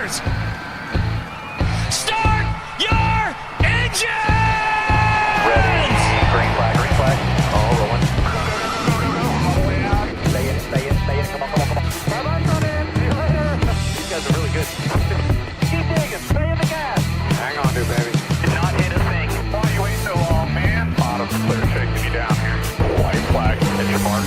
tires. Start your engines! Ready. Green flag. All rolling. Stay in. Come on. Bye-bye, run in. See you later. These guys are really good. Keep digging. Stay in the gas. Hang on, dude, baby. Did not hit a thing. Why are you waiting so long, man? Bottom clear, chasing you down here. White flag. Hit your mark.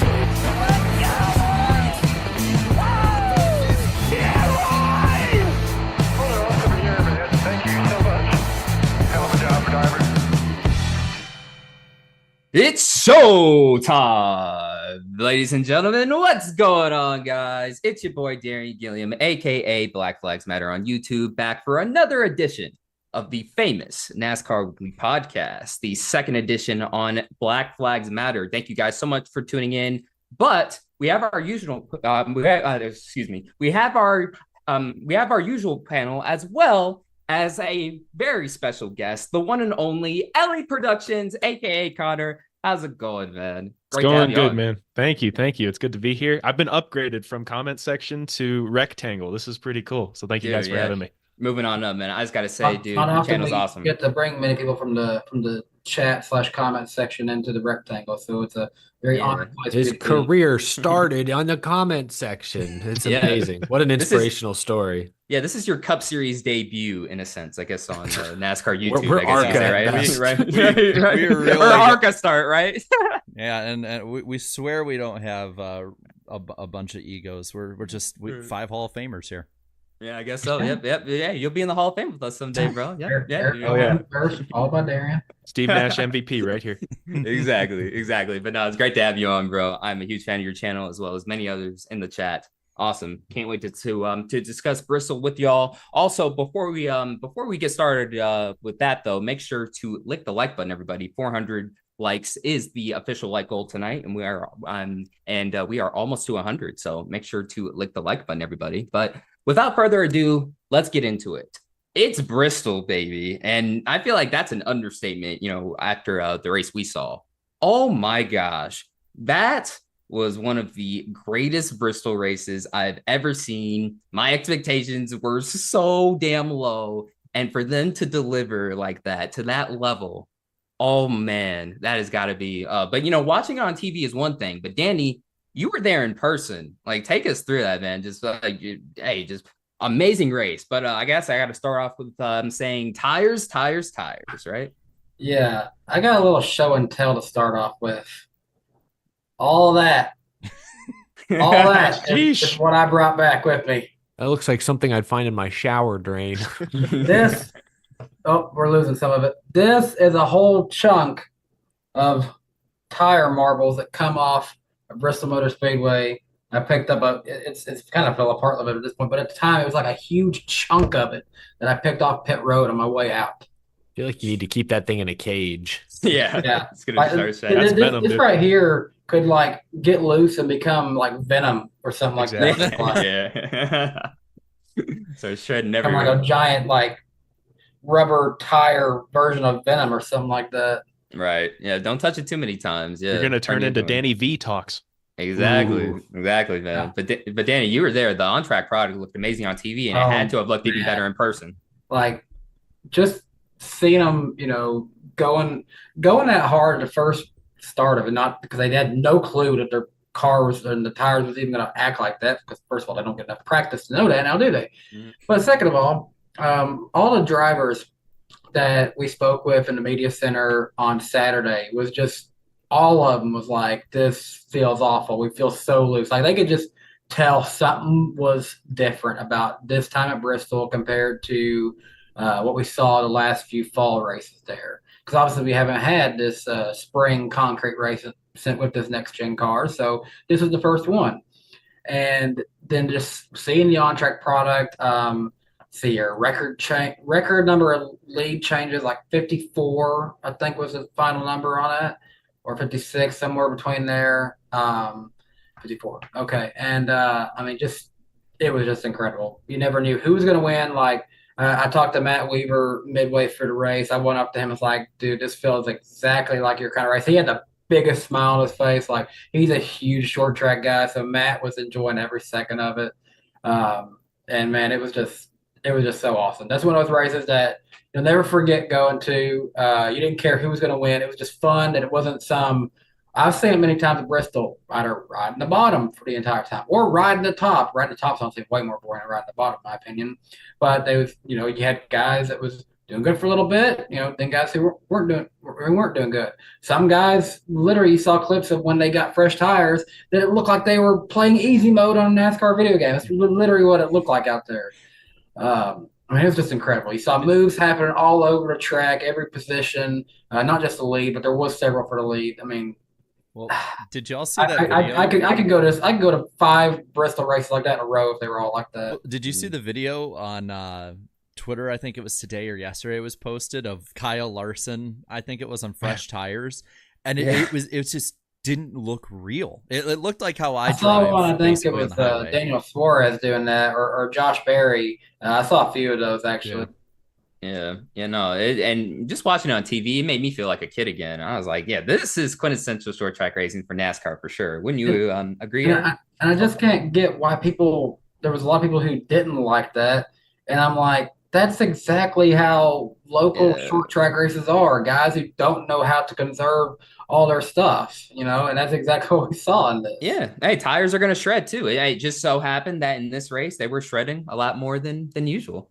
It's showtime, ladies and gentlemen. What's going on, guys? It's your boy Darian Gilliam, aka Black Flags Matter on YouTube, back for another edition of the famous NASCAR Weekly Podcast, the second edition on Black Flags Matter. Thank you guys so much for tuning in. But we have our usual, we have our usual panel as well as a very special guest, the one and only EllyProductions, aka Connor. How's it going, man? It's going good, man. Thank you. It's good to be here. I've been upgraded from comment section to rectangle. This is pretty cool. So thank you guys for having me. Moving on up, man. I just gotta say, dude, your channel's awesome. You get to bring many people from the chat/comment section into the rectangle, so it's a very honored place. His career started on the comment section. It's amazing. What an inspirational story. Yeah, this is your Cup Series debut, in a sense, I guess, on NASCAR YouTube. We're ARCA, right? We're really or ARCA start, right? Yeah, and we swear we don't have a bunch of egos. We're just 5 Hall of Famers here. Yeah, I guess so. Yep. Yeah, you'll be in the Hall of Fame with us someday, bro. Yeah. Oh yeah. First, all by Darian. Steve Nash MVP right here. Exactly. But no, it's great to have you on, bro. I'm a huge fan of your channel as well as many others in the chat. Awesome. Can't wait to discuss Bristol with y'all. Also, before we get started with that though, make sure to lick the like button, everybody. 400 likes is the official like goal tonight, and we are almost to 100. So make sure to lick the like button, everybody. But without further ado, let's get into it. It's Bristol, baby, and I feel like that's an understatement. You know, after the race we saw, oh my gosh, that was one of the greatest Bristol races I've ever seen. My expectations were so damn low, and for them to deliver like that to that level, oh man, that has got to be. But you know, watching it on TV is one thing. But Danny, you were there in person. Like, take us through that, man. Just just amazing race. But I guess I got to start off with saying tires, right? Yeah, I got a little show and tell to start off with. All that is what I brought back with me. That looks like something I'd find in my shower drain. We're losing some of it. This is a whole chunk of tire marbles that come off of Bristol Motor Speedway. I picked up it's kind of fell apart a little bit at this point, but at the time it was like a huge chunk of it that I picked off pit road on my way out. I feel like you need to keep that thing in a cage. Yeah. It's gonna start saying this right here could like get loose and become like venom or something like that. Yeah. So it's shredding everywhere. Like a giant like rubber tire version of venom or something like that. Right. Yeah. Don't touch it too many times. Yeah. You're gonna turn into Danny V talks. Exactly, man. Yeah. But Danny, you were there. The on-track product looked amazing on TV, and it had to have looked even better in person. Like, just seeing them, you know, going that hard at the first start of it, not because they had no clue that their cars and the tires was even going to act like that. Because first of all, they don't get enough practice to know that now, do they? Mm-hmm. But second of all the drivers that we spoke with in the media center on Saturday was just. All of them was like, this feels awful. We feel so loose. Like they could just tell something was different about this time at Bristol compared to what we saw the last few fall races there. Because obviously we haven't had this spring concrete race with this next gen car. So this was the first one. And then just seeing the on-track product, see your record number of lead changes, like 54, I think was the final number on it. Or 56, somewhere between there. 54. Okay. And I mean, it was just incredible. You never knew who was going to win. Like, I talked to Matt Weaver midway through the race. I went up to him and was like, dude, this feels exactly like your kind of race. He had the biggest smile on his face. Like, he's a huge short track guy. So Matt was enjoying every second of it. And man, it was it was just so awesome. That's one of those races that you'll never forget going to. You didn't care who was going to win. It was just fun, and it wasn't some. I've seen it many times at Bristol, either riding the bottom for the entire time or riding the top. Riding the top sounds way more boring than riding the bottom, in my opinion. But they was, you had guys that was doing good for a little bit, then guys who weren't doing good. Some guys, literally, you saw clips of when they got fresh tires that it looked like they were playing easy mode on a NASCAR video game. That's literally what it looked like out there. It was just incredible. You saw moves happening all over the track, every position, not just the lead, but there was several for the lead. Well, did y'all see that video? I could go to 5 Bristol races like that in a row if they were all like that. Well, did you see the video on Twitter? I think it was today or yesterday. It was posted of Kyle Larson. I think it was on fresh tires, and it just didn't look real. It looked like how I saw one. I think it was Daniel Suarez doing that, or Josh Berry. I saw a few of those actually. Yeah, and just watching it on TV, it made me feel like a kid again. I was like, yeah, this is quintessential short track racing for NASCAR for sure. Wouldn't you agree? And I just can't get why there was a lot of people who didn't like that. And I'm like, that's exactly how local short track races are. Guys who don't know how to conserve all their stuff, and that's exactly what we saw in this. Yeah. Hey, tires are going to shred too. It just so happened that in this race, they were shredding a lot more than usual.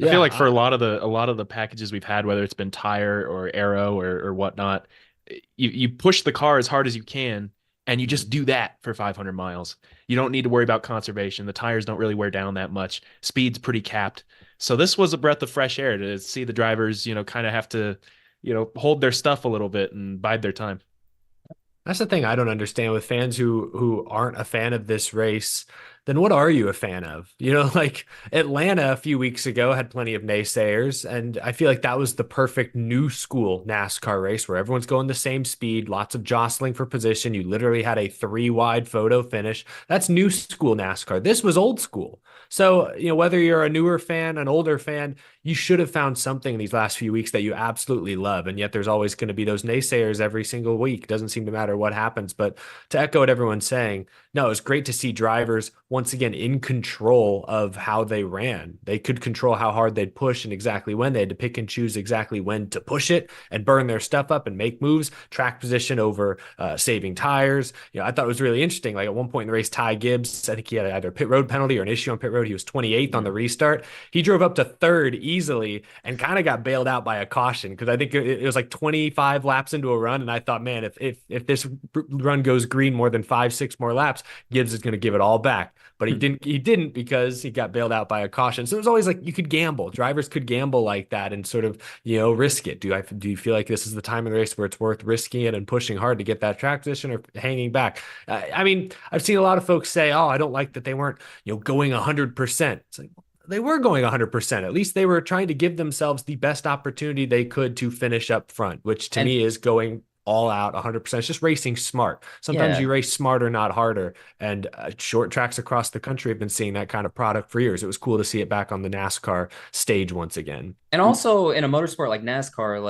I feel like for a lot of the packages we've had, whether it's been tire or aero or whatnot, you push the car as hard as you can, and you just do that for 500 miles. You don't need to worry about conservation. The tires don't really wear down that much. Speed's pretty capped. So this was a breath of fresh air to see the drivers, kind of have to, hold their stuff a little bit and bide their time. That's the thing I don't understand with fans who aren't a fan of this race. Then what are you a fan of? Like Atlanta a few weeks ago had plenty of naysayers, and I feel like that was the perfect new school NASCAR race where everyone's going the same speed, lots of jostling for position. You literally had a 3-wide photo finish. That's new school NASCAR. This was old school. So, whether you're a newer fan, an older fan, you should have found something in these last few weeks that you absolutely love. And yet there's always going to be those naysayers every single week. Doesn't seem to matter what happens. But to echo what everyone's saying, no, it's great to see drivers once again in control of how they ran. They could control how hard they'd push and exactly when. They had to pick and choose exactly when to push it and burn their stuff up and make moves, track position over saving tires. I thought it was really interesting. Like at one point in the race, Ty Gibbs, I think he had either a pit road penalty or an issue on pit road. He was 28th on the restart. He drove up to 3rd easily and kind of got bailed out by a caution because I think it was like 25 laps into a run. And I thought, man, if this run goes green more than 5-6 more laps, Gibbs is going to give it all back. But he didn't because he got bailed out by a caution. So it was always like you could gamble. Drivers could gamble like that and sort of, risk it. Do you feel like this is the time in the race where it's worth risking it and pushing hard to get that track position or hanging back? I've seen a lot of folks say, oh, I don't like that they weren't, going 100%. It's like, they were going 100%. At least they were trying to give themselves the best opportunity they could to finish up front, which to me is going all out 100%. It's just racing smart. Sometimes you race smarter, not harder. And short tracks across the country have been seeing that kind of product for years. It was cool to see it back on the NASCAR stage once again. And also in a motorsport like NASCAR,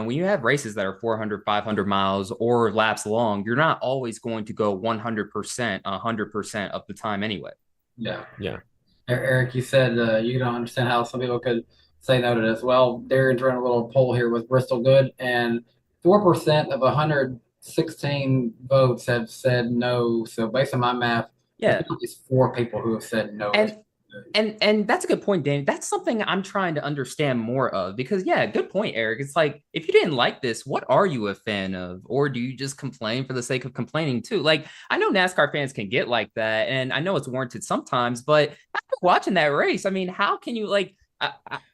when you have races that are 400, 500 miles or laps long, you're not always going to go 100% of the time anyway. Yeah. Yeah. Eric, you said you don't understand how some people could say no to this. Well, Darren's running a little poll here with Bristol Good, and 4% of 116 votes have said no. So based on my math, at least 4 people who have said no. And that's a good point, Danny. That's something I'm trying to understand more of because, good point, Eric. It's like, if you didn't like this, what are you a fan of? Or do you just complain for the sake of complaining too? Like, I know NASCAR fans can get like that, and I know it's warranted sometimes, but after watching that race, how can you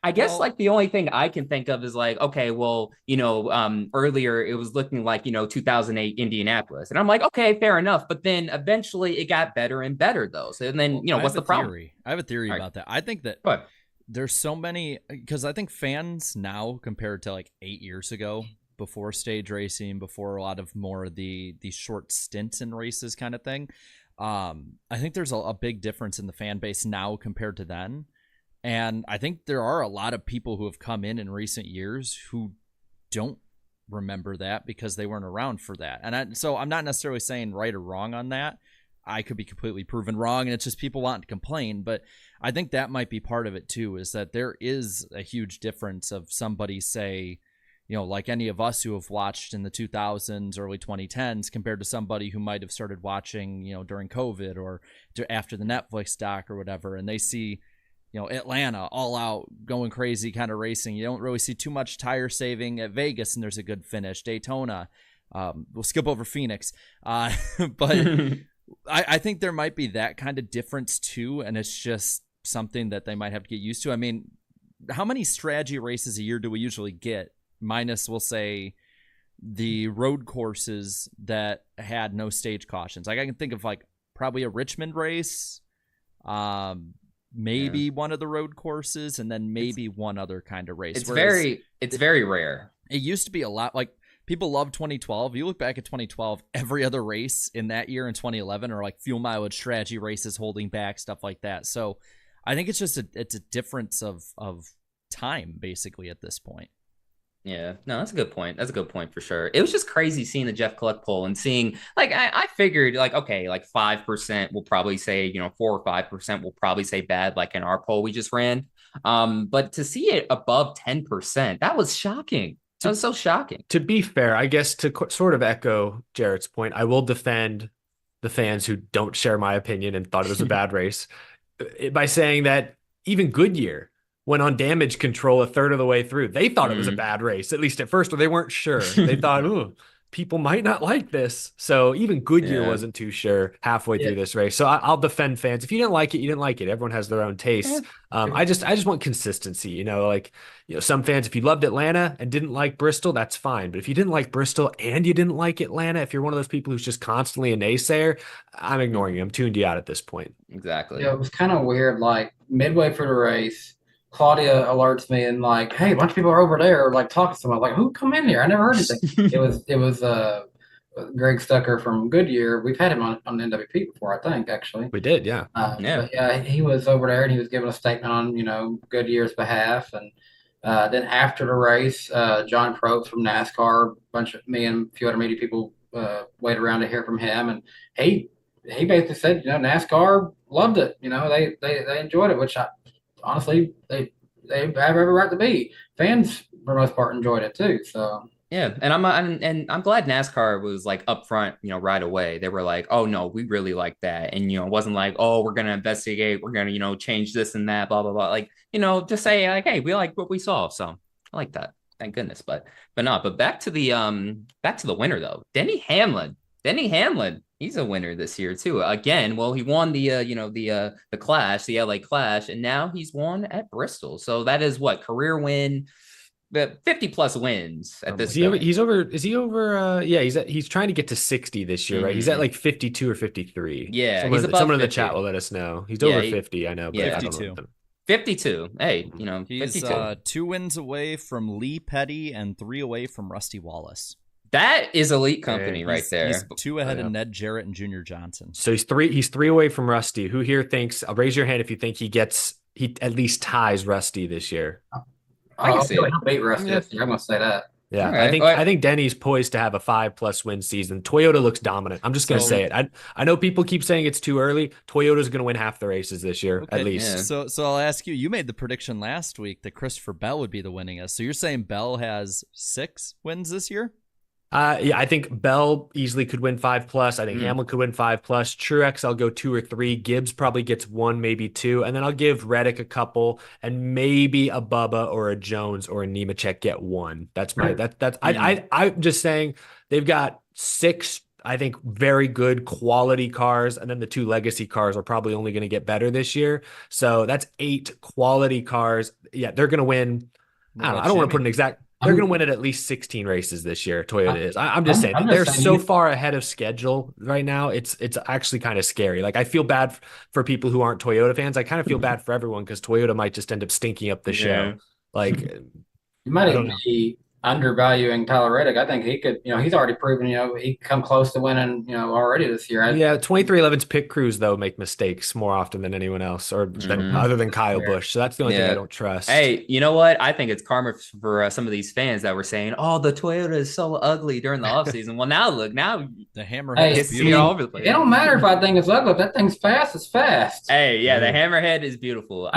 I guess the only thing I can think of is okay, well, earlier it was looking like, 2008 Indianapolis. And I'm like, okay, fair enough. But then eventually it got better and better though. So then, what's the problem? I have a theory about that. I think that there's so many, because I think fans now compared to 8 years ago, before stage racing, before a lot of more of the short stints in races kind of thing. I think there's a big difference in the fan base now compared to then. And I think there are a lot of people who have come in recent years who don't remember that because they weren't around for that. And so I'm not necessarily saying right or wrong on that. I could be completely proven wrong, and it's just people want to complain. But I think that might be part of it too, is that there is a huge difference of somebody, say, like any of us who have watched in the 2000s, early 2010s, compared to somebody who might have started watching, during COVID or after the Netflix doc or whatever, and they see, Atlanta all out going crazy kind of racing. You don't really see too much tire saving at Vegas, and there's a good finish. Daytona, we'll skip over Phoenix, but I think there might be that kind of difference too, and it's just something that they might have to get used to. I mean, how many strategy races a year do we usually get? Minus, we'll say, the road courses that had no stage cautions. Like I can think of probably a Richmond race, maybe one of the road courses, and then maybe one other kind of race. It's very rare. It used to be a lot. Like people love 2012. You look back at 2012, every other race in that year in 2011 are like fuel mileage strategy races, holding back, stuff like that. So I think it's just it's a difference of time basically at this point. Yeah, no, that's a good point. That's a good point for sure. It was just crazy seeing the Jeff Gluck poll and seeing, I figured, okay, 5% will probably say, 4 or 5% will probably say bad, like in our poll we just ran. But to see it above 10%, that was shocking. That was so shocking. To be fair, I guess to sort of echo Jarrett's point, I will defend the fans who don't share my opinion and thought it was a bad race by saying that even Goodyear went on damage control a third of the way through. They thought it was a bad race, at least at first, or they weren't sure. They thought, ooh, people might not like this. So even Goodyear wasn't too sure halfway through this race. So I'll defend fans. If you didn't like it, you didn't like it. Everyone has their own taste. I just want consistency. Some fans, if you loved Atlanta and didn't like Bristol, that's fine. But if you didn't like Bristol and you didn't like Atlanta, if you're one of those people who's just constantly a naysayer, I'm ignoring you. I'm tuned you out at this point. Exactly. Yeah, it was kind of weird. Midway through the race, Claudia alerts me and hey, a bunch of people are over there, talking to someone. Who come in here? I never heard anything. it was Greg Stucker from Goodyear. We've had him on NWP before, I think, actually. We did, yeah. Yeah, he was over there and he was giving a statement on Goodyear's behalf. And then after the race, John Probst from NASCAR, me and a few other media people wait around to hear from him, and he basically said, NASCAR loved it. They enjoyed it, which honestly, they have every right to be. Fans, for the most part, enjoyed it too. So yeah, and I'm glad NASCAR was upfront, right away. They were like, oh no, we really like that, and it wasn't like, oh, we're gonna investigate, we're gonna change this and that, blah blah blah. Just say hey, we like what we saw. So I like that. Thank goodness. But back to the winner though, Denny Hamlin. He's a winner this year too. Again, well, he won the Clash, the LA Clash, and now he's won at Bristol. So that is what, career win, 50 plus wins at this point. He's over. Is he over? Yeah, he's trying to get to 60 this year, right? He's at 52 or 53. Yeah, someone in the chat will let us know. He's over 50. I know. But yeah, 52. 52. Hey, he's 52. 2 wins away from Lee Petty and 3 away from Rusty Wallace. That is elite company right there. He's 2 ahead of Ned Jarrett and Junior Johnson. So he's 3 away from Rusty. Who here thinks? Raise your hand if you think he at least ties Rusty this year. I can see it. He'll beat Rusty this year. I'm gonna say that. Yeah, right. I think Denny's poised to have a 5+ win season. Toyota looks dominant. I'm just gonna say it. I know people keep saying it's too early. Toyota's gonna win half the races this year, at least. Yeah. So I'll ask you. You made the prediction last week that Christopher Bell would be the winningest. So you're saying Bell has 6 wins this year? Yeah, I think Bell easily could win 5+. I think Hamlin could win 5+. Truex, I'll go 2 or 3. Gibbs probably gets 1, maybe 2, and then I'll give Reddick a couple, and maybe a Bubba or a Jones or a Nemechek get 1. That's my I'm just saying they've got 6. I think very good quality cars, and then the 2 legacy cars are probably only going to get better this year. So that's 8 quality cars. Yeah, they're going to win. I don't want to put an exact. They're going to win at least 16 races this year. Toyota is. I'm just saying they're so far ahead of schedule right now. It's actually kind of scary. I feel bad for people who aren't Toyota fans. I kind of feel bad for everyone because Toyota might just end up stinking up the show. You might even be undervaluing Tyler Reddick. I think he could, he's already proven, he could come close to winning, already this year. Yeah, 2311's pit crews though make mistakes more often than anyone else, or other than Kyle Busch. So that's the only thing I don't trust. Hey, you know what? I think it's karma for some of these fans that were saying, "Oh, the Toyota is so ugly during the offseason." Well, now look, now the Hammerhead is beautiful. All over the place. It don't matter if I think it's ugly. If that thing's fast, it's fast. Hey, yeah, the Hammerhead is beautiful.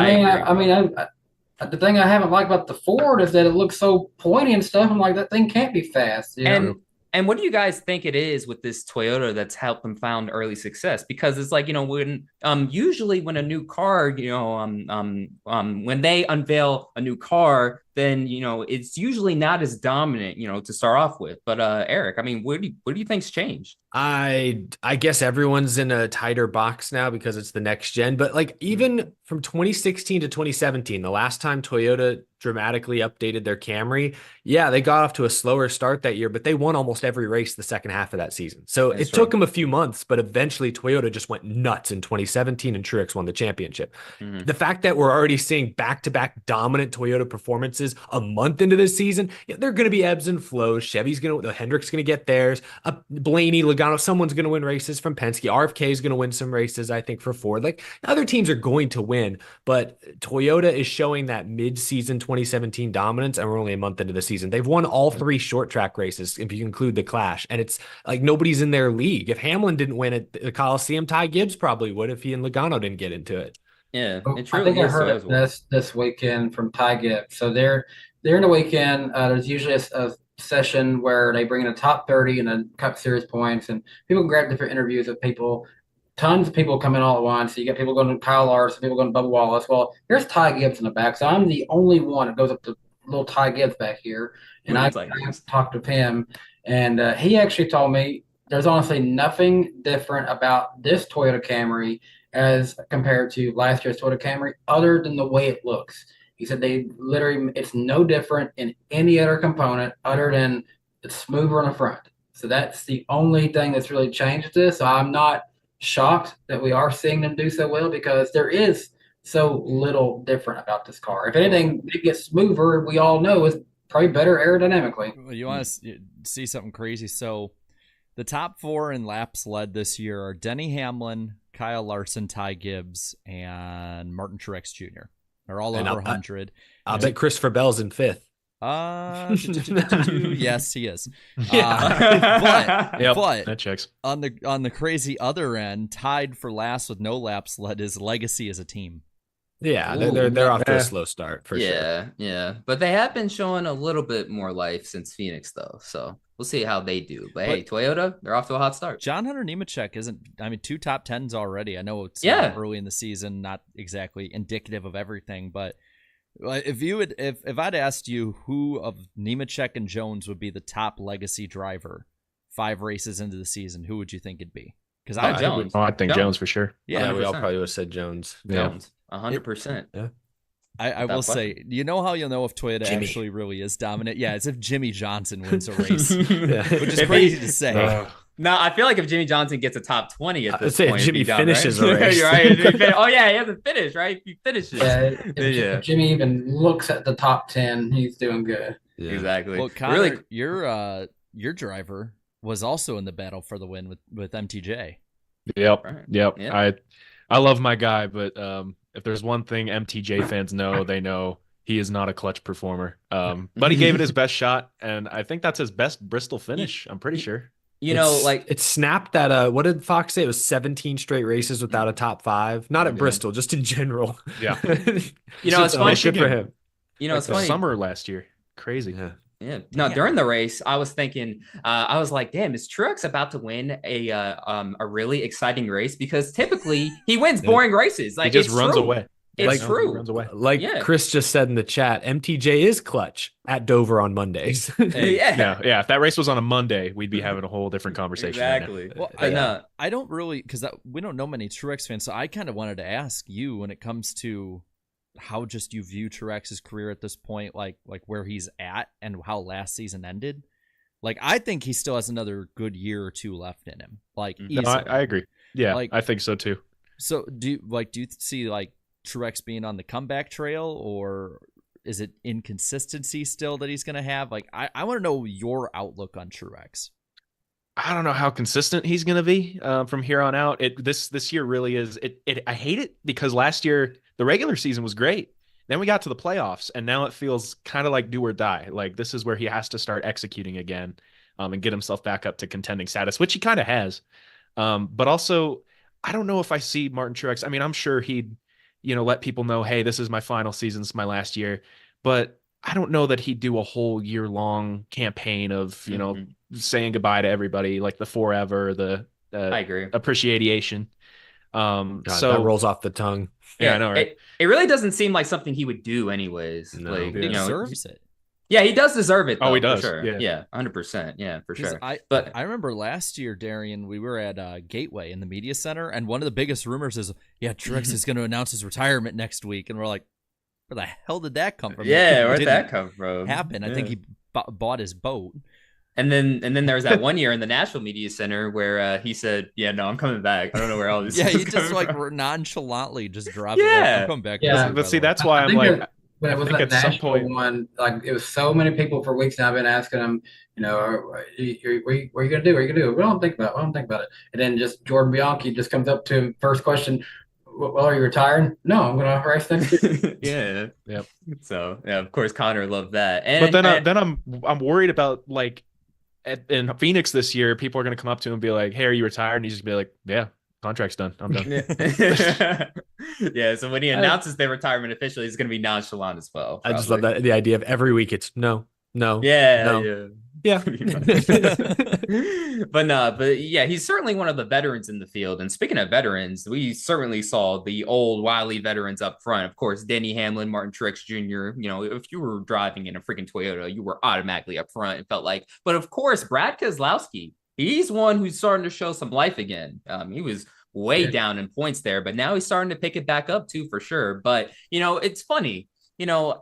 The thing I haven't liked about the Ford is that it looks so pointy and stuff. I'm like, that thing can't be fast. And what do you guys think it is with this Toyota that's helped them found early success? Because it's like, when usually when a new car, when they unveil a new car, then it's usually not as dominant, to start off with. But Eric, I mean, what do you think's changed? I guess everyone's in a tighter box now because it's the next gen. But like even from 2016 to 2017, the last time Toyota dramatically updated their Camry, yeah, they got off to a slower start that year, but they won almost every race the second half of that season. So it took them a few months, but eventually Toyota just went nuts in 2017 and Truex won the championship. The fact that we're already seeing back-to-back dominant Toyota performances a month into this season, they're going to be ebbs and flows. Hendrick's going to get theirs. Blaney, Logano, someone's going to win races from Penske. RFK is going to win some races, I think, for Ford. Like other teams are going to win, but Toyota is showing that mid-season 2017 dominance, and we're only a month into the season. They've won all 3 short track races, if you include the Clash, and it's like nobody's in their league. If Hamlin didn't win at the Coliseum, Ty Gibbs probably would if he and Logano didn't get into it. Yeah, it I think I heard this weekend from Ty Gibbs. So they're in the weekend. There's usually a session where they bring in a top 30 and a Cup Series points, and people can grab different interviews of people. Tons of people come in all at once. So you got people going to Kyle Larson, people going to Bubba Wallace. Well, here's Ty Gibbs in the back. So I'm the only one that goes up to little Ty Gibbs back here. And I talked with him, and he actually told me there's honestly nothing different about this Toyota Camry as compared to last year's Toyota Camry other than the way it looks. He said it's no different in any other component other than it's smoother on the front. So that's the only thing that's really changed this. So I'm not shocked that we are seeing them do so well because there is so little different about this car. If anything, it gets smoother. We all know is probably better aerodynamically. Well, you want to see something crazy? So the top 4 in laps led this year are Denny Hamlin, Kyle Larson, Ty Gibbs, and Martin Truex Jr. They're all over 100. I'll bet Christopher Bell's in 5th. Yes, he is. Yeah. But that checks. On the crazy other end, tied for last with no laps led is Legacy as a team. Yeah, they're off to a slow start for sure. Yeah. But they have been showing a little bit more life since Phoenix, though. So we'll see how they do. But hey, Toyota, they're off to a hot start. John Hunter Nemechek isn't, 2 top 10s already. I know it's early in the season, not exactly indicative of everything, but if I'd asked you who of Nemechek and Jones would be the top Legacy driver 5 races into the season, who would you think it'd be? Because I think Jones for sure. Yeah, we all probably would have said Jones. Jones, 100%. Yeah. I will say, you know how you'll know if Toyota actually really is dominant? Yeah, it's if Jimmy Johnson wins a race, which is crazy to say. No, I feel like if Jimmy Johnson gets a top 20 at this point, Jimmy finishes a race. You're right. Oh yeah, he hasn't finished, right? He finishes. If Jimmy even looks at the top 10, he's doing good. Yeah. Exactly. Well, Connor, your driver was also in the battle for the win with MTJ. Yep. I love my guy, but if there's one thing MTJ fans know, they know he is not a clutch performer. But he gave it his best shot, and I think that's his best Bristol finish. I'm pretty sure. It snapped that. What did Fox say? It was 17 straight races without a top 5. Not at Bristol, just in general. Yeah. It's funny. Good for him. It's funny. Summer last year, crazy. Yeah. No, during the race, I was thinking, I was like, damn, is Truex about to win a really exciting race? Because typically he wins boring races. Like he just runs away. It's true. Runs away. Chris just said in the chat, MTJ is clutch at Dover on Mondays. Yeah. If that race was on a Monday, we'd be having a whole different conversation. Exactly. Right now. Well, I don't really, because we don't know many Truex fans, so I kind of wanted to ask you when it comes to how just you view Truex's career at this point, like where he's at and how last season ended. Like, I think he still has another good year or 2 left in him. Like, easily. No, I agree. Yeah, I think so too. So do you see Truex being on the comeback trail, or is it inconsistency still that he's going to have? Like, I want to know your outlook on Truex. I don't know how consistent he's going to be from here on out. This year really is. I hate it because last year the regular season was great. Then we got to the playoffs, and now it feels kind of like do or die. Like this is where he has to start executing again, and get himself back up to contending status, which he kind of has. But also, I don't know if I see Martin Truex. I mean, I'm sure he'd, let people know, hey, this is my final season, this is my last year. But I don't know that he'd do a whole year-long campaign of, saying goodbye to everybody, like the forever, the I agree. appreciation. God, so that rolls off the tongue. Yeah, I know, right? It really doesn't seem like something he would do anyways. No. Like, He deserves it. Yeah, he does deserve it. Though, he does. For sure. Yeah. 100%. Yeah, for sure. I remember last year, Darian, we were at Gateway in the media center, and one of the biggest rumors is, Truex is going to announce his retirement next week, and we're like, where the hell did that come from? Yeah, where'd that come from? Happen. Yeah. I think he bought his boat. And then there was that one year in the Nashville Media Center where he said, "Yeah, no, I'm coming back. I don't know where all this." He just nonchalantly just dropped it. Yeah, I'm coming back. Yeah, but see, that's why I'm like, when it was that Nashville one, like it was so many people for weeks now. I've been asking them, what are you gonna do? What are you gonna do? We don't think about it. And then just Jordan Bianchi just comes up to him. First question, well, are you retiring? No, I'm gonna race next year. Yeah. Yep. So yeah, of course Connor loved that. But then I'm worried about like in Phoenix this year, people are gonna come up to him and be like, "Hey, are you retired?" And he's just be like, "Yeah, contract's done. I'm done." Yeah. So when he announces their retirement officially, he's gonna be nonchalant as well. I just love that the idea of every week it's no. Yeah. Yeah. But yeah, he's certainly one of the veterans in the field. And speaking of veterans, we certainly saw the old wily veterans up front. Of course, Denny Hamlin, Martin Truex Jr. If you were driving in a freaking Toyota, you were automatically up front. It felt like. But of course, Brad Keselowski, he's one who's starting to show some life again. He was way down in points there, but now he's starting to pick it back up too, for sure. But it's funny.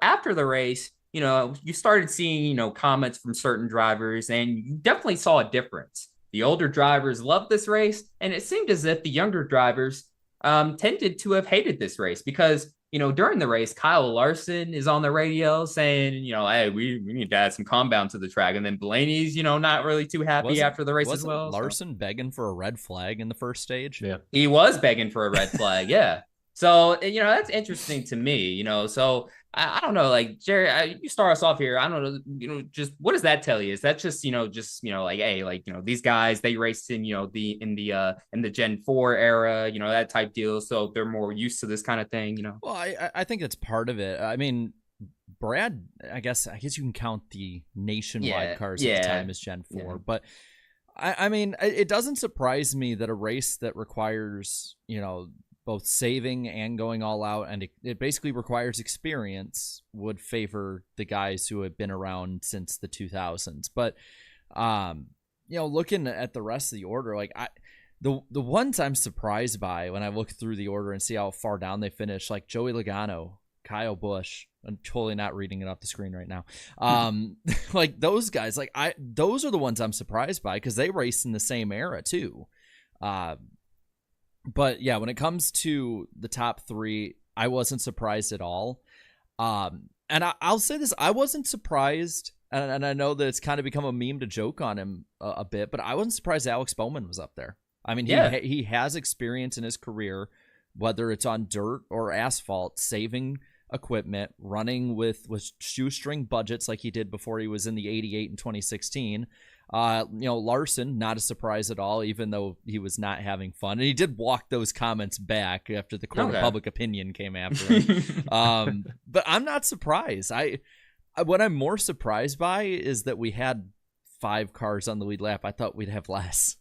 After the race, you started seeing, comments from certain drivers, and you definitely saw a difference. The older drivers loved this race, and it seemed as if the younger drivers tended to have hated this race because, during the race, Kyle Larson is on the radio saying, hey, we need to add some compound to the track. And then Blaney's, not really too happy after the race as well. Larson begging for a red flag in the first stage? Yeah. He was begging for a red flag, yeah. So, that's interesting to me, so I don't know, like, Jerry, you start us off here. I don't know, just what does that tell you? Is that just, like, hey, like, these guys, they raced in, in the Gen 4 era, that type deal. So they're more used to this kind of thing, Well, I think that's part of it. I mean, Brad, I guess you can count the nationwide cars at the time as Gen 4, but I mean, it doesn't surprise me that a race that requires, both saving and going all out, and it basically requires experience, would favor the guys who have been around since the 2000s. But, looking at the rest of the order, like the ones I'm surprised by when I look through the order and see how far down they finish, like Joey Logano, Kyle Busch. I'm totally not reading it off the screen right now. Like those guys, those are the ones I'm surprised by because they raced in the same era too. But yeah, when it comes to the top three, I wasn't surprised at all. And I'll say this, I wasn't surprised, and I know that it's kind of become a meme to joke on him a bit, but I wasn't surprised Alex Bowman was up there. I mean, he has experience in his career, whether it's on dirt or asphalt, saving equipment, running with shoestring budgets like he did before he was in the 88 in 2016. Larson, not a surprise at all, even though he was not having fun. And he did walk those comments back after the court of public opinion came after him. But I'm not surprised. What I'm more surprised by is that we had 5 cars on the lead lap. I thought we'd have less.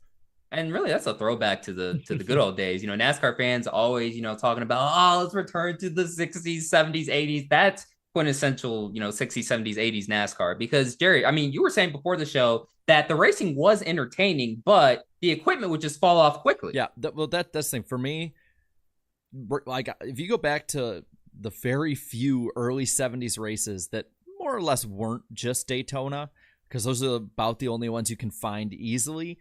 And really, that's a throwback to the good old days. NASCAR fans always, talking about, let's return to the 60s, 70s, 80s. That's quintessential, 60s, 70s, 80s NASCAR. Because, Jerry, I mean, you were saying before the show that the racing was entertaining, but the equipment would just fall off quickly. Yeah, that's the thing. For me, like, if you go back to the very few early 70s races that more or less weren't just Daytona, because those are about the only ones you can find easily,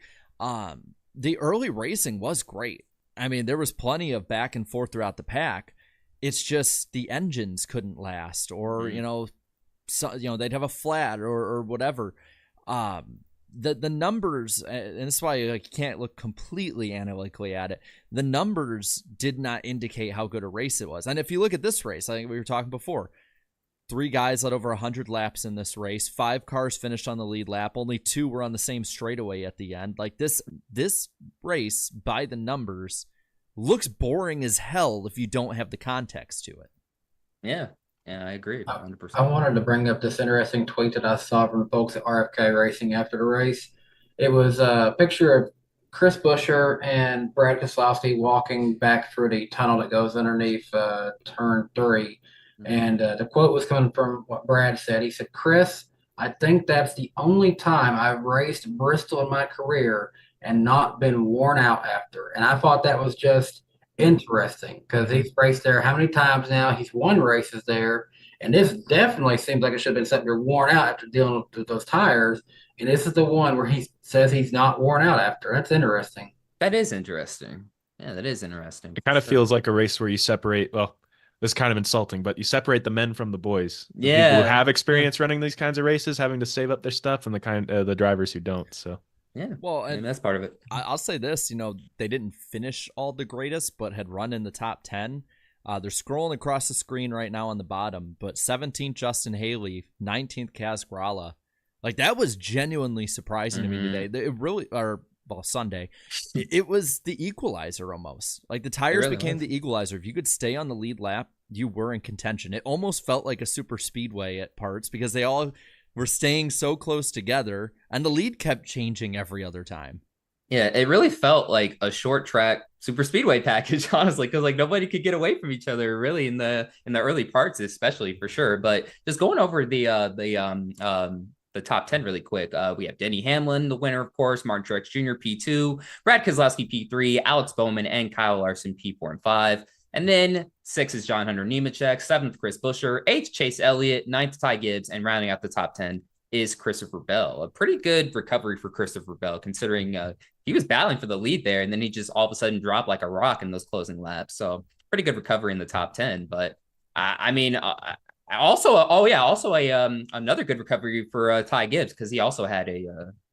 the early racing was great. I mean, there was plenty of back and forth throughout the pack. it's just the engines couldn't last, or they'd have a flat or whatever. The numbers, and this is why you can't look completely analytically at it. The numbers did not indicate how good a race it was. And if you look at this race, I think we were talking before, 3 guys led over 100 laps in this race. 5 cars finished on the lead lap. Only 2 were on the same straightaway at the end. Like this race, by the numbers, looks boring as hell if you don't have the context to it. Yeah, I agree 100%. I wanted to bring up this interesting tweet that I saw from folks at RFK Racing after the race. It was a picture of Chris Buescher and Brad Keselowski walking back through the tunnel that goes underneath turn 3. And the quote was coming from what Brad said. He said, "Chris, I think that's the only time I've raced Bristol in my career and not been worn out after." And I thought that was just interesting because he's raced there how many times now? He's won races there. And this definitely seems like it should have been something you're worn out after dealing with those tires. And this is the one where he says he's not worn out after. That's interesting. That is interesting. Yeah, that is interesting. It kind of feels like a race where you separate, well, this is kind of insulting, but you separate the men from the boys. The people who have experience running these kinds of races, having to save up their stuff, and the drivers who don't. So yeah, well, and that's part of it. I'll say this: they didn't finish all the greatest, but had run in the top 10. They're scrolling across the screen right now on the bottom, but 17th Justin Haley, 19th Kaz Grala. Like that was genuinely surprising to me today. It really, Sunday, it was the equalizer almost. Like the tires really became the equalizer. If you could stay on the lead lap, you were in contention. It almost felt like a super speedway at parts because they all were staying so close together, and the lead kept changing every other time. Yeah, it really felt like a short track super speedway package, honestly, because like nobody could get away from each other really in the early parts, especially for sure. But just going over the top 10 really quick. We have Denny Hamlin, the winner, of course, Martin Truex Jr., P2, Brad Keselowski, P3, Alex Bowman, and Kyle Larson, P4 and 5. And then 6 is John Hunter Nemechek, 7th, Chris Buescher, 8th, Chase Elliott, 9th, Ty Gibbs, and rounding out the top 10 is Christopher Bell. A pretty good recovery for Christopher Bell, considering he was battling for the lead there, and then he just all of a sudden dropped like a rock in those closing laps. So pretty good recovery in the top 10. But also another good recovery for Ty Gibbs, because he also had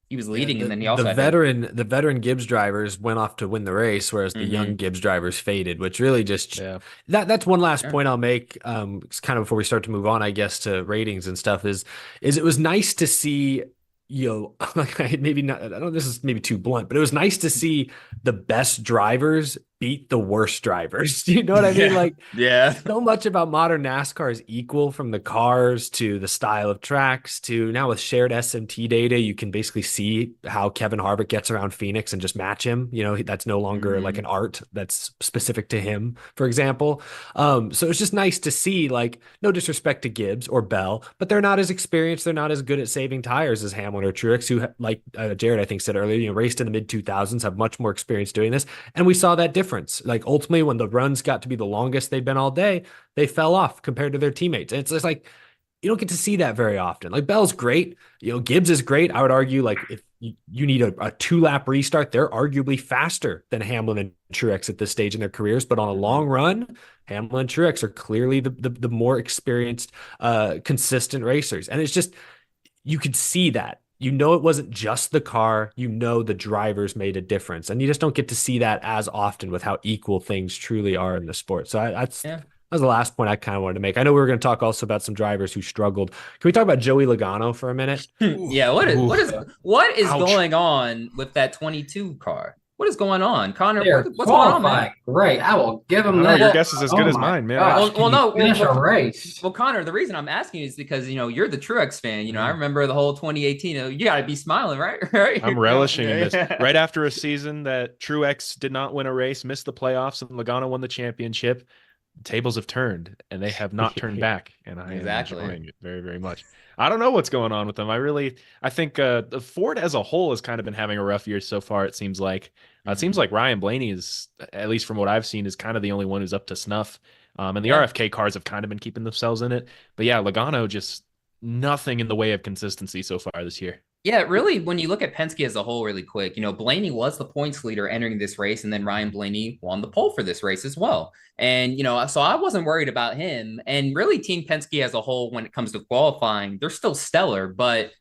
he was leading, and then he also the veteran Gibbs drivers went off to win the race, whereas the young Gibbs drivers faded, which really just that's one last point I'll make. It's kind of before we start to move on, I guess, to ratings and stuff. Is it was nice to see. Maybe not. I don't know. This is maybe too blunt, but it was nice to see the best drivers beat the worst drivers. You know what I mean? Like, so much about modern NASCAR is equal, from the cars to the style of tracks to now with shared SMT data, you can basically see how Kevin Harvick gets around Phoenix and just match him. That's no longer like an art that's specific to him, for example. So it's just nice to see, like, no disrespect to Gibbs or Bell, but they're not as experienced. They're not as good at saving tires as Hamlin or Truex, who, like Jared, I think, said earlier, raced in the mid 2000s, have much more experience doing this. And we saw that difference. Like ultimately, when the runs got to be the longest they'd been all day, they fell off compared to their teammates. And it's just like, you don't get to see that very often. Like Bell's great, Gibbs is great. I would argue, like, if you need a 2-lap restart, they're arguably faster than Hamlin and Truex at this stage in their careers. But on a long run, Hamlin and Truex are clearly the more experienced, consistent racers. And it's just, you could see that. It wasn't just the car, the drivers made a difference. And you just don't get to see that as often with how equal things truly are in the sport. So that was the last point I kind of wanted to make. I know we were going to talk also about some drivers who struggled. Can we talk about Joey Logano for a minute? Yeah. What is going on with that 22 car? What is going on, Connor? What's going on, man? Great, I will give him that. Your guess is as good as mine, man. Finish a race. Well, Connor, the reason I'm asking is because you're the Truex fan. I remember the whole 2018. You got to be smiling, right? I'm relishing in this. Right after a season that Truex did not win a race, missed the playoffs, and Logano won the championship. Tables have turned, and they have not turned back, and I am enjoying it very, very much. I don't know what's going on with them. I think the Ford as a whole has kind of been having a rough year so far. It seems like Ryan Blaney is, at least from what I've seen, is kind of the only one who's up to snuff. And the RFK cars have kind of been keeping themselves in it. But yeah, Logano, just nothing in the way of consistency so far this year. Yeah, really, when you look at Penske as a whole, really quick, Blaney was the points leader entering this race, and then Ryan Blaney won the pole for this race as well. And, so I wasn't worried about him. And really, Team Penske as a whole, when it comes to qualifying, they're still stellar. But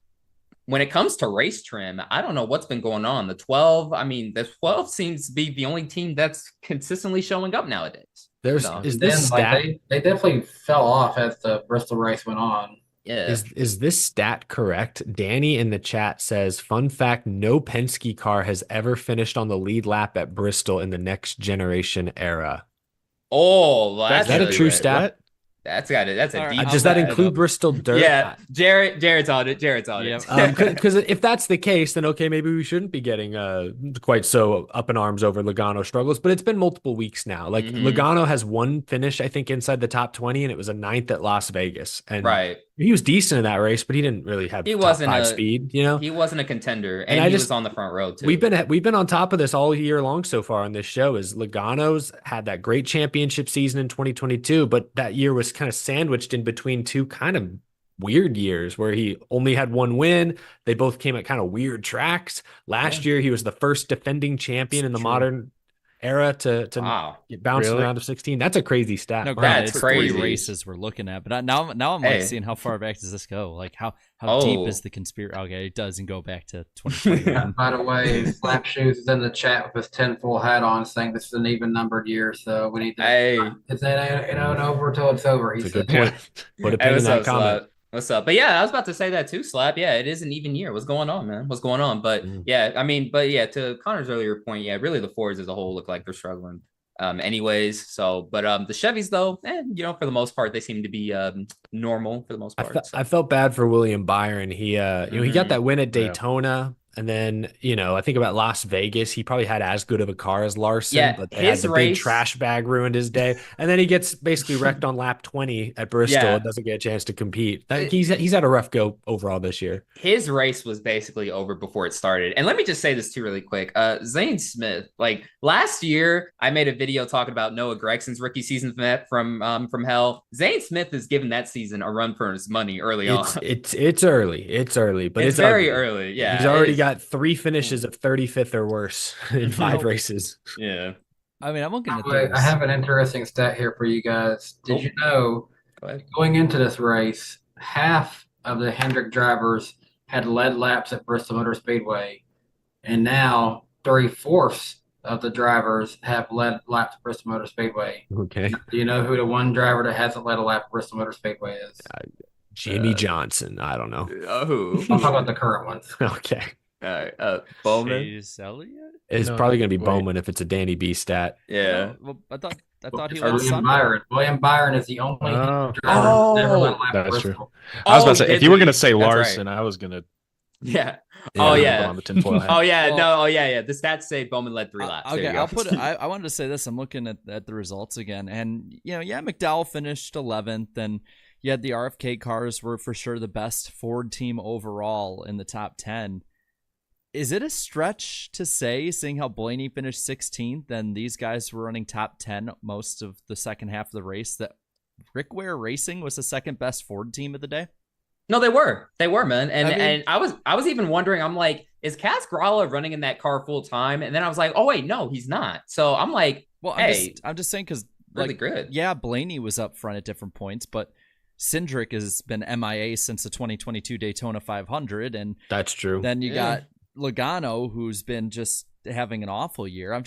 when it comes to race trim, I don't know what's been going on. The 12 seems to be the only team that's consistently showing up nowadays. Is this stat? They definitely fell off as the Bristol race went on. Yeah. Is this stat correct? Danny in the chat says, fun fact, no Penske car has ever finished on the lead lap at Bristol in the next generation era. Oh, is that a true stat? What? That's got it. That's a deep. Does that include Bristol Dirt? Yeah, Jared's on it. Because if that's the case, then okay, maybe we shouldn't be getting quite so up in arms over Logano struggles. But it's been multiple weeks now. Like Logano has one finish, I think, inside the top 20, and it was a 9th at Las Vegas. And he was decent in that race, but he didn't really have top 5 speed. He wasn't a contender, and he was on the front row too. We've been on top of this all year long so far on this show. Is Logano's had that great championship season in 2022, but that year was kind of sandwiched in between two kind of weird years where he only had one win. They both came at kind of weird tracks. Last year, he was the first defending champion in the modern era to get bounced in the round of 16. That's a crazy stat. No, that's it's crazy. 3 races we're looking at, but now I'm like seeing how far back does this go? Like how deep is the conspiracy? Okay, it doesn't go back to 2021. By the way, Slap Shoes is in the chat with his 10 full hat on, saying this is an even numbered year, so we need to. It's ain't over till it's over. He said. Put a pin in that comment. What's up? But yeah, I was about to say that too, Slap. Yeah, it is an even year. What's going on, man? What's going on? But to Connor's earlier point, yeah, really the Fords as a whole look like they're struggling. Anyways, the Chevys though, for the most part, they seem to be normal for the most part. I felt bad for William Byron. He he got that win at Daytona. And then, I think about Las Vegas. He probably had as good of a car as Larson, but they had the big trash bag ruined his day. And then he gets basically wrecked on lap 20 at Bristol and doesn't get a chance to compete. He's had a rough go overall this year. His race was basically over before it started. And let me just say this too really quick. Zane Smith, like last year, I made a video talking about Noah Gregson's rookie season from hell. Zane Smith has given that season a run for his money early on. It's early, but it's very ugly. Early. Yeah, he's already got 3 finishes of 35th or worse in 5 races. Yeah. I mean, I'm looking at this. I have an interesting stat here for you guys. Did you know going into this race, half of the Hendrick drivers had led laps at Bristol Motor Speedway, and now 3/4 of the drivers have led laps at Bristol Motor Speedway. Okay. Do you know who the one driver that hasn't led a lap at Bristol Motor Speedway is? Jimmy Johnson. I don't know. Who? I'm talking about the current ones. Okay. Bowman. It's probably going to be Bowman if it's a Danny B stat. Yeah. Well, I thought he was William Byron. William Byron is the only driver never let a lap that's Bristol. true. I was about to say, if you were going to say Larson, I was going to. Yeah. On the tinfoil hat. The stats say Bowman led 3 laps. Okay, I'll put it. I wanted to say this. I'm looking at the results again, and McDowell finished 11th, and you had the RFK cars were for sure the best Ford team overall in the top 10. Is it a stretch to say, seeing how Blaney finished 16th and these guys were running top 10 most of the second half of the race, that Rick Ware Racing was the second best Ford team of the day? No, they were, man. And I was even wondering, I'm like, is Kaz Gralla running in that car full time? And then I was like, oh wait, no, he's not. So I'm like, well, I'm just saying, because really good. Yeah, Blaney was up front at different points, but Cindric has been MIA since the 2022 Daytona 500, and that's true. Then you got Logano, who's been just having an awful year.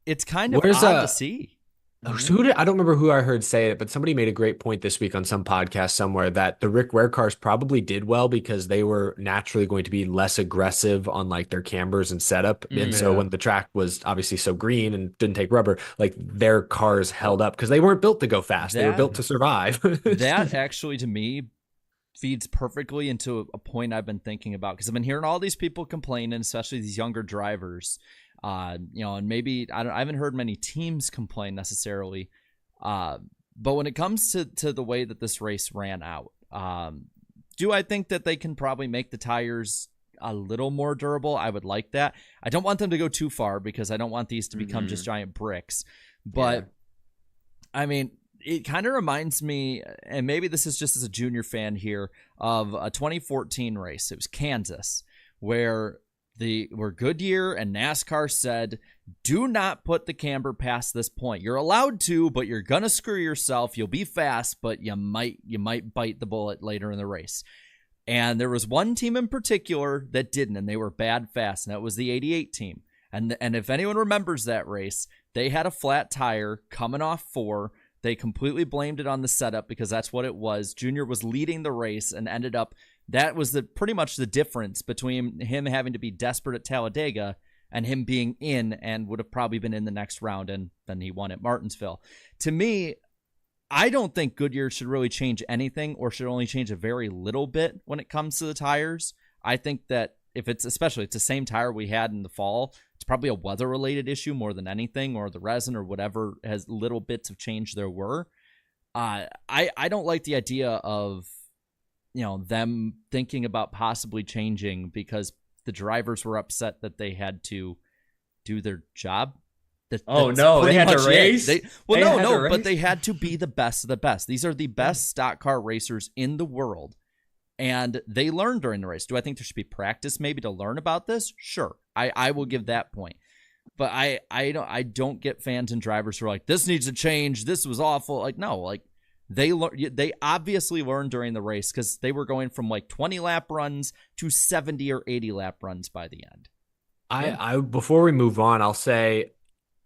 It's kind of odd to see. So I don't remember who I heard say it, but somebody made a great point this week on some podcast somewhere that the Rick Ware cars probably did well because they were naturally going to be less aggressive on like their cambers and setup. And so when the track was obviously so green and didn't take rubber, like their cars held up because they weren't built to go fast. They were built to survive. That actually, to me, feeds perfectly into a point I've been thinking about, because I've been hearing all these people complaining, especially these younger drivers. And maybe I haven't heard many teams complain necessarily. But when it comes to the way that this race ran out, do I think that they can probably make the tires a little more durable? I would like that. I don't want them to go too far because I don't want these to become just giant bricks. But I mean, it kind of reminds me, and maybe this is just as a junior fan here, of a 2014 race. It was Kansas, where Goodyear and NASCAR said, do not put the camber past this point. You're allowed to, but you're gonna screw yourself. You'll be fast, but you might bite the bullet later in the race. And there was one team in particular that didn't, and they were bad fast, and that was the 88 team. And if anyone remembers that race, they had a flat tire coming off 4. They completely blamed it on the setup because that's what it was. Junior was leading the race and ended up, that was pretty much the difference between him having to be desperate at Talladega and him being in, and would have probably been in the next round, and then he won at Martinsville. To me, I don't think Goodyear should really change anything, or should only change a very little bit when it comes to the tires. I think that if it's the same tire we had in the fall, it's probably a weather-related issue more than anything, or the resin or whatever has little bits of change there were. I don't like the idea of, them thinking about possibly changing because the drivers were upset that they had to do their job. They had to race? But they had to be the best of the best. These are the best stock car racers in the world. And they learned during the race. Do I think there should be practice maybe to learn about this? Sure. I will give that point. But I don't get fans and drivers who are like, this needs to change. This was awful. Like, no, like they obviously learned during the race because they were going from like 20 lap runs to 70 or 80 lap runs by the end. I before we move on, I'll say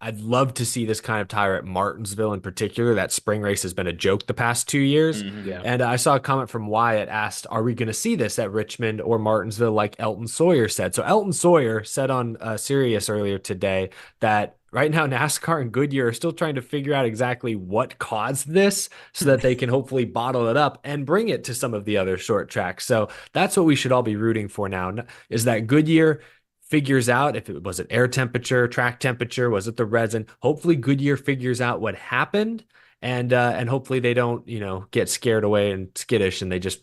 I'd love to see this kind of tire at Martinsville in particular. That spring race has been a joke the past 2 years. Mm-hmm. Yeah. And I saw a comment from Wyatt asked, are we going to see this at Richmond or Martinsville like Elton Sawyer said? So Elton Sawyer said on Sirius earlier today that right now NASCAR and Goodyear are still trying to figure out exactly what caused this so that they can hopefully bottle it up and bring it to some of the other short tracks. So that's what we should all be rooting for now, is that Goodyear figures out if it was it air temperature, track temperature, was it the resin? Hopefully Goodyear figures out what happened, and hopefully they don't, get scared away and skittish, and they just,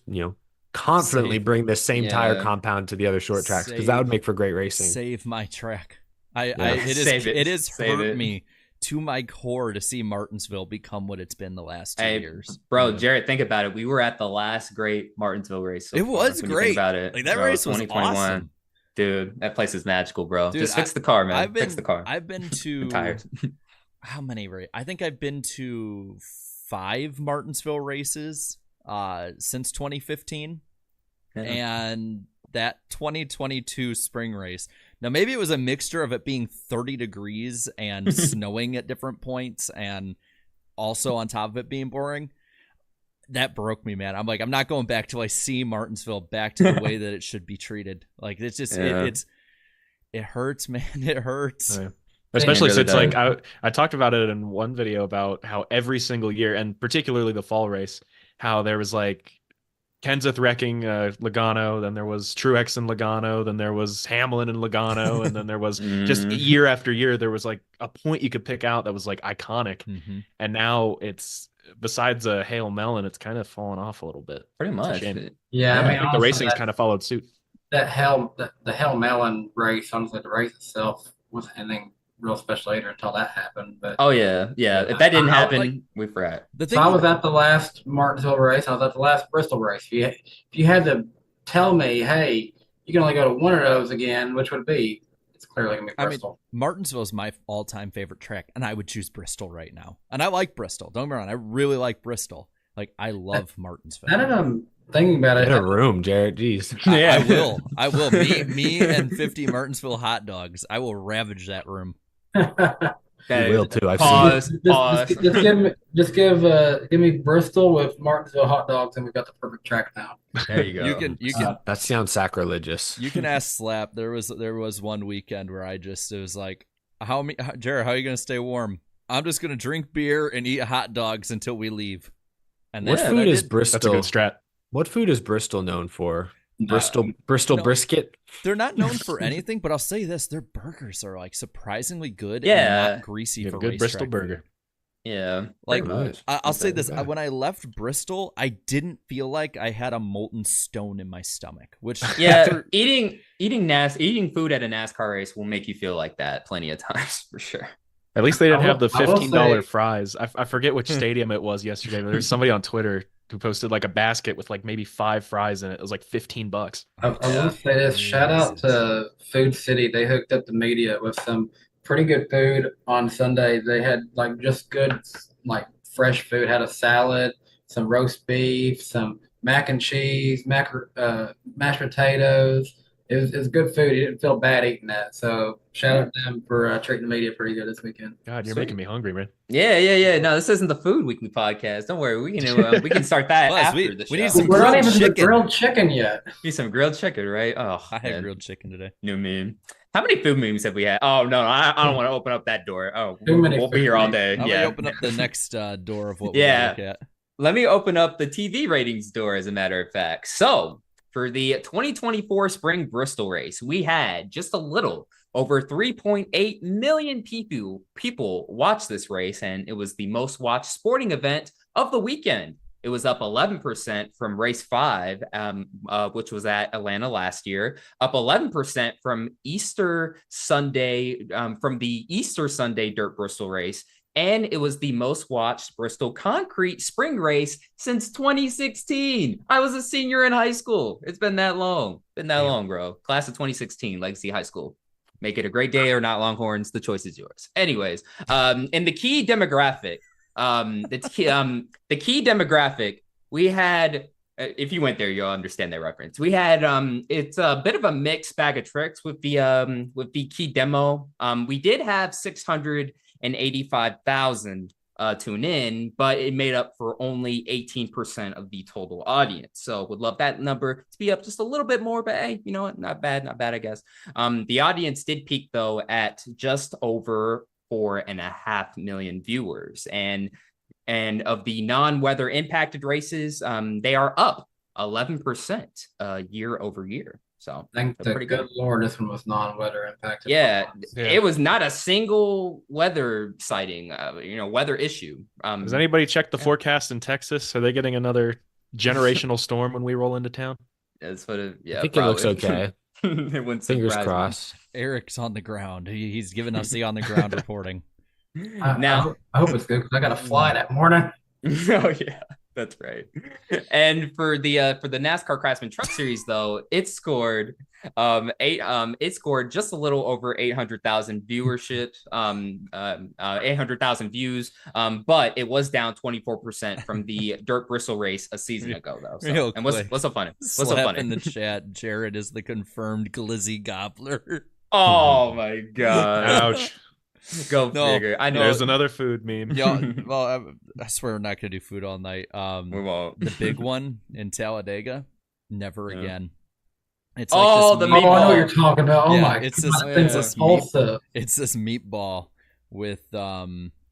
confidently bring this same tire compound to the other short tracks, because that would make for great racing. Save my track. It has hurt me to my core to see Martinsville become what it's been the last 2 years. Bro, Jarrett, think about it. We were at the last great Martinsville race. It was great. Think about it. Like that race was awesome. Dude, that place is magical, bro. Just fix the car, man. Fix the car. I've been to tires. How many races? I think I've been to 5 Martinsville races since 2015. Yeah. And that 2022 spring race. Now, maybe it was a mixture of it being 30 degrees and snowing at different points, and also on top of it being boring. That broke me, man. I'm like, I'm not going back till I see Martinsville back to the way that it should be treated. Like, it's just, it hurts, man. It hurts. Right. Especially since, like, I talked about it in one video about how every single year, and particularly the fall race, how there was like Kenseth wrecking Logano, then there was Truex in Logano, then there was Hamlin in Logano, and then there was just year after year, there was like a point you could pick out that was like iconic. Mm-hmm. And now it's, besides a Hail Melon, it's kind of fallen off a little bit. Pretty much. Yeah, I mean, I think the racing's kind of followed suit. The Hail Melon race, honestly, the race itself wasn't anything real special either until that happened. But if that didn't happen, we forgot. I was at the last Martinsville race. I was at the last Bristol race. If you had to tell me, hey, you can only go to one of those again, which would it be? It's clearly gonna be Bristol. I mean, Martinsville is my all-time favorite track, and I would choose Bristol right now. And I like Bristol. Don't get me wrong, I really like Bristol. Like, I love Martinsville. Now that I'm thinking about it, get a room, Jared. Jeez. I will. Me and 50 Martinsville hot dogs. I will ravage that room. You will too. I've Pause. Just give me Bristol with Martinsville hot dogs, and we've got the perfect track now. There you go. You can. That sounds sacrilegious. You can ask Slap. There was one weekend where it was like, Jared, how are you gonna stay warm? I'm just gonna drink beer and eat hot dogs until we leave. And what food is Bristol? That's a good strat. What food is Bristol known for? Bristol brisket. They're not known for anything, but I'll say this: their burgers are like surprisingly good. Yeah, and not greasy for good Bristol burger. Yeah, like I'll say this: when I left Bristol, I didn't feel like I had a molten stone in my stomach. Which eating food at a NASCAR race will make you feel like that plenty of times for sure. At least they didn't have the I will $15 say- fries. I forget which stadium it was yesterday, but there's somebody on Twitter who posted like a basket with like maybe 5 fries in it. It was like $15. I will say this. Shout out to Food City. They hooked up the media with some pretty good food on Sunday. They had like just good, like fresh food. Had a salad, some roast beef, some mac and cheese, mashed potatoes. It was good food. You didn't feel bad eating that. So shout out to them for treating the media pretty good this weekend. God, you're Sweet. making me hungry, man. Yeah. No, this isn't the Food Weekly podcast. Don't worry, we can start that Plus, after the show. we need some We're not grilled even to the chicken. grilled chicken yet. Need some grilled chicken, right? Oh, I had man. grilled chicken today. New meme. How many food memes have we had? Oh no, I don't want to open up that door. Oh, Too many we'll be food here all memes. day. How about Yeah. we open up the next door of what Yeah. we look at? Let me open up the TV ratings door, as a matter of fact. So, for the 2024 Spring Bristol race, we had just a little over 3.8 million people watch this race, and it was the most watched sporting event of the weekend. It was up 11% from race 5, which was at Atlanta last year, up 11% from the Easter Sunday Dirt Bristol race. And it was the most watched Bristol concrete spring race since 2016. I was a senior in high school. It's been that long. Long, bro. Class of 2016, Legacy High School. Make it a great day or not, Longhorns. The choice is yours. Anyways, in the key demographic, we had, if you went there, you'll understand that reference. We had, it's a bit of a mixed bag of tricks with the key demo. We did have 685,000 tune in, but it made up for only 18% of the total audience. So would love that number to be up just a little bit more, but hey, you know what? Not bad, I guess. The audience did peak though at just over 4.5 million viewers, and of the non-weather impacted races, they are up 11% year over year. So Thank the good Lord, this one was non-weather impacted. Yeah, it was not a single weather sighting, weather issue. Has anybody checked the forecast in Texas? Are they getting another generational storm when we roll into town? That's what I think it looks okay. Fingers crossed. Eric's on the ground. He's giving us the on the ground reporting. Now, I hope it's good because I got to fly that morning. Oh yeah, that's right. And for the NASCAR Craftsman Truck Series, though, it scored just a little over 800,000 viewership, 800,000 views. But it was down 24% from the Dirt Bristol race a season ago, though. So, and what's so funny? What's so funny? In the chat, Jared is the confirmed glizzy gobbler. Oh my god! Ouch. Go figure. I know. There's another food meme. Well, I swear we're not gonna do food all night. We won't. The big one in Talladega, never again. It's the meatball. I know what you're talking about. Oh my! It's God, this meatball with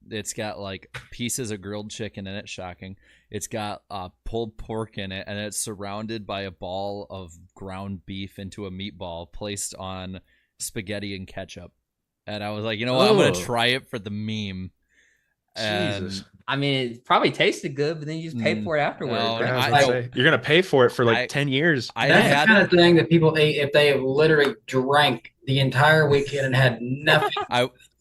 it's got like pieces of grilled chicken in it. Shocking. It's got pulled pork in it, and it's surrounded by a ball of ground beef into a meatball placed on spaghetti and ketchup. And I was like, you know what? I'm going to try it for the meme. Jesus. I mean, it probably tasted good, but then you just paid for it afterwards. You're going to pay for it for like 10 years. That's the kind of thing that people eat if they literally drank the entire weekend and had nothing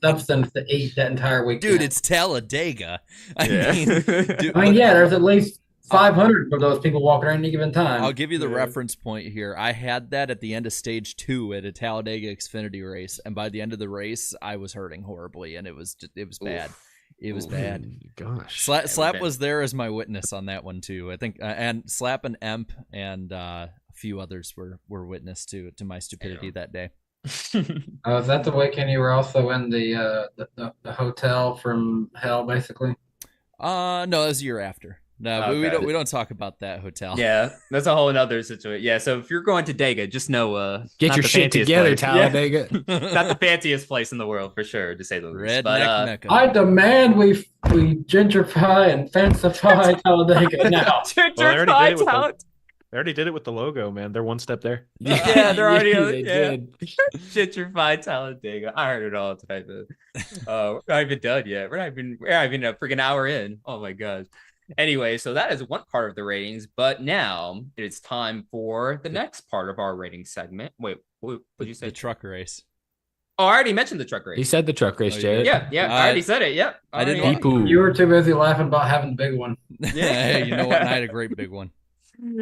substance to eat that entire weekend. Dude, it's Talladega. There's at least 500 of those people walking around at any given time. I'll give you the reference point here. I had that at the end of stage 2 at a Talladega Xfinity race, and by the end of the race, I was hurting horribly, and it was bad. It was bad. Gosh. Slap was there as my witness on that one too. I think, and Slap and Emp and a few others were witness to my stupidity that day. Is that the weekend you were also in the hotel from hell, basically? No, that was a year after. No, okay. we don't talk about that hotel. Yeah, that's a whole another situation. Yeah, so if you're going to Dega, just know get your shit together, Talladega. Not the fanciest place in the world for sure, to say the least. Redneck Mecca. I demand we gentrify and fancify Talladega now. They already did it with the logo, man. They're one step there. Yeah, they're already they did. Gentrify Talladega. I heard it all tonight. We're not even done yet. We're not even a freaking hour in. Oh my gosh. Anyway, so that is one part of the ratings, but now it is time for the next part of our rating segment. Wait, what did you say? The truck race. Oh, I already mentioned the truck race. He said the truck race, Oh, Jared. Yeah, I already said it. Yep. I didn't Alright. want- You were too busy laughing about having the big one. Hey, you know what? And I had a great big one.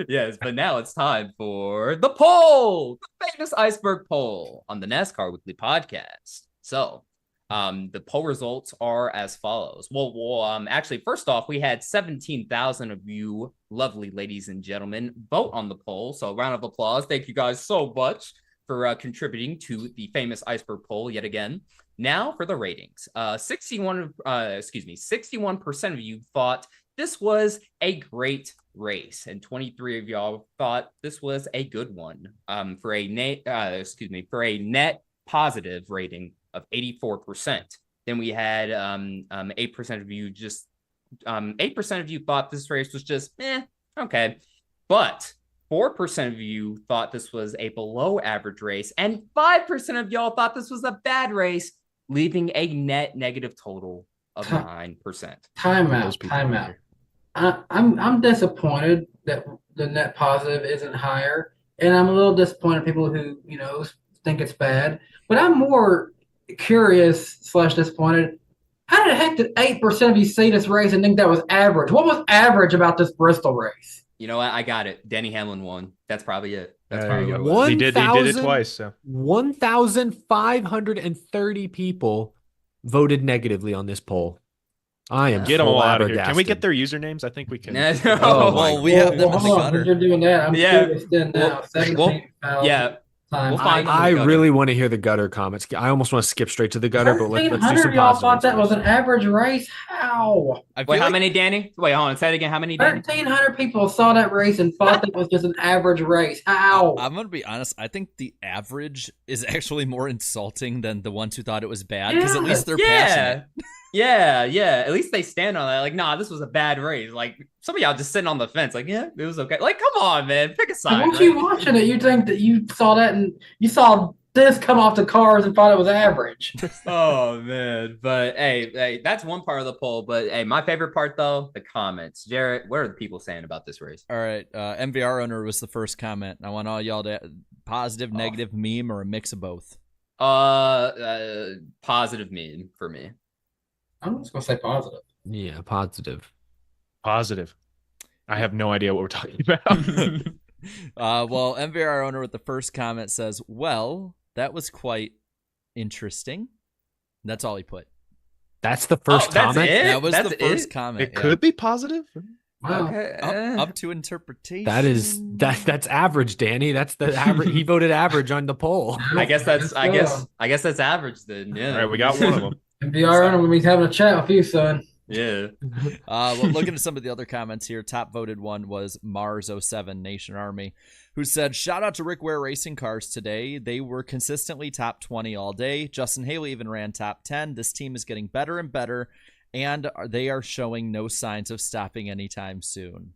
Yes, but now it's time for the poll, the famous Iceberg poll on the NASCAR Weekly Podcast. So, the poll results are as follows. Actually, first off, we had 17,000 of you lovely ladies and gentlemen vote on the poll. So, round of applause. Thank you guys so much for contributing to the famous Iceberg poll yet again. Now for the ratings. 61% of you thought this was a great race, and 23 of y'all thought this was a good one. For a net positive rating of 84%. Then we had 8% of you just 8% of you thought this race was just okay, but 4% of you thought this was a below average race, and 5% of y'all thought this was a bad race, leaving a net negative total of 9%. Timeout. I'm disappointed that the net positive isn't higher, and I'm a little disappointed in people who think it's bad. But I'm more curious / disappointed. How the heck did 8% of you see this race and think that was average? What was average about this Bristol race? You know what? I got it. Denny Hamlin won. That's probably it. That's There probably you what it go. was. He did it twice. So 1,530 people voted negatively on this poll. I am get them all out of here. flabbergasted. Can we get their usernames? I think we can. Oh, well, we have them in the hold on, gutter. since you're doing that, I'm curious then now. Well, 17,000 yeah. times. We'll find I the gutter. really want to hear the gutter comments. I almost want to skip straight to the gutter, but let's do 1,300 some y'all positive thought that ones was an average race? How? Wait, how many, Danny? Wait, hold on. Say it again. How many, Danny? 1,300 people saw that race and thought that was just an average race. How? I'm going to be honest. I think the average is actually more insulting than the ones who thought it was bad, because at least they're passionate. Yeah. At least they stand on that. Like, nah, this was a bad race. Like, some of y'all just sitting on the fence. Like, yeah, it was okay. Like, come on, man. Pick a side. Once you watching it, you think that you saw that and you saw this come off the cars and thought it was average. Oh, man. But, hey, that's one part of the poll. But, hey, my favorite part, though, the comments. Jarrett, what are the people saying about this race? All right. MVR owner was the first comment. I want all y'all to positive, negative, meme, or a mix of both. Positive meme for me. I'm just going to say positive. Yeah, positive. Positive. I have no idea what we're talking about. Well, MVR owner with the first comment says, well, that was quite interesting. That's all he put. That's the first comment? That was the first comment. It could be positive. Wow. Okay. Up to interpretation. That's average, Danny. That's the average. He voted average on the poll. I guess that's average then. Yeah. All right, we got one of them. MVR owner, we'll be having a chat with you, son. Yeah. Well, looking at some of the other comments here, top voted one was Mars07 Nation Army, who said, shout out to Rick Ware Racing Cars today. They were consistently top 20 all day. Justin Haley even ran top 10. This team is getting better and better, and they are showing no signs of stopping anytime soon.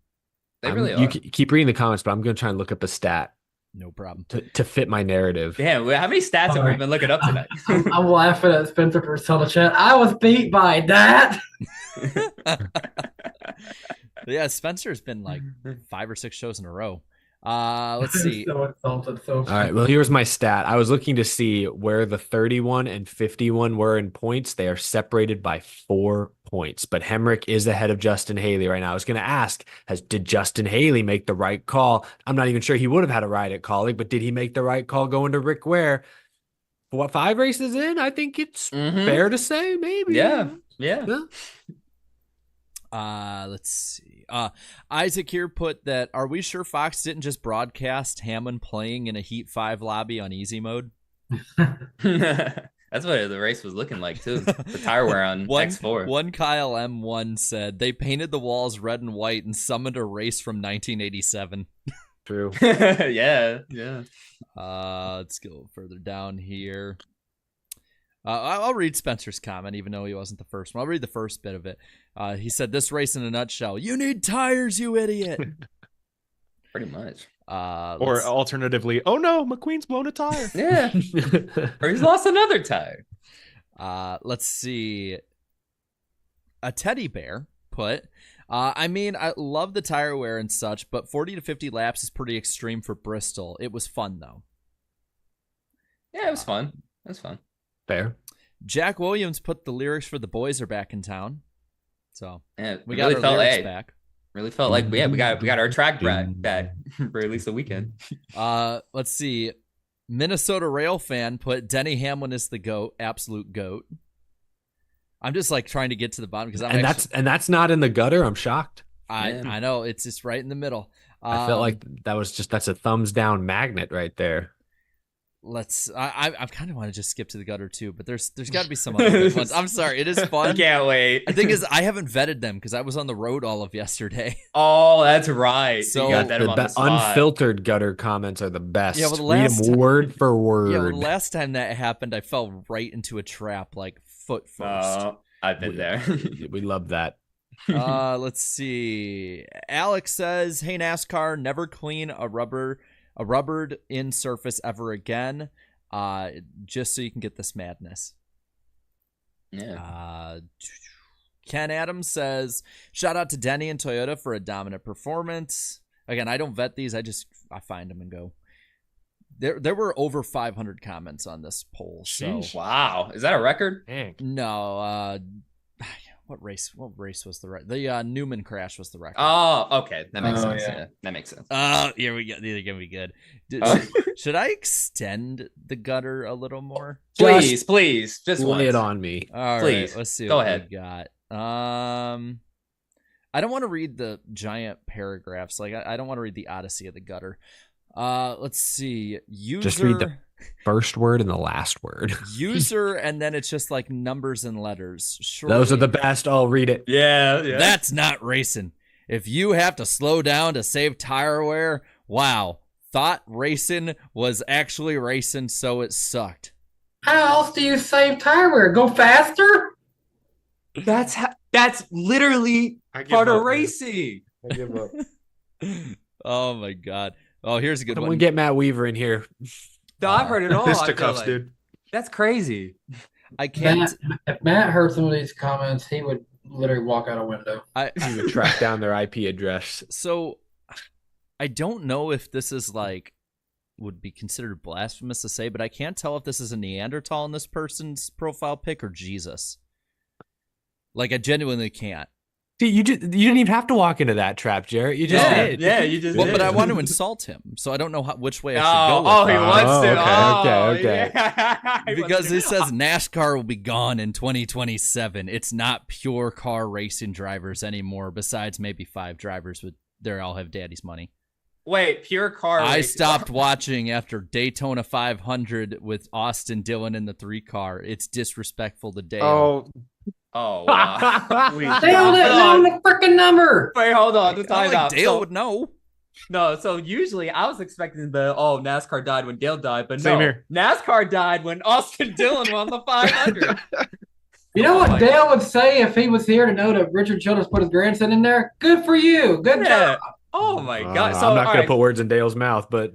They really You are. keep reading the comments, but I'm going to try and look up a stat No problem. to fit my narrative. Damn, how many stats have we been looking up today? I'm laughing at Spencer for telling the chat. I was beat by that. Yeah, Spencer's been like 5 or 6 shows in a row. Let's see. So insulted. So All right, well, here's my stat. I was looking to see where the 31 and 51 were in points. They are separated by 4 points, but Hemrick is ahead of Justin Haley right now. I was going to ask, did Justin Haley make the right call? I'm not even sure he would have had a ride at Colleague, but did he make the right call going to Rick Ware? What, 5 races in? I think it's fair to say, maybe. Yeah. Let's see. Isaac here put that, are we sure Fox didn't just broadcast Hammond playing in a Heat 5 lobby on easy mode? That's what the race was looking like, too. The tire wear on X4. One Kyle M1 said, they painted the walls red and white and summoned a race from 1987. True. Yeah. Let's go further down here. I'll read Spencer's comment, even though he wasn't the first one. I'll read the first bit of it. He said, this race in a nutshell. You need tires, you idiot. Pretty much. Or alternatively, oh no, McQueen's blown a tire. Yeah. Or he's lost another tire. Let's see. A teddy bear put, I mean, I love the tire wear and such, but 40 to 50 laps is pretty extreme for Bristol. It was fun, though. Yeah, it was fun. It was fun. Fair. Jack Williams put the lyrics for The Boys Are Back in town. So We got really our lyrics felt back. Really felt like we got our track back for at least a weekend. Let's see. Minnesota Rail fan put Denny Hamlin is the GOAT, absolute GOAT. I'm just like trying to get to the bottom because that's not in the gutter. I'm shocked. I know it's just right in the middle. I felt like that's a thumbs down magnet right there. I kind of want to just skip to the gutter too, but there's got to be some other good ones. I'm sorry, it is fun. I can't wait. The thing is, I haven't vetted them because I was on the road all of yesterday. Oh, that's right. So you got that on the spot. Unfiltered gutter comments are the best. Yeah, well, read them word for word. Yeah, well, the last time that happened, I fell right into a trap, like foot first. I've been there. We love that. Let's see. Alex says, "Hey NASCAR, never clean a rubbered in surface ever again, just so you can get this madness." Yeah. Ken Adams says, "Shout out to Denny and Toyota for a dominant performance." Again, I don't vet these. I find them and go. There were over 500 comments on this poll. So wow, is that a record? Dang. No. What race was the record? The Newman crash was the record. Oh, okay. That makes sense. Yeah, that makes sense. Here we go. These are gonna be good. Should I extend the gutter a little more? Please, just lay it on me. All please. Right, let's see. Go what ahead. We got. I don't want to read the giant paragraphs. Like I don't want to read the odyssey of the gutter. Let's see. User. Just read the first word and the last word. User, and then it's just like numbers and letters. Surely, those are the best. I'll read it. Yeah. That's not racing. If you have to slow down to save tire wear, wow. Thought racing was actually racing, so it sucked. How else do you save tire wear? Go faster? That's literally part of racing. I give up. Oh my god. Oh, here's a good Someone one. get Matt Weaver in here. No, I've heard it all. Fisticuffs, dude. That's crazy. I can't. If Matt heard some of these comments, he would literally walk out a window. He would track down their IP address. So I don't know if this is like would be considered blasphemous to say, but I can't tell if this is a Neanderthal in this person's profile pic or Jesus. Like I genuinely can't. See, you didn't even have to walk into that trap, Jarrett. You just did. Yeah, you just did. But I want to insult him, so I don't know which way I should go. He wants to. Okay. Yeah. Because he says NASCAR will be gone in 2027. It's not pure car racing drivers anymore. Besides maybe 5 drivers, but they all have daddy's money. Wait, pure car I racing. stopped watching after Daytona 500 with Austin Dillon in the 3 car. It's disrespectful to Dale. Oh, wow. Dale didn't know the freaking number. Wait, hold on. Just time out. Dale would know. No, so usually I was expecting NASCAR died when Dale died, but Same no. here. NASCAR died when Austin Dillon won the 500. You know what Dale would say if he was here to know that Richard Childress put his grandson in there? Good for you. Good job. Oh my God! I'm not going to put words in Dale's mouth, but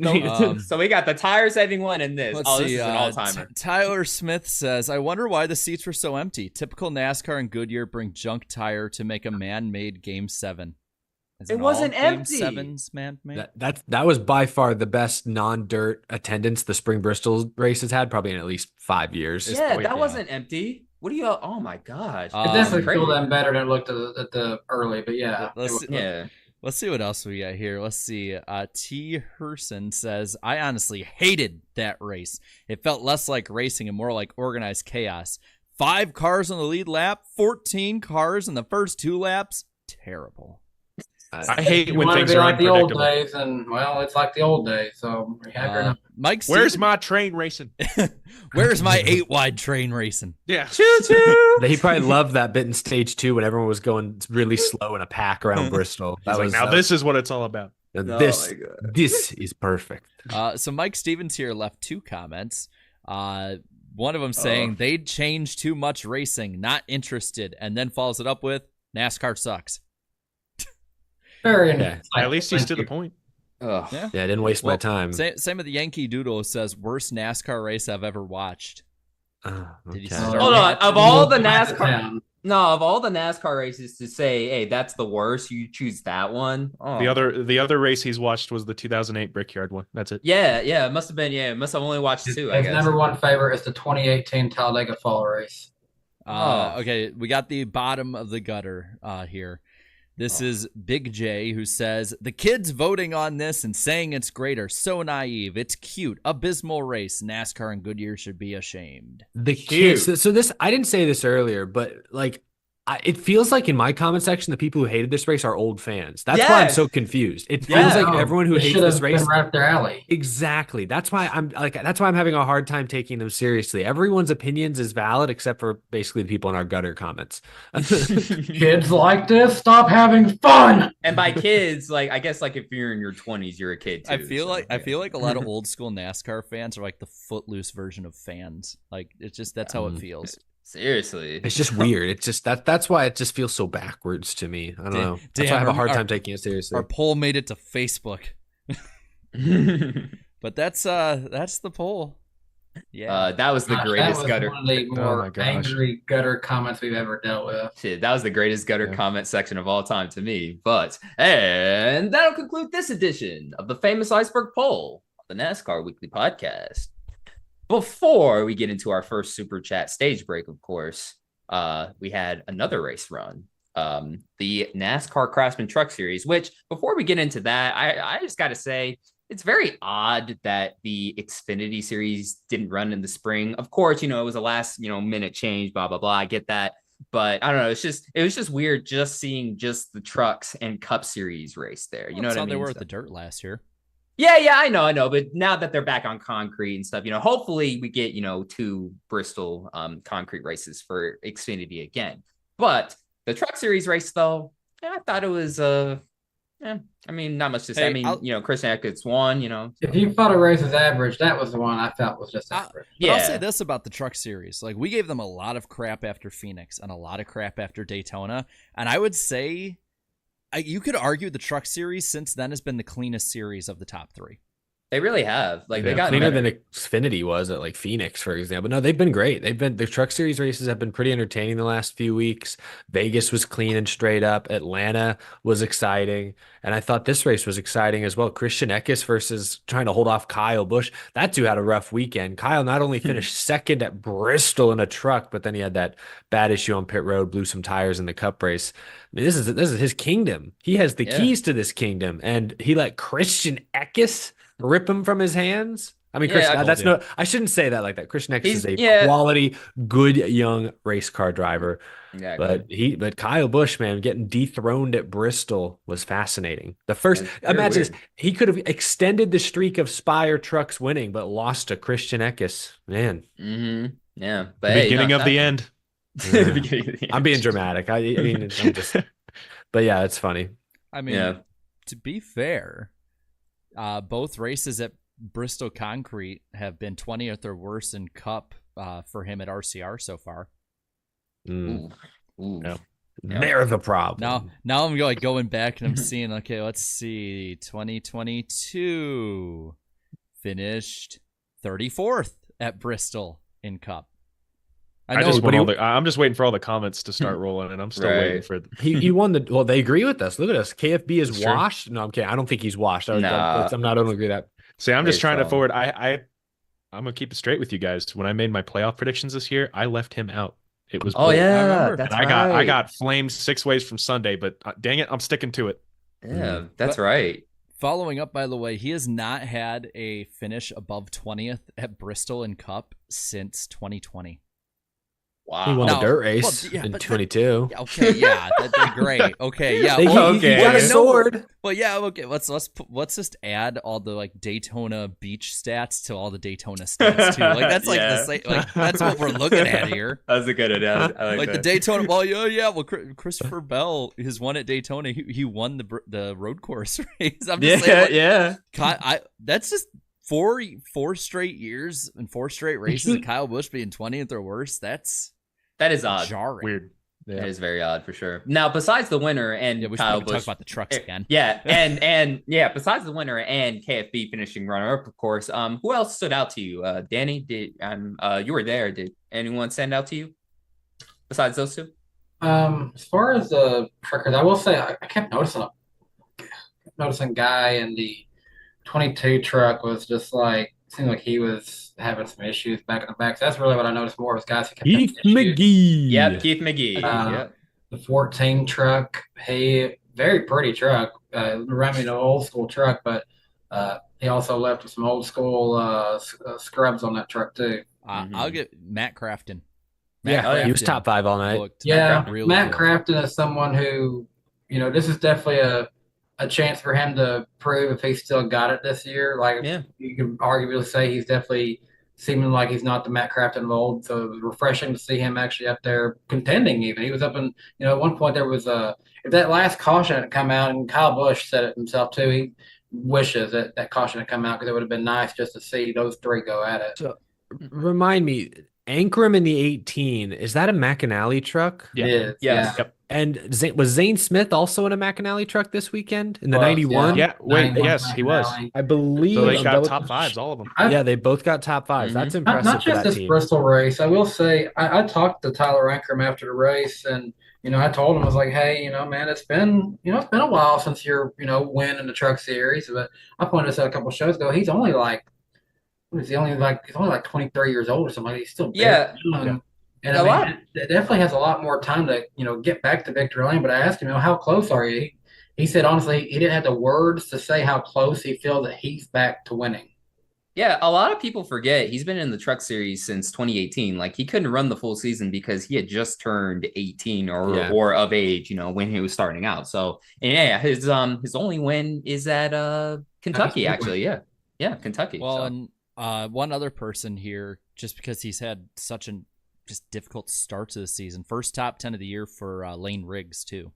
so we got the tire saving one and this. Let's see, this is an all timer. Tyler Smith says, "I wonder why the seats were so empty. Typical NASCAR and Goodyear bring junk tire to make a man-made Game 7. It wasn't empty. Game 7's man-made. That was by far the best non-dirt attendance the Spring Bristol races had, probably in at least 5 years. Yeah, that wasn't empty. What do you? Oh my gosh! It definitely feel them better than it looked at the early, but yeah. Let's see what else we got here. Let's see. T. Herson says, I honestly hated that race. It felt less like racing and more like organized chaos. 5 cars on the lead lap, 14 cars in the first 2 laps. Terrible. I hate when things are like the old unpredictable. days, and well, it's like the old days. So Mike, where's my train racing? Where's my 8-wide train racing? Yeah, choo choo. He probably loved that bit in stage 2 when everyone was going really slow in a pack around Bristol. This is what it's all about. This is perfect. So Mike Stevens here left 2 comments. One of them saying they'd change too much racing, not interested, and then follows it up with NASCAR sucks. At least he's to the point. Yeah, I didn't waste my time. Same with the Yankee Doodle says worst NASCAR race I've ever watched. Okay. Hold on. Of all the NASCAR, No, of all the NASCAR races to say, hey, that's the worst, you choose that one. Oh. The other race he's watched was the 2008 Brickyard one. That's it. Yeah, it must have been. Yeah, it must have only watched two. I His guess. number one favorite is the 2018 Talladega Fall race. Okay, we got the bottom of the gutter here. This is Big J, who says, the kids voting on this and saying it's great are so naive. It's cute. Abysmal race. NASCAR and Goodyear should be ashamed. The kids. So this, I didn't say this earlier, but like, it feels like in my comment section, the people who hated this race are old fans. That's why I'm so confused. It feels like everyone who hates this race right up their alley. Exactly. That's why I'm having a hard time taking them seriously. Everyone's opinions is valid except for basically the people in our gutter comments. Kids like this, stop having fun. And by kids, like I guess like if you're in your 20s, you're a kid too. I feel like a lot of old school NASCAR fans are like the Footloose version of fans. Like it's just that's how it feels. Seriously, it's just weird. It's just that's why it just feels so backwards to me. I don't know. That's why I have a hard time taking it seriously. Our poll made it to Facebook, but that's the poll. Yeah, that was the greatest gutter. One of the more angry gutter comments we've ever dealt with. Shit, that was the greatest gutter comment section of all time to me. And that'll conclude this edition of the famous Iceberg poll, the NASCAR Weekly Podcast. Before we get into our first super chat stage break, of course, we had another race run, the NASCAR Craftsman Truck Series, which before we get into that, I just got to say, it's very odd that the Xfinity Series didn't run in the spring. Of course, it was a last, minute change, blah, blah, blah. I get that. But I don't know. It was just weird just seeing just the trucks and Cup Series race there. You know what I mean? They were at the dirt last year. Yeah, I know. But now that they're back on concrete and stuff, hopefully we get, 2 Bristol concrete races for Xfinity again. But the Truck Series race, though, I thought it was, not much to say. Christian Eckes won, If you thought a race is average, that was the one I felt was just average. I'll say this about the Truck Series. Like, we gave them a lot of crap after Phoenix and a lot of crap after Daytona. And I would say... you could argue the Truck Series since then has been the cleanest series of the top 3. They really have. Like they got cleaner than Xfinity was at like Phoenix, for example. No, they've been great. The Truck Series races have been pretty entertaining the last few weeks. Vegas was clean and straight up. Atlanta was exciting. And I thought this race was exciting as well. Christian Eckes versus trying to hold off Kyle Busch. That two had a rough weekend. Kyle not only finished second at Bristol in a truck, but then he had that bad issue on pit road, blew some tires in the Cup race. I mean, this is his kingdom. He has the keys to this kingdom, and he let Christian Eckes rip him from his hands. I mean, I shouldn't say that like that. Christian Eckes is a quality, good young race car driver. Exactly. But Kyle Busch, man, getting dethroned at Bristol was fascinating. Imagine this, he could have extended the streak of Spire trucks winning, but lost to Christian Eckes. Man. Mm-hmm. Yeah. But beginning of the end. I'm being dramatic. I mean, I'm just, but yeah, it's funny. I mean, to be fair, both races at Bristol Concrete have been 20th or worse in Cup for him at RCR so far. Ooh. No. They're the problem. Now I'm going back and I'm seeing, okay, let's see. 2022 finished 34th at Bristol in Cup. I'm just waiting for all the comments to start rolling, and I'm still waiting for. He won the. Well, they agree with us. Look at us. KFB is washed. No, I'm kidding. I don't think he's washed. I'm not. I don't agree with that. See, I'm just trying to forward. I'm gonna keep it straight with you guys. When I made my playoff predictions this year, I left him out. It was. Oh yeah, that's right. I got flamed 6 ways from Sunday, but dang it, I'm sticking to it. Yeah, that's right. Following up, by the way, he has not had a finish above 20th at Bristol in Cup since 2020. Wow. He won the dirt race in 22. That's great. Okay, yeah. He got a sword. But yeah, okay. Let's just add all the like Daytona beach stats to all the Daytona stats too. Like that's like the same, like that's what we're looking at here. That's a good idea. I like the Daytona. Well, yeah. Well, Christopher Bell has won at Daytona. He won the road course race. I'm just saying. That's just 4 straight years and 4 straight races of Kyle Busch being 20th or worse. That is odd. Jarring. Weird. Yeah. It is very odd for sure. Now, besides the winner and we Kyle should Busch, talk about the trucks again. Yeah, and besides the winner and KFB finishing runner-up, of course. Who else stood out to you? Danny, you were there. Did anyone stand out to you besides those two? As far as the truckers, I will say I kept noticing guy in the 22 truck was just like seemed like he was having some issues back in the back. So that's really what I noticed more was guys who kept having Keith issues. Yep, McGee. Keith McGee. Uh, Yep. the 14 truck, he very pretty truck. Reminded me of an old school truck, but he also left with some old school scrubs on that truck too. I'll get Matt Crafton. Yeah, he was Crafton top 5 all night. looked Yeah, really Matt good. Crafton is someone who, this is definitely a chance for him to prove if he's still got it this year. Like Yeah. you could arguably say he's definitely seeming like he's not the Matt Crafton of old. So it was refreshing to see him actually up there contending. Even he was up in, at one point there was if that last caution had come out, and Kyle Busch said it himself too. He wishes that caution had come out because it would have been nice just to see those three go at it. So remind me, Ankrum in the 18, is that a McAnally truck? Yeah. It is, Yes. yeah. Yep. And was Zane Smith also in a McAnally truck this weekend in the Was, 91? Yeah. Wait. 91 Yes, he was. McAnally. I believe. So they I'm got double- top 5s, all of them. Yeah, they both got top 5s. That's impressive Not for just that this team. Bristol race. I will say, I talked to Tyler Ankrum after the race, and I told him, I was like, hey, man, it's been a while since you're win in the Truck Series. But I pointed this out a couple of shows ago. He's only like, he's only like 23 years old or something. Like, he's still very young. Yeah. And it definitely has a lot more time to get back to victory lane. But I asked him, how close are you? He said honestly, he didn't have the words to say how close he feels that he's back to winning. Yeah, a lot of people forget he's been in the Truck Series since 2018. Like he couldn't run the full season because he had just turned 18 or of age, when he was starting out. So and yeah, his only win is at Kentucky, actually. Yeah. Yeah, Kentucky. Well, so. and one other person here, just because he's had such a just difficult start to the season. First top 10 of the year for Lane Riggs too.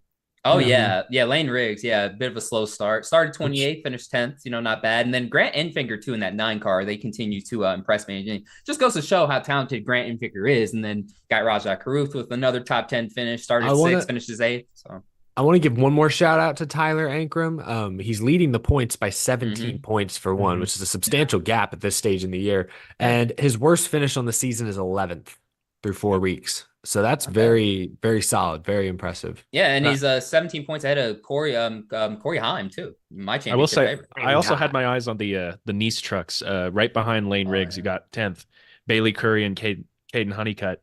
Oh yeah, Lane Riggs, a bit of a slow start. Started 28th, finished 10th, not bad. And then Grant Enfinger too in that 9 car. They continue to impress me. And just goes to show how talented Grant Enfinger is. And then got Rajah Caruth with another top 10 finish. Started 6th, finishes 8th. So I want to give one more shout out to Tyler Ankrum. He's leading the points by 17 points for one, which is a substantial gap at this stage in the year. And his worst finish on the season is 11th through 4 weeks. So that's very, very solid, very impressive. Yeah, and he's 17 points ahead of Corey Heim too. My championship. I will say, favorite. I also had my eyes on the Nice trucks, right behind Lane Riggs. You got 10th, Bailey Curry and Caden Honeycutt,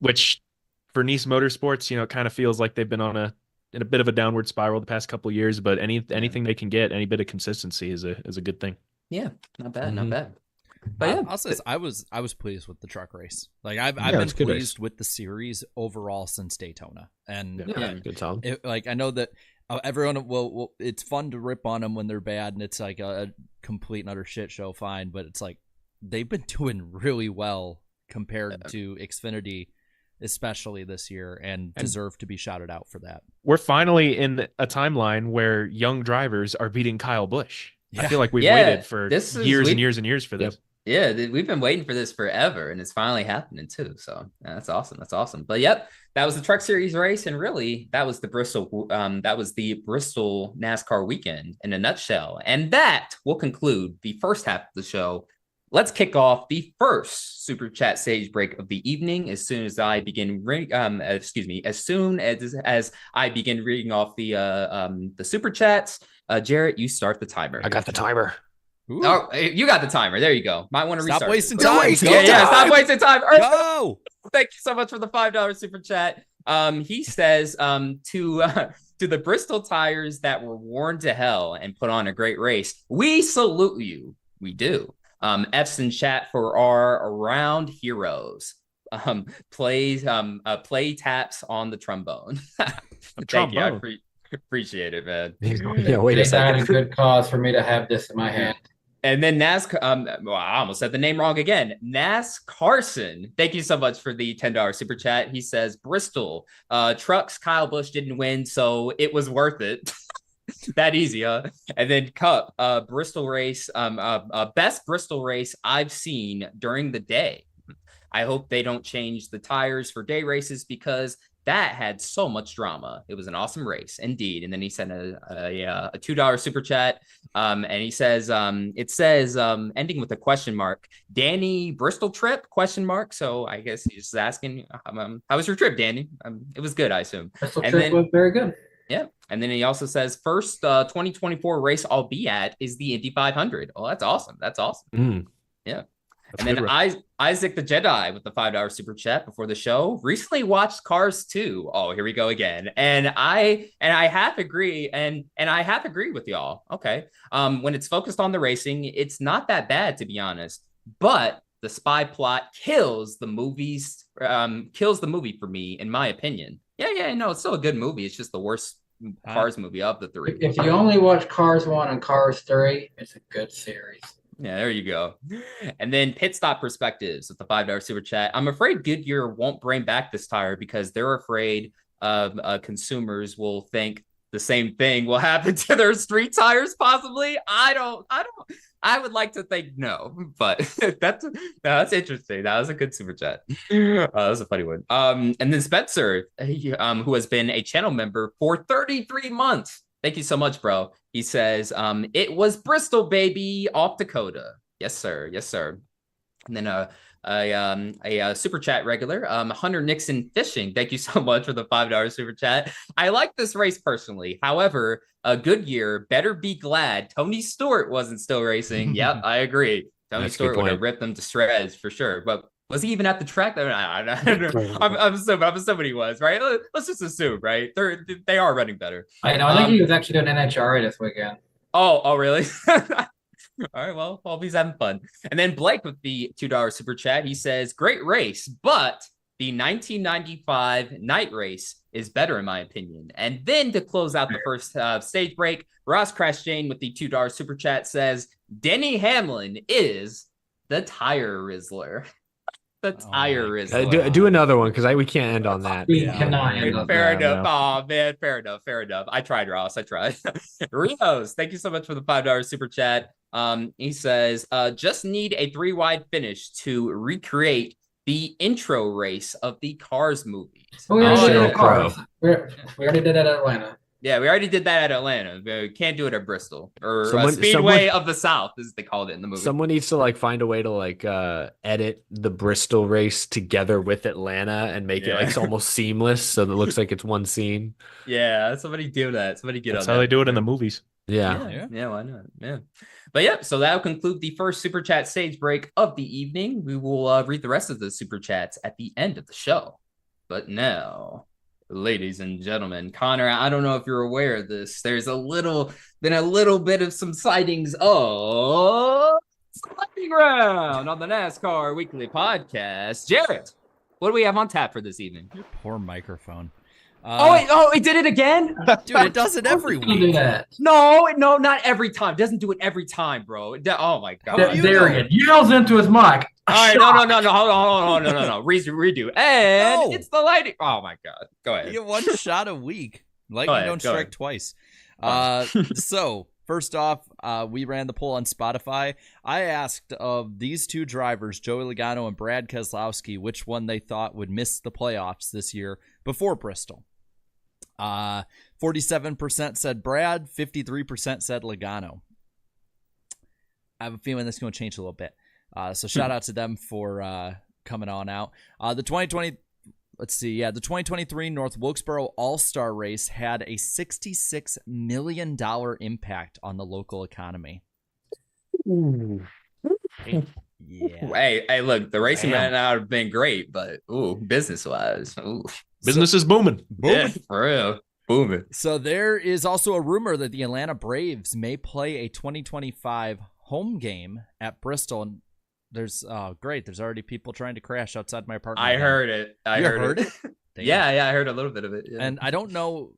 which for Nice Motorsports, kind of feels like they've been in a bit of a downward spiral the past couple of years. But anything they can get, any bit of consistency is a good thing. Yeah, not bad, not bad. But yeah, I'll say this, I was pleased with the truck race. Like I've been pleased with the series overall since Daytona, and good song. I know that everyone will. It's fun to rip on them when they're bad, and it's like a complete and utter shit show. Fine, but it's like they've been doing really well compared to Xfinity, especially this year, and deserve to be shouted out for that. We're finally in a timeline where young drivers are beating Kyle Busch. Yeah. I feel like we've waited for years and years for this. Yeah, we've been waiting for this forever, and it's finally happening too. So that's awesome. That's awesome. But yep, that was the Truck Series race, and really, that was the Bristol. That was the Bristol NASCAR weekend in a nutshell. And that will conclude the first half of the show. Let's kick off the first super chat stage break of the evening. As soon as I begin, as soon as I begin reading off the super chats, Jarrett, you start the timer. I got the timer. Ooh. Oh, you got the timer. There you go. Might want to restart. Stop wasting time. Stop wasting time. Go. Thank you so much for the $5 super chat. He says to the Bristol tires that were worn to hell and put on a great race, we salute you. We do. F's in chat for our around heroes. Play taps on the trombone. Thank you. I appreciate it, man. Yeah, wait a second. A good cause for me to have this in my hand. And then NASCAR, well, I almost said the name wrong again. Carson, thank you so much for the $10 super chat. He says, Bristol, trucks, Kyle Busch didn't win, so it was worth it. That easy, huh? And then Cup, Bristol race, best Bristol race I've seen during the day. I hope they don't change the tires for day races because that had so much drama. It was an awesome race, indeed. And then he sent a $2 super chat. And he says, it says, ending with a question mark, Danny Bristol trip, question mark. So I guess he's just asking, how was your trip, Danny? It was good, I assume. Bristol trip was very good. Yeah. And then he also says, first 2024 race I'll be at is the Indy 500. Oh, that's awesome. That's awesome. Yeah. And then Isaac the Jedi with the $5 super chat before the show recently watched Cars 2. Oh, here we go again. And I half agree and I half agree with y'all. Okay. When it's focused on the racing, it's not that bad, to be honest. But the spy plot kills the movie for me, in my opinion. Yeah, no, it's still a good movie. It's just the worst Cars movie of the three. If you only watch Cars 1 and Cars 3, it's a good series. Yeah, there you go. And then Pit Stop Perspectives with the $5 super chat. I'm afraid Goodyear won't bring back this tire because they're afraid consumers will think the same thing will happen to their street tires, possibly. I would like to think no, but that's interesting. That was a good super chat. That was a funny one. And then Spencer, who has been a channel member for 33 months. Thank you so much, bro. He says, it was Bristol, baby, off Dakota. Yes, sir. Yes, sir. And then a super chat regular, Hunter Nixon Fishing. Thank you so much for the $5 super chat. I like this race personally. However, a Goodyear better be glad Tony Stewart wasn't still racing. Yep, I agree. Tony Stewart would have ripped them to shreds for sure. But was he even at the track? I'm assuming he was, right? Let's just assume, right? They are running better. I think he was actually doing NHRA this weekend. Oh, really? All right, well, he's having fun. And then Blake with the $2 super chat, he says, great race, but the 1995 night race is better in my opinion. And then to close out the first stage break, Ross Crash Jane with the $2 super chat says, Denny Hamlin is the tire Rizzler. The tire Rizzler. Do another one because we can't end on that. We cannot end on fair that. enough. No. Oh man, fair enough. I tried, Ross. I tried. Rios, thank you so much for the $5 super chat. He says, just need a 3-wide finish to recreate the intro race of the Cars movies. We already did that at Atlanta. Yeah, we already did that at Atlanta. We can't do it at Bristol or Speedway of the South, as they called it in the movie. Someone needs to find a way to edit the Bristol race together with Atlanta and make it almost seamless so that it looks like it's one scene. Yeah, somebody do that. Somebody get on that. That's how they do it in the movies. Yeah, why not? Yeah. But yeah, so that'll conclude the first super chat stage break of the evening. We will read the rest of the super chats at the end of the show. But now, ladies and gentlemen, Connor, I don't know if you're aware of this. There's been a little bit of some sightings of lightning round on the NASCAR Weekly Podcast. Jarrett, what do we have on tap for this evening? Your poor microphone. It did it again? Dude, it does it every week. No, not every time. It doesn't do it every time, bro. Oh my god. Darian yells into his mic. All right, no. Hold on, no. Redo. And it's the lightning. Oh my god. Go ahead. You get one shot a week. Lightning don't strike twice. So first off, we ran the poll on Spotify. I asked of these two drivers, Joey Logano and Brad Keselowski, which one they thought would miss the playoffs this year before Bristol. 47% said Brad, 53% said Logano. I have a feeling this is going to change a little bit. So shout out to them for coming on out. The 2023 North Wilkesboro All-Star Race had a $66 million impact on the local economy. Ooh. Yeah. Hey, look, the racing might not have been great, but business-wise, business is booming. Yeah, for real. Booming. So there is also a rumor that the Atlanta Braves may play a 2025 home game at Bristol. And there's already people trying to crash outside my apartment. I heard it. I heard it. Yeah, I heard a little bit of it. Yeah. And I don't know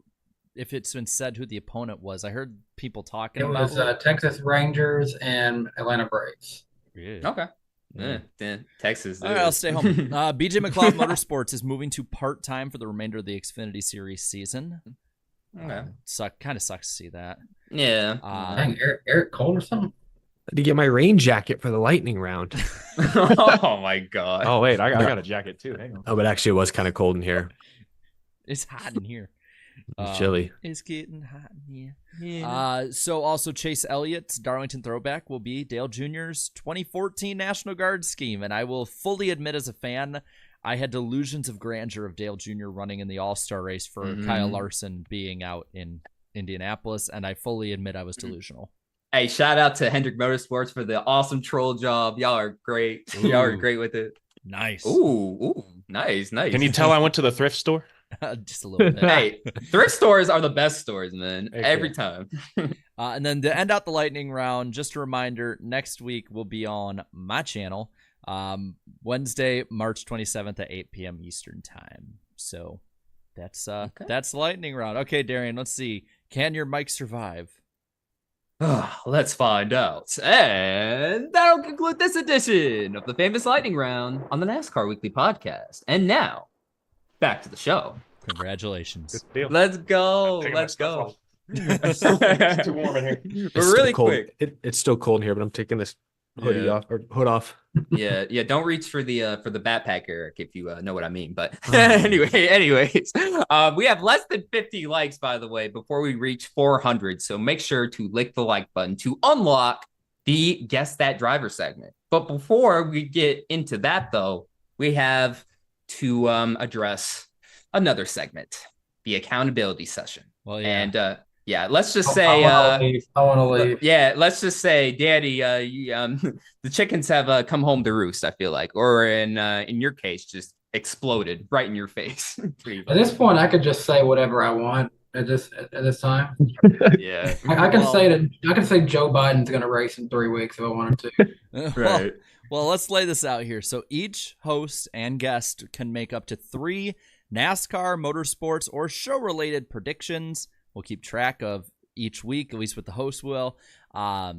if it's been said who the opponent was. I heard people talking about it. It was Texas Rangers and Atlanta Braves. Yeah. Okay. Yeah, Texas. All right, I'll stay home. BJ McLeod Motorsports is moving to part-time for the remainder of the Xfinity Series season. Okay. Kind of sucks to see that. Yeah. Dang, Eric Cole or something? To get my rain jacket for the lightning round. Oh my god. Oh wait, I got a jacket too. Hang on. Oh, but actually it was kind of cold in here. It's hot in here. It's chilly. It's getting hot in here. So also Chase Elliott's Darlington throwback will be Dale Jr.'s 2014 National Guard scheme. And I will fully admit as a fan, I had delusions of grandeur of Dale Jr. running in the All-Star race for Kyle Larson being out in Indianapolis. And I fully admit I was delusional. Hey, shout out to Hendrick Motorsports for the awesome troll job. Y'all are great. Y'all are great with it. Nice. Ooh, nice. Can you tell I went to the thrift store? Just a little bit. Hey, thrift stores are the best stores, man. Okay. Every time. And then to end out the lightning round, just a reminder, next week will be on my channel, Wednesday, March 27th at 8 p.m. Eastern time. So that's the lightning round. Okay, Darian, let's see. Can your mic survive? Let's find out. And that'll conclude this edition of the famous lightning round on the NASCAR Weekly Podcast. And now, back to the show. Congratulations. Let's go. Let's go. It's too warm in here. But really quick. It's still cold in here, but I'm taking this hoodie off or hood off. Yeah. Don't reach for the backpack, Eric, if you know what I mean. But anyways, we have less than 50 likes, by the way, before we reach 400. So make sure to lick the like button to unlock the Guess That Driver segment. But before we get into that, though, we have to address another segment, the accountability session. Well, yeah. And let's just say I want to leave. Yeah, let's just say, Daddy, the chickens have come home to roost, I feel like, or in your case, just exploded right in your face. At this point, I could just say whatever I want at this time. Yeah, I can say Joe Biden's going to race in 3 weeks if I wanted to. right. Well, let's lay this out here. So each host and guest can make up to 3 NASCAR, motorsports, or show-related predictions. We'll keep track of each week, at least what the host will. I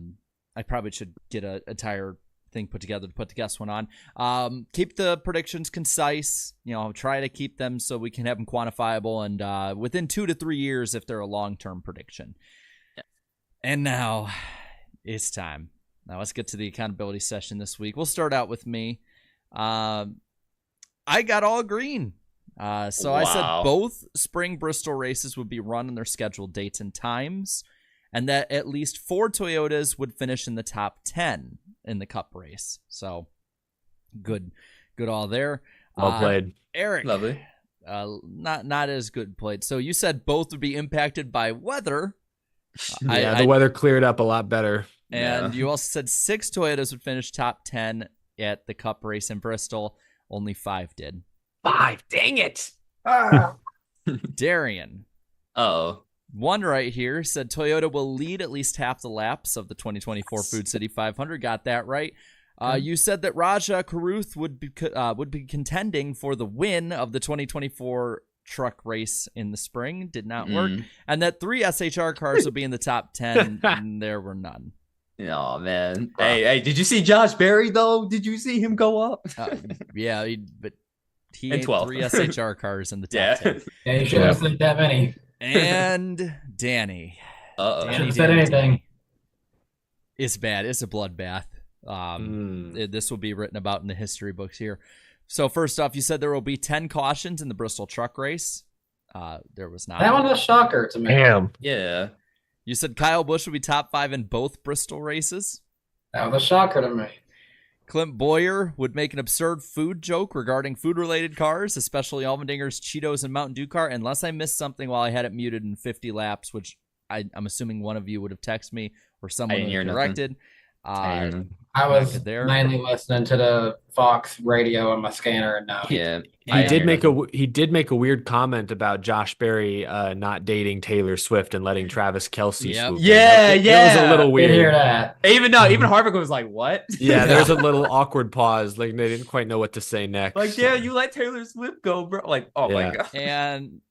probably should get an entire thing put together to put the guest one on. Keep the predictions concise. Try to keep them so we can have them quantifiable and within 2 to 3 years if they're a long-term prediction. Yeah. And now it's time. Now let's get to the accountability session this week. We'll start out with me. I got all green. So I said both spring Bristol races would be run on their scheduled dates and times, and that at least 4 Toyotas would finish in the top 10 in the Cup race. So good all there. Well played. Eric. Lovely. Not as good played. So you said both would be impacted by weather. The weather cleared up a lot better. And you also said 6 Toyotas would finish top 10 at the Cup race in Bristol. Only 5 did. 5, dang it. Darian. Oh. One right here said Toyota will lead at least half the laps of the 2024 Food City 500. Got that right. You said that Raja Karuth would be contending for the win of the 2024 truck race in the spring. Did not work. And that 3 SHR cars would be in the top 10, and there were none. Oh, man. Hey, did you see Josh Berry, though? Did you see him go up? Yeah, but he ain't 3 SHR cars in the top 10. Yeah, you should have said that many. And Danny. I shouldn't said anything. It's bad. It's a bloodbath. This will be written about in the history books here. So first off, you said there will be 10 cautions in the Bristol truck race. There was not. That one was a shocker to me. Damn. Yeah. You said Kyle Busch would be top 5 in both Bristol races. That was a shocker to me. Clint Boyer would make an absurd food joke regarding food-related cars, especially Allmendinger's Cheetos and Mountain Dew car, unless I missed something while I had it muted in 50 laps, which I'm assuming one of you would have texted me or someone would have directed. I was mainly listening to the Fox radio on my scanner, and no. Yeah. He did make a weird comment about Josh Berry not dating Taylor Swift and letting Travis Kelce swoop in. It was a little weird. Didn't hear that. Even Harvick was like, what? Yeah, there's a little awkward pause. Like they didn't quite know what to say next. Like, yeah, you let Taylor Swift go, bro. Like, oh my God. And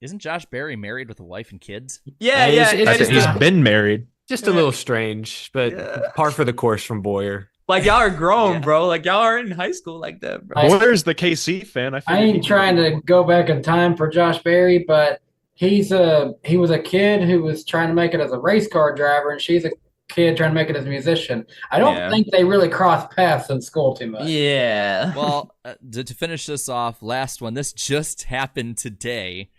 isn't Josh Berry married with a wife and kids? Yeah. He's been married. Just a little strange, but par for the course from Boyer. Like, y'all are grown, bro. Like, y'all are in high school like that, bro. Boyer's the KC fan. I ain't trying to go back in time for Josh Berry, but he was a kid who was trying to make it as a race car driver, and she's kid trying to make it as a musician. I don't think they really cross paths in school too much. Yeah. Well, to finish this off, last one. This just happened today.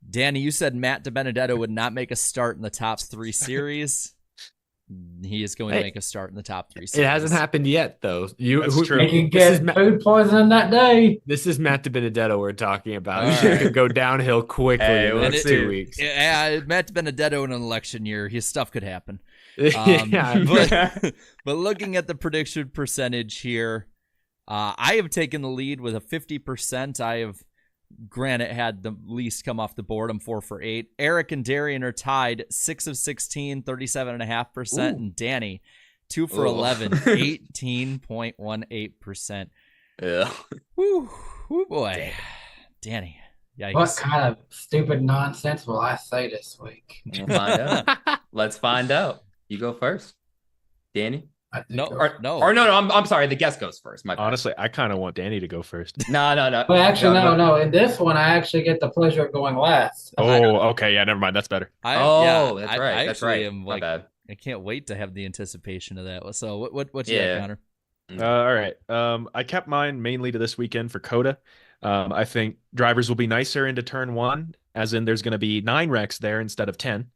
Danny, you said Matt DiBenedetto would not make a start in the top 3 series. He is going to make a start in the top 3 series. It hasn't happened yet, though. That's true. He can get food poisoning that day. This is Matt DiBenedetto we're talking about. All It right. could go downhill quickly in the next 2 weeks. Matt DiBenedetto in an election year, his stuff could happen. But looking at the prediction percentage here, I have taken the lead with a 50%. I have, granted, had the least come off the board. I'm 4 for 8. Eric and Darian are tied 6 of 16, 37.5%. And Danny, 2 for 11, 18.18%. Yeah. Woo boy. Danny. Yikes. What kind of stupid nonsense will I say this week? We'll find out. Let's find out. You go first, Danny. No. I'm sorry. The guest goes first. Honestly, I kind of want Danny to go first. No. But actually, no. In this one, I actually get the pleasure of going last. Oh, okay. Yeah, never mind. That's better. That's right. That's right. My bad. I can't wait to have the anticipation of that. So what you got, Connor? All right. I kept mine mainly to this weekend for COTA. I think drivers will be nicer into turn 1, as in there's going to be 9 wrecks there instead of 10.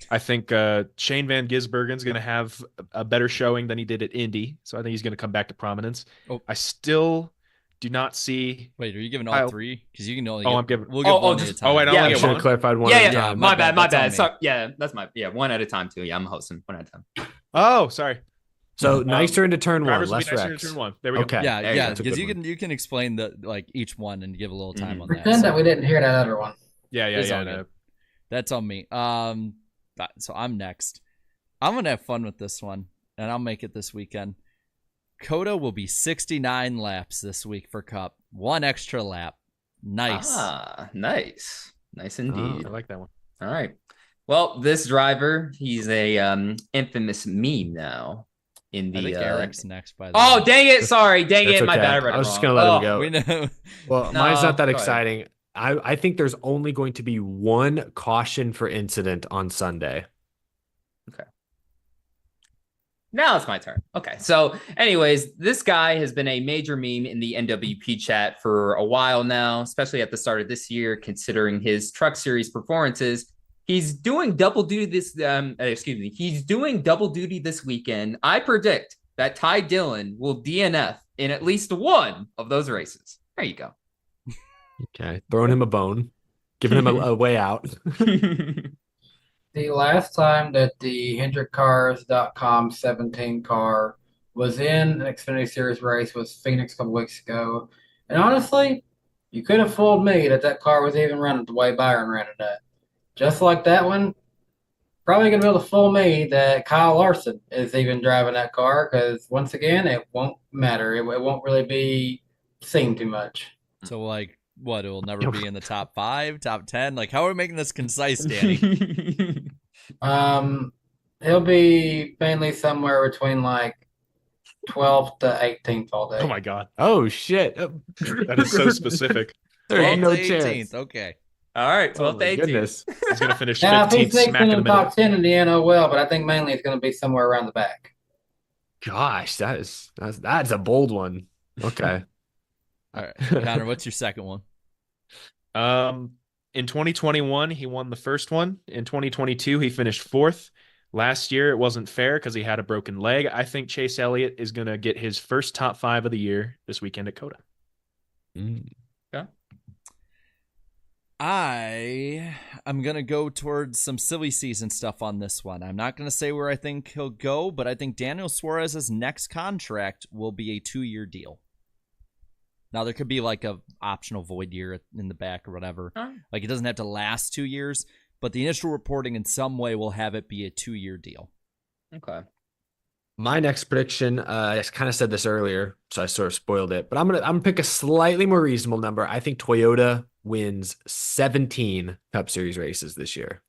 I think Shane Van Gisbergen's going to have a better showing than he did at Indy, so I think he's going to come back to prominence. I still do not see. Wait, are you giving all 3? Because you can only. I'm giving. We'll give one at a time. Oh, wait, I only should have clarified one. Yeah, at a time. My bad. So, that's one at a time too. Yeah, I'm hosting one at a time. Oh, sorry. So nicer into turn 1, less wrecks. Turn 1. There we go. Okay. Yeah, because you can explain each one and give a little time on that. Pretend that we didn't hear that other one. Yeah. That's on me. So I'm next. I'm gonna have fun with this one, and I'll make it this weekend. COTA will be 69 laps this week for Cup. 1 extra lap. Nice. Nice indeed. I like that one. All right. Well, this driver, he's a infamous meme now. I think Eric's next, by the way. Dang it. Sorry. Dang it. Okay. My bad. I was just going to let him go. We know. Well, mine's not that exciting. I think there's only going to be 1 caution for incident on Sunday. Okay. Now it's my turn. Okay. So anyways, this guy has been a major meme in the NWP chat for a while now, especially at the start of this year, considering his Truck Series performances. He's doing double duty He's doing double duty this weekend. I predict that Ty Dillon will DNF in at least 1 of those races. There you go. Okay. Throwing him a bone, giving him a way out. The last time that the HendrickCars.com 17 car was in an Xfinity Series race was Phoenix a couple weeks ago. And honestly, you could have fooled me that car was even running the way Byron ran it at. Just like that one, probably going to be able to fool me that Kyle Larson is even driving that car because, once again, it won't matter. It won't really be seen too much. So, what? It will never be in the top 5, top 10? How are we making this concise, Danny? He'll be mainly somewhere between 12th to 18th all day. Oh my God. Oh shit. That is so specific. There ain't no 18th. chance. Okay. All right, 12th to 18th. Goodness. He's going to finish Now, if 15th, he's smack in the in the middle. top 10 in the NO, but I think mainly it's going to be somewhere around the back. Gosh, that's a bold one. Okay. All right, Connor, what's your second one? In 2021, he won the first one. In 2022, he finished 4th. Last year, it wasn't fair because he had a broken leg. I think Chase Elliott is going to get his first top 5 of the year this weekend at COTA. Yeah. I'm going to go towards some silly season stuff on this one. I'm not going to say where I think he'll go, but I think Daniel Suarez's next contract will be a 2-year deal. Now, there could be a optional void year in the back or whatever. It doesn't have to last 2 years, but the initial reporting in some way will have it be a 2-year deal. Okay. My next prediction, I kind of said this earlier, so I sort of spoiled it, but I'm gonna pick a slightly more reasonable number. I think Toyota wins 17 Cup Series races this year.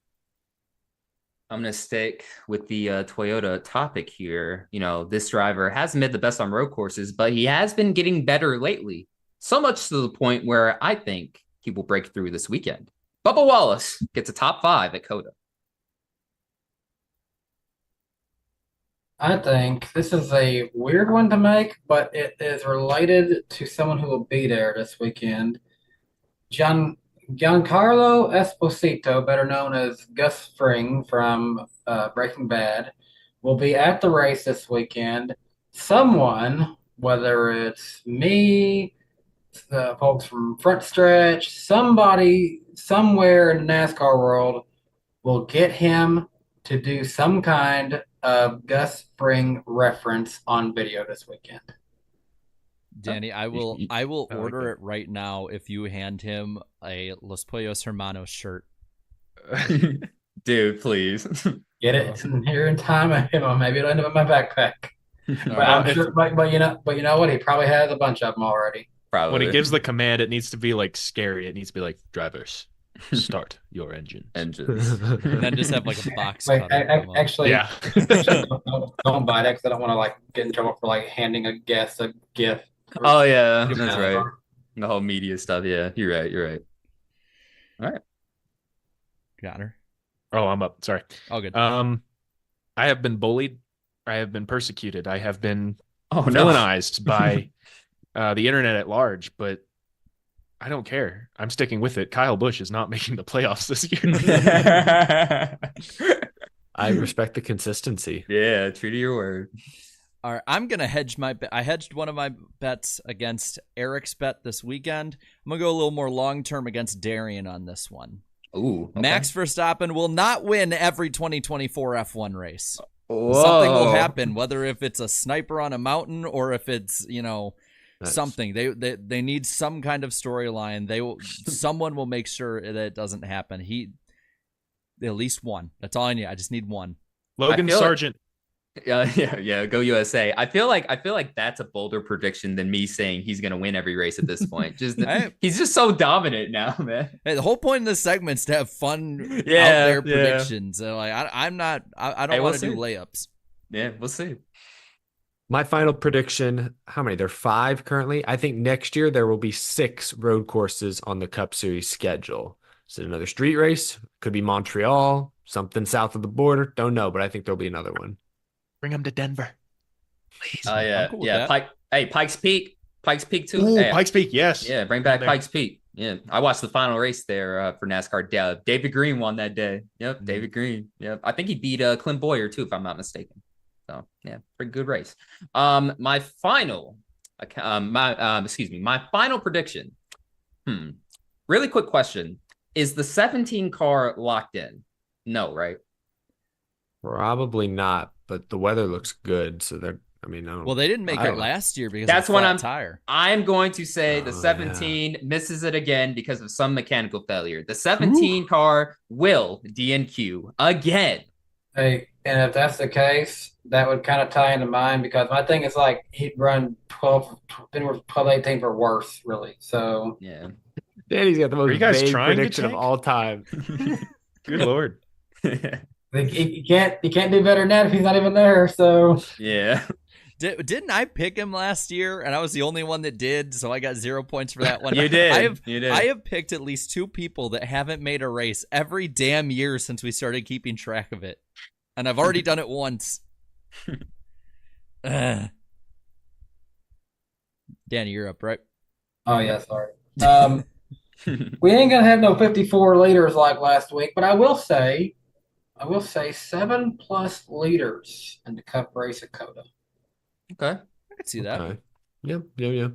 I'm going to stick with the Toyota topic here. This driver hasn't been the best on road courses, but he has been getting better lately. So much to the point where I think he will break through this weekend. Bubba Wallace gets a top 5 at COTA. I think this is a weird one to make, but it is related to someone who will be there this weekend. Giancarlo Esposito, better known as Gus Fring from Breaking Bad, will be at the race this weekend. Someone, whether it's me, the folks from Front Stretch, somebody somewhere in the NASCAR world will get him to do some kind of Gus Fring reference on video this weekend. Danny, I will I order like it right now if you hand him a Los Pollos Hermanos shirt. Dude, please. Get it here in time, maybe it'll end up in my backpack. But I'm sure. But you know what? He probably has a bunch of them already. Probably. When he gives the command, it needs to be like scary. It needs to be like, drivers, start your engines. And then just have like a box Wait, cutter. actually, Yeah. don't buy that because I don't want to like get in trouble for like handing a guest a gift. Oh yeah, that's right. The whole media stuff. Yeah, you're right. All right. Got her. Oh, I'm up. Sorry. Oh, good. I have been bullied. I have been persecuted. I have been no. villainized by the internet at large, but I don't care. I'm sticking with it. Kyle Busch is not making the playoffs this year. I respect the consistency. Yeah, true to your word. All right, I'm gonna hedge my bet. I hedged one of my bets against Eric's bet this weekend. I'm gonna go a little more long term against Darian on this one. Ooh, okay. Max Verstappen will not win every 2024 F1 race. Whoa. Something will happen, whether if it's a sniper on a mountain or if it's something. They need some kind of storyline. Someone will make sure that it doesn't happen. At least one. That's all I need. I just need one. Logan Sargent. Yeah. Go USA. I feel like that's a bolder prediction than me saying he's gonna win every race at this point. He's just so dominant now, man. Hey, the whole point of this segment is to have fun out there predictions. So, like I don't want to do layups. Yeah, we'll see. My final prediction, how many? There are 5 currently. I think next year there will be 6 road courses on the Cup Series schedule. Is it another street race? Could be Montreal, something south of the border. Don't know, but I think there'll be another one. Bring him to Denver. Please. Oh, yeah. Cool Pikes Peak. Pikes Peak, too. Ooh, Pikes Peak, yes. Yeah, bring back Pikes Peak. Yeah, I watched the final race there for NASCAR. David Green won that day. Yep, David Green. Yep, I think he beat Clint Boyer, too, if I'm not mistaken. So, yeah, pretty good race. My final prediction. Really quick question. Is the 17 car locked in? No, right? Probably not, but the weather looks good, so they're. I mean, well, they didn't make it last year because that's of when tire. I'm going to say the 17 misses it again because of some mechanical failure. The 17 car will DNQ again. Hey, and if that's the case, that would kind of tie into mine because my thing is like he'd run 12, 18 for worse, really. So yeah, Danny's got the most vague prediction of all time. Good Lord. You can't do better than that if he's not even there. So yeah. Didn't I pick him last year and I was the only one that did, so I got 0 points for that one. You did. I have picked at least 2 people that haven't made a race every damn year since we started keeping track of it. And I've already done it once. Danny, you're up, right? Oh yeah, sorry. We ain't gonna have no 54 liters like last week, but I will say 7+ liters in the Cup race at COTA. Okay, I could see that. Okay. Yeah.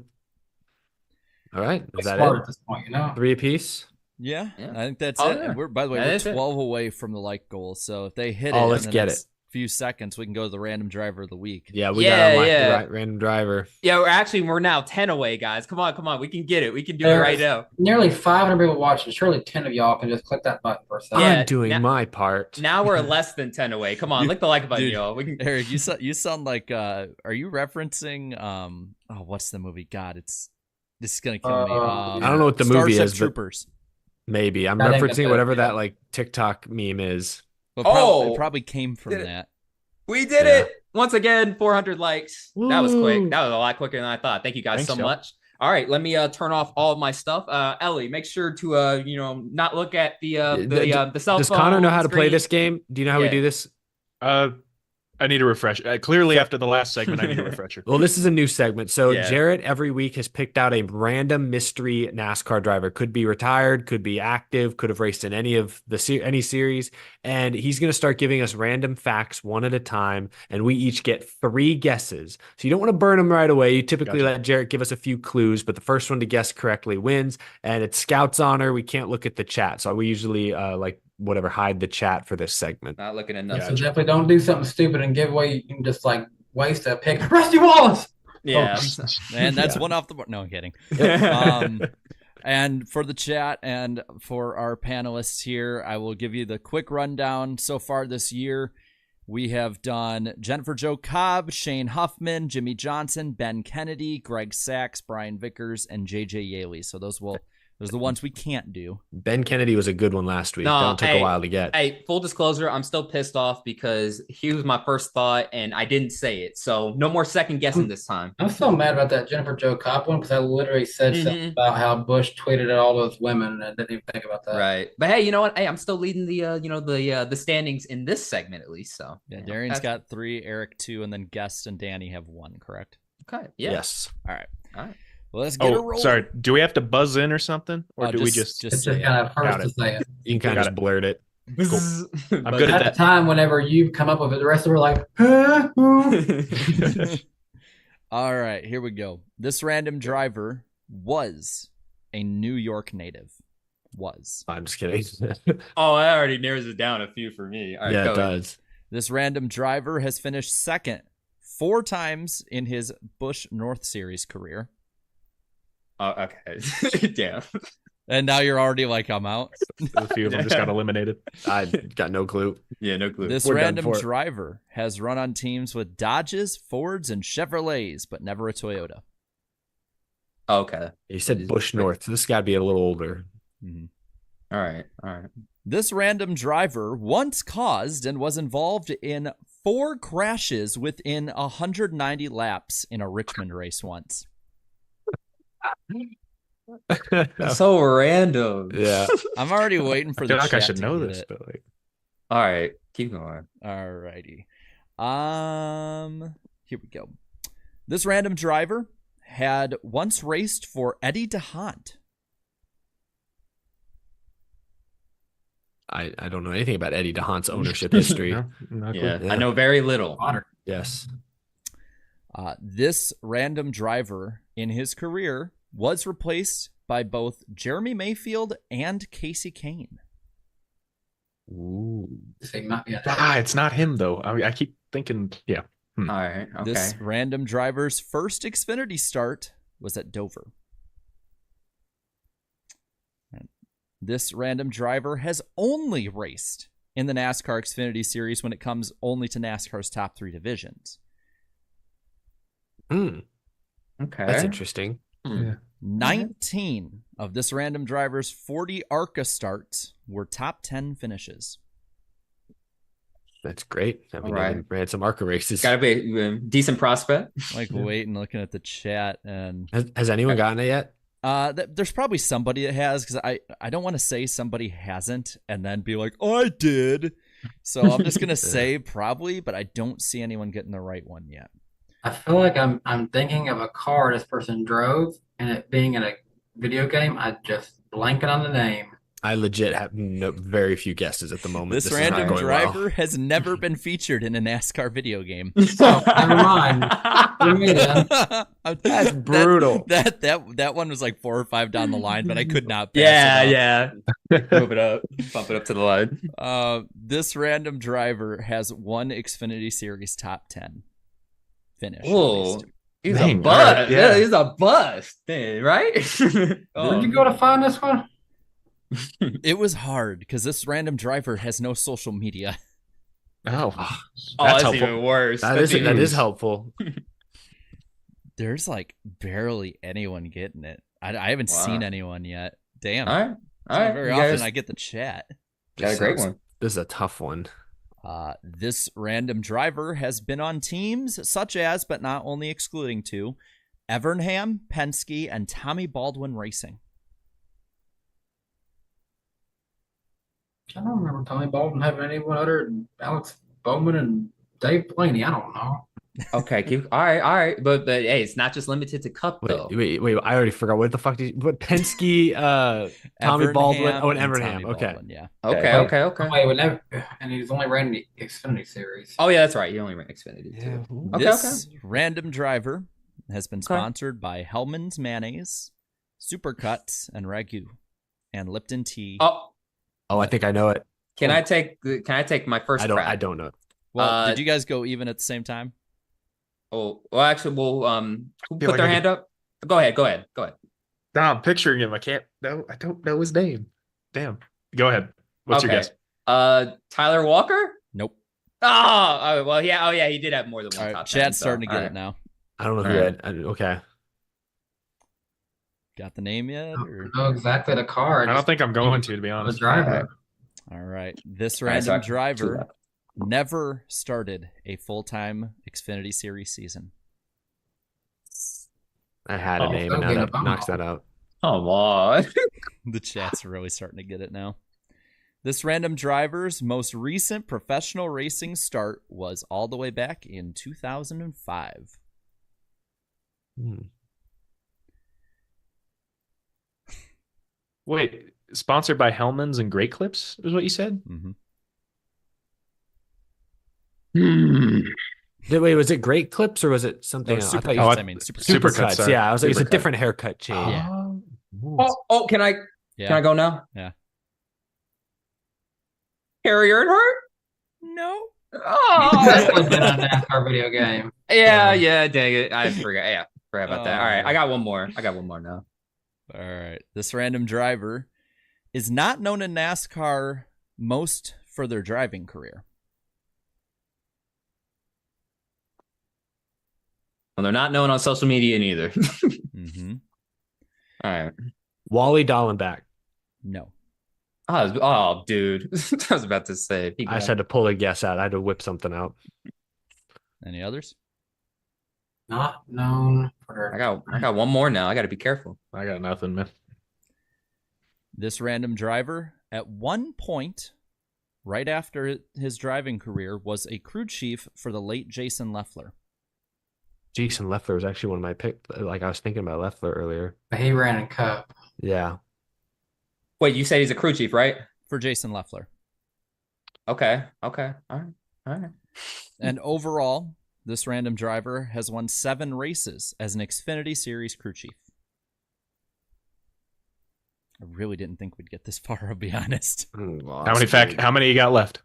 All right, is that it? At this point, 3 apiece. Yeah, I think that's it. Yeah. We're, by the way, we're 12 away from the like goal. So if they hit it, let's in the get next few seconds, we can go to the random driver of the week. Yeah, we got the right random driver. Yeah, we're now 10 away, guys. Come on, we can get it. We can do it right now. Nearly 500 people watching. Surely 10 of y'all can just click that button for a second. I'm doing my part. Now we're less than 10 away. Come on, click the like button, y'all. We can. Eric, you sound like. Are you referencing? What's the movie? God, this is gonna kill me. I don't know what the movie Starship is. Troopers. Maybe I'm referencing whatever that like TikTok meme is. Well, it probably came from that. We did it once again. 400 likes. Woo. That was quick. That was a lot quicker than I thought. Thank you guys so much. All right, let me turn off all of my stuff. Ellie, make sure to not look at the cell phone. Does Connor know how to play this game? Do you know how we do this? I need a refresh. Clearly, after the last segment, I need a refresher. Well, this is a new segment. So Yeah. Jarrett every week has picked out a random mystery NASCAR driver. Could be retired, could be active, could have raced in any of the any series, and he's going to start giving us random facts one at a time, and we each get 3 guesses. So you don't want to burn them right away. You typically let Jarrett give us a few clues, but the first one to guess correctly wins, and it's Scout's honor. We can't look at the chat, so we usually hide the chat for this segment. Not looking at nothing. So definitely don't do something stupid and give away and just like waste a pick. Rusty Wallace. Yeah. And that's one off the board. No, I'm kidding. And for the chat and for our panelists here, I will give you the quick rundown. So far this year, we have done Jennifer Jo Cobb, Shane Huffman, Jimmy Johnson, Ben Kennedy, Greg Sachs, Brian Vickers, and JJ Yaley. So those are the ones we can't do. Ben Kennedy was a good one last week. No, That took a while to get. Hey, full disclosure, I'm still pissed off because he was my first thought and I didn't say it. So no more second guessing this time. I'm still mad about that Jennifer Jo Cobb one because I literally said something about how Bush tweeted at all those women and I didn't even think about that. Right. But hey, you know what? Hey, I'm still leading the standings in this segment at least. So yeah, Darian's got 3, Eric 2, and then Guest and Danny have 1, correct? Okay. Yeah. Yes. All right. Well, let's get a roll. Sorry. Do we have to buzz in or something, or do we just? It's just kind of hard to say it. You can kind of just blurt it. Cool. I'm good at at that. The time whenever you come up with it, the rest of them are like, huh? All right, here we go. This random driver was a New York native. I'm just kidding. Oh, that already narrows it down a few for me. All right, yeah, it does. This random driver has finished second 4 times in his Busch North Series career. Oh, okay. Damn. And now you're already like, I'm out. A few of them just got eliminated. I got no clue. Yeah, no clue. This random driver has run on teams with Dodges, Fords, and Chevrolets, but never a Toyota. Okay. You said Busch North, so this got to be a little older. Mm-hmm. All right. This random driver once caused and was involved in 4 crashes within 190 laps in a Richmond race once. So random. Yeah. I'm already waiting for the I feel like I chat should to know get this, it. but like, All right, keep going. All righty. Here we go. This random driver had once raced for Eddie DeHaan. I don't know anything about Eddie DeHaan's ownership history. Yeah, I know very little. Yes. This random driver in his career was replaced by both Jeremy Mayfield and Casey Kane. Ooh. it's not him though. I keep thinking, yeah. All right. Okay. This random driver's first Xfinity start was at Dover. This random driver has only raced in the NASCAR Xfinity Series when it comes only to NASCAR's top 3 divisions. Okay. That's interesting. Yeah. 19 of this random driver's 40 ARCA starts were top 10 finishes. That's great. I mean, right. ran some ARCA races. Gotta be a decent prospect. Like waiting, looking at the chat, and has anyone gotten it yet? There's probably somebody that has, because I don't want to say somebody hasn't and then be like, oh, I did. So I'm just gonna say probably, but I don't see anyone getting the right one yet. I feel like I'm thinking of a car this person drove, and it being in a video game, I just blanking on the name. I legit have very few guesses at the moment. This random driver has never been featured in a NASCAR video game. Oh, never mind. That's brutal. That one was like 4 or 5 down the line, but I could not pass it up. Move it up. Bump it up to the line. This random driver has 1 Xfinity Series top 10 finish. Whoa. He's a bust. Yeah, he's a bust. Right? Where'd you go to find this one? It was hard because this random driver has no social media. That's helpful. Even worse. That is helpful. There's like barely anyone getting it. I haven't seen anyone yet. Damn. All right. Very often I get the chat. Got a great one. This is a tough one. This random driver has been on teams such as, but not only excluding 2, Evernham, Penske, and Tommy Baldwin Racing. I don't remember Tommy Baldwin having anyone other than Alex Bowman and Dave Blaney. I don't know. Okay, all right. But hey, it's not just limited to Cup though. Wait. I already forgot. What the fuck what Penske, Tommy Baldwin, and Evernham. Okay. Baldwin, yeah. Okay. Wait, never, and he's only ran the Xfinity Series. Oh yeah, that's right. You only ran Xfinity too. This random driver has been sponsored by Hellman's Mayonnaise, Supercuts, and Ragu, and Lipton Tea. Oh, I think I know it. Can I take my first crack? I don't know it. Well, did you guys go even at the same time? Oh, well, actually, who put their hand up? Go ahead. No, I'm picturing him. I don't know his name. Damn. Go ahead. What's your guess? Tyler Walker? Nope. Oh, well, yeah. Oh, yeah. He did have more than one top 10. Chat's starting to get it now. I don't know who that. Okay. Got the name yet? Or? No, exactly the car. I don't think I'm going to be honest. The driver. All right. This random driver never started a full-time Xfinity Series season. I had a name, and now that knocks that out. Come on. The chat's really starting to get it now. This random driver's most recent professional racing start was all the way back in 2005. Wait, sponsored by Hellman's and Great Clips is what you said? Mm-hmm. Wait, was it Great Clips or was it something else? Supercuts. Yeah, I was like, it's a different haircut chain. Yeah. Can I go now? Yeah. Harry Earnhardt? No. Oh, that's been on a NASCAR video game. Yeah, dang it. I forgot. Yeah, forgot about that. All right, I got one more now. All right. This random driver is not known in NASCAR most for their driving career. Well, they're not known on social media neither. Mm-hmm. All right. Wally Dallenbach. No. Oh, dude. I was about to say. I just had to pull a guess out. I had to whip something out. Any others? Not known for. I got one more now. I got to be careful. I got nothing, man. This random driver, at one point, right after his driving career, was a crew chief for the late Jason Leffler. Jason Leffler was actually one of my picks. Like, I was thinking about Leffler earlier. He ran in Cup. Yeah. Wait, you said he's a crew chief, right? For Jason Leffler. Okay. All right. And overall, this random driver has won 7 races as an Xfinity Series crew chief. I really didn't think we'd get this far, I'll be honest. Well, how many you got left?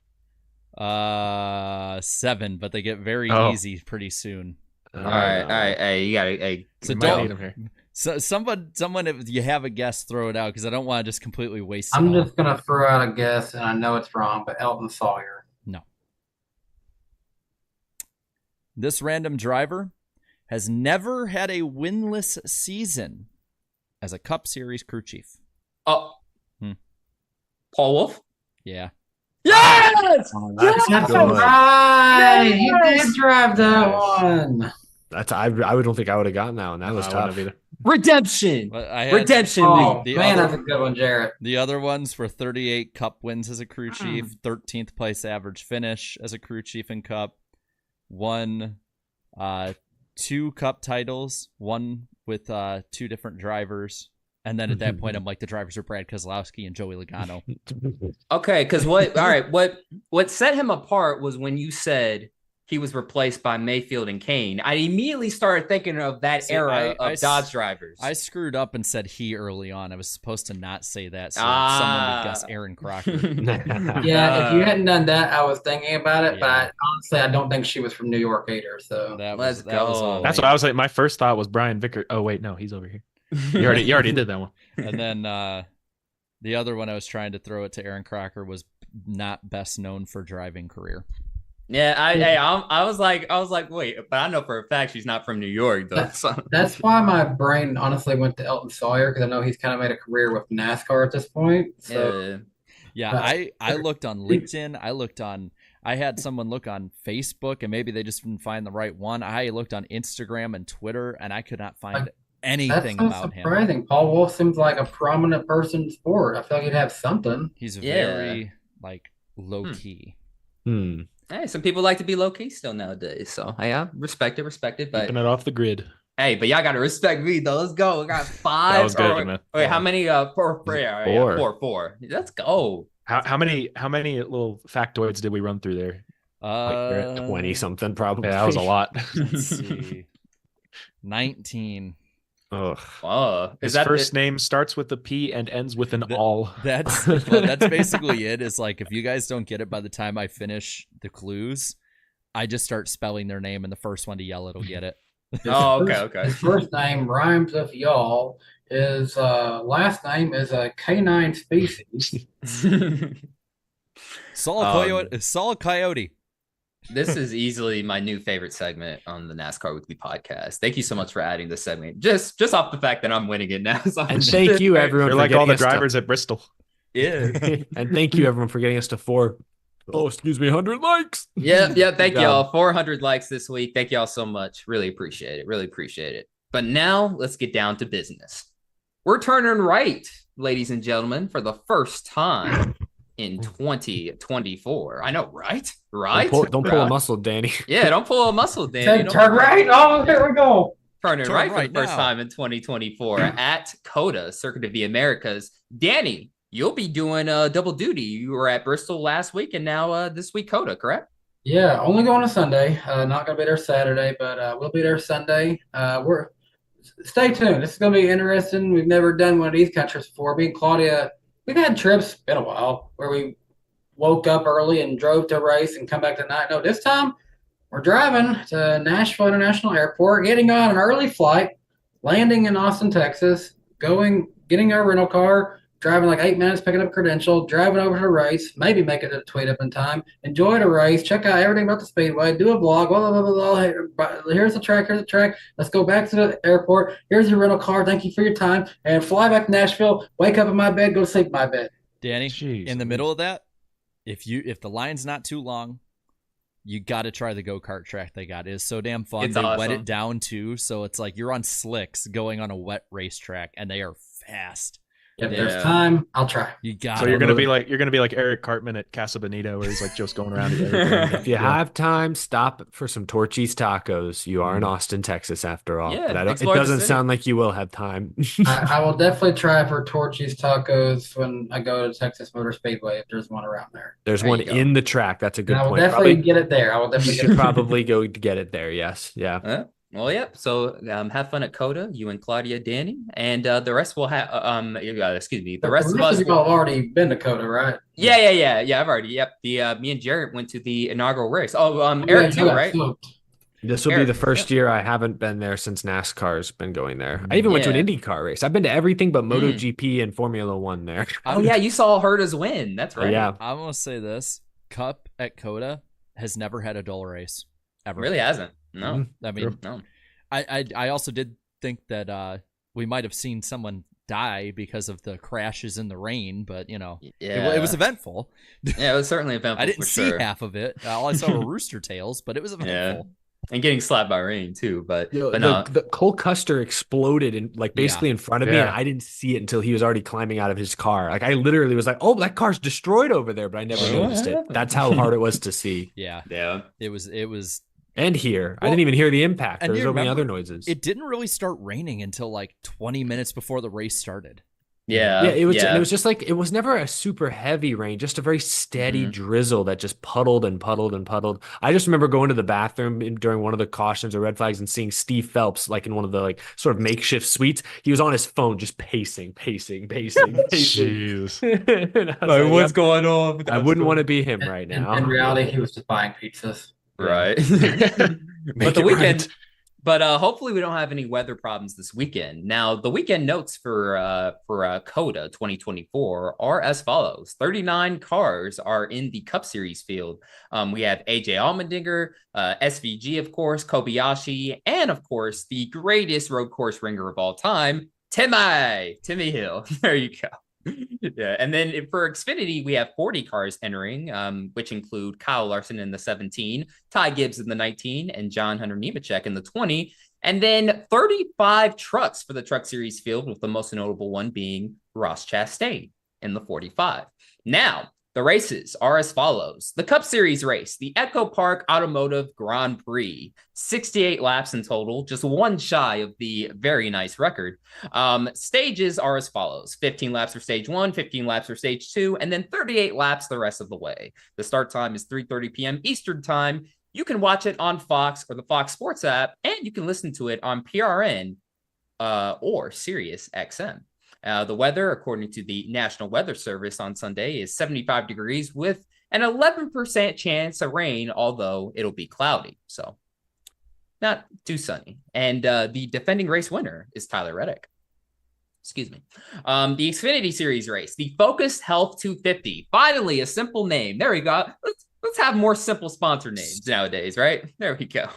7, but they get very easy pretty soon. All right. Hey, you gotta. So don't. Need here. So someone, if you have a guess, throw it out because I don't want to just completely waste. I'm just gonna throw out a guess, and I know it's wrong, but Elton Sawyer. No. This random driver has never had a winless season as a Cup Series crew chief. Oh. Paul Wolf? Yeah. Yes! Oh, that's right. He did drive that one. I don't think I would have gotten that one. That was tough. Redemption. Redemption. Oh, man, that's a good one, Jarrett. The other ones were 38 Cup wins as a crew chief, 13th place average finish as a crew chief in Cup, won 2 Cup titles, one with 2 different drivers. And then at that point, I'm like, the drivers are Brad Keselowski and Joey Logano. Okay, because what set him apart was when you said he was replaced by Mayfield and Kane. I immediately started thinking of that era of Dodge drivers. I screwed up and said he early on. I was supposed to not say that, so someone would guess Aaron Crocker. Yeah, if you hadn't done that, I was thinking about it, but honestly, I don't think she was from New York either. So let's go. That's what I was like. My first thought was Brian Vickers. Oh wait, no, he's over here. You already did that one. And then the other one I was trying to throw it to Aaron Crocker was not best known for driving career. Yeah, I was like, wait, but I know for a fact she's not from New York though. That's why my brain honestly went to Elton Sawyer because I know he's kind of made a career with NASCAR at this point. So I looked on LinkedIn. I had someone look on Facebook and maybe they just didn't find the right one. I looked on Instagram and Twitter and I could not find anything about him. Surprising. Paul Wolf seems like a prominent person in sport. I feel like he'd have something. He's very low key. Hey, some people like to be low key still nowadays. So yeah, respect it. But Keeping it off the grid. hey, but y'all gotta respect me though. Let's go. We got 5. That was good, man. Wait, how many? Four. Four. Four. Let's go. How many little factoids did we run through there? Like 20 something probably. Yeah, that was a lot. Let's see. 19. Ugh. His first name starts with a P and ends with an all. That's basically it. Is like, if you guys don't get it by the time I finish the clues, I just start spelling their name, and the first one to yell it'll get it. Okay. His first name rhymes with y'all. His last name is a canine species. Saul Coyote. This is easily my new favorite segment on the NASCAR Weekly podcast. Thank you so much for adding this segment. Just off the fact that I'm winning it now. So and thank you, everyone. You're like all the drivers at Bristol. Yeah. And thank you, everyone, for getting us to 100 likes. Yeah. Thank y'all. 400 likes this week. Thank y'all so much. Really appreciate it. But now let's get down to business. We're turning right, ladies and gentlemen, for the first time in 2024. I know, right? Don't pull a muscle, Danny. Yeah, don't pull a muscle, Danny. Turn right. Oh, here we go. Turn right for the first time in 2024 at COTA, Circuit of the Americas. Danny, you'll be doing double duty. You were at Bristol last week, and now this week COTA, correct? Yeah, only going to Sunday. Not going to be there Saturday, but we'll be there Sunday. Stay tuned. This is going to be interesting. We've never done one of these countries before. Me and Claudia, we've had trips, been a while, where we woke up early and drove to a race and come back tonight. No, this time we're driving to Nashville International Airport, getting on an early flight, landing in Austin, Texas, getting our rental car, driving like 8 minutes, picking up a credential, driving over to the race, maybe make it to the tweet up in time, enjoy the race, check out everything about the speedway, do a vlog, blah, blah, blah, blah. Here's the track. Let's go back to the airport. Here's your rental car. Thank you for your time. And fly back to Nashville, wake up in my bed, go to sleep in my bed. Danny, Jeez, in the middle of that, if the line's not too long, you got to try the go-kart track they got. It is so damn fun. It's they awesome. wet it down too, so it's like you're on slicks going on a wet racetrack, and they are fast. If there's time, I'll try. You got. So you're gonna be like Eric Cartman at Casa Bonito, where he's like just going around. If you have time, stop for some Torchy's tacos. You are in Austin, Texas, after all. Yeah, but it doesn't sound like you will have time. I will definitely try for Torchy's tacos when I go to Texas Motor Speedway if there's one around there. There's one in the track. That's a good I will point. definitely get it there. You should probably go to get it there. Yes. Yeah. Well, yep. So have fun at COTA, you and Claudia, Danny, and the rest will have. Excuse me. The rest of us. You all have already been to COTA, right? Yeah. I've already. Yep. Me and Jarrett went to the inaugural race. Eric too, right? This will be the first year I haven't been there since NASCAR's been going there. I even went to an IndyCar race. I've been to everything but MotoGP and Formula One there. Oh yeah, you saw Herta's win. That's right. Yeah. I'm gonna say this: Cup at COTA has never had a dull race ever. It really hasn't. No, I mean, no. I also did think that we might have seen someone die because of the crashes in the rain, but it was eventful. Yeah, it was certainly eventful. I didn't see half of it. All I saw were rooster tails, but it was eventful. Yeah. And getting slapped by rain too, but no. The Cole Custer exploded basically in front of me, and I didn't see it until he was already climbing out of his car. Like I literally was like, "Oh, that car's destroyed over there," but I never noticed it. That's how hard it was to see. Yeah. It was. And here, I didn't even hear the impact. There was so many other noises. It didn't really start raining until like 20 minutes before the race started. Yeah, it was just like it was never a super heavy rain, just a very steady drizzle that just puddled and puddled and puddled. I just remember going to the bathroom during one of the cautions or red flags and seeing Steve Phelps like in one of the like sort of makeshift suites. He was on his phone just pacing. Jeez. Like, what's going on? I wouldn't want to be him right now. In reality, he was just buying pizzas. Right. But the weekend, hopefully we don't have any weather problems this weekend. Now, the weekend notes for COTA 2024 are as follows. 39 cars are in the Cup Series field. We have AJ Allmendinger, SVG, of course, Kobayashi, and of course, the greatest road course ringer of all time, Timmy Hill. There you go. Yeah, and then for Xfinity, we have 40 cars entering, which include Kyle Larson in the 17, Ty Gibbs in the 19, and John Hunter Nemechek in the 20, and then 35 trucks for the Truck Series field, with the most notable one being Ross Chastain in the 45. Now, The races are as follows. The Cup Series race, the Echo Park Automotive Grand Prix, 68 laps in total, just one shy of the very nice record. Stages are as follows. 15 laps for stage 1, 15 laps for stage 2, and then 38 laps the rest of the way. The start time is 3:30 p.m. Eastern time. You can watch it on Fox or the Fox Sports app, and you can listen to it on PRN or Sirius XM. The weather, according to the National Weather Service on Sunday, is 75 degrees with an 11% chance of rain, although it'll be cloudy. So not too sunny. And the defending race winner is Tyler Reddick. Excuse me. The Xfinity Series race, the Focus Health 250. Finally, a simple name. There we go. Let's have more simple sponsor names nowadays, right? There we go.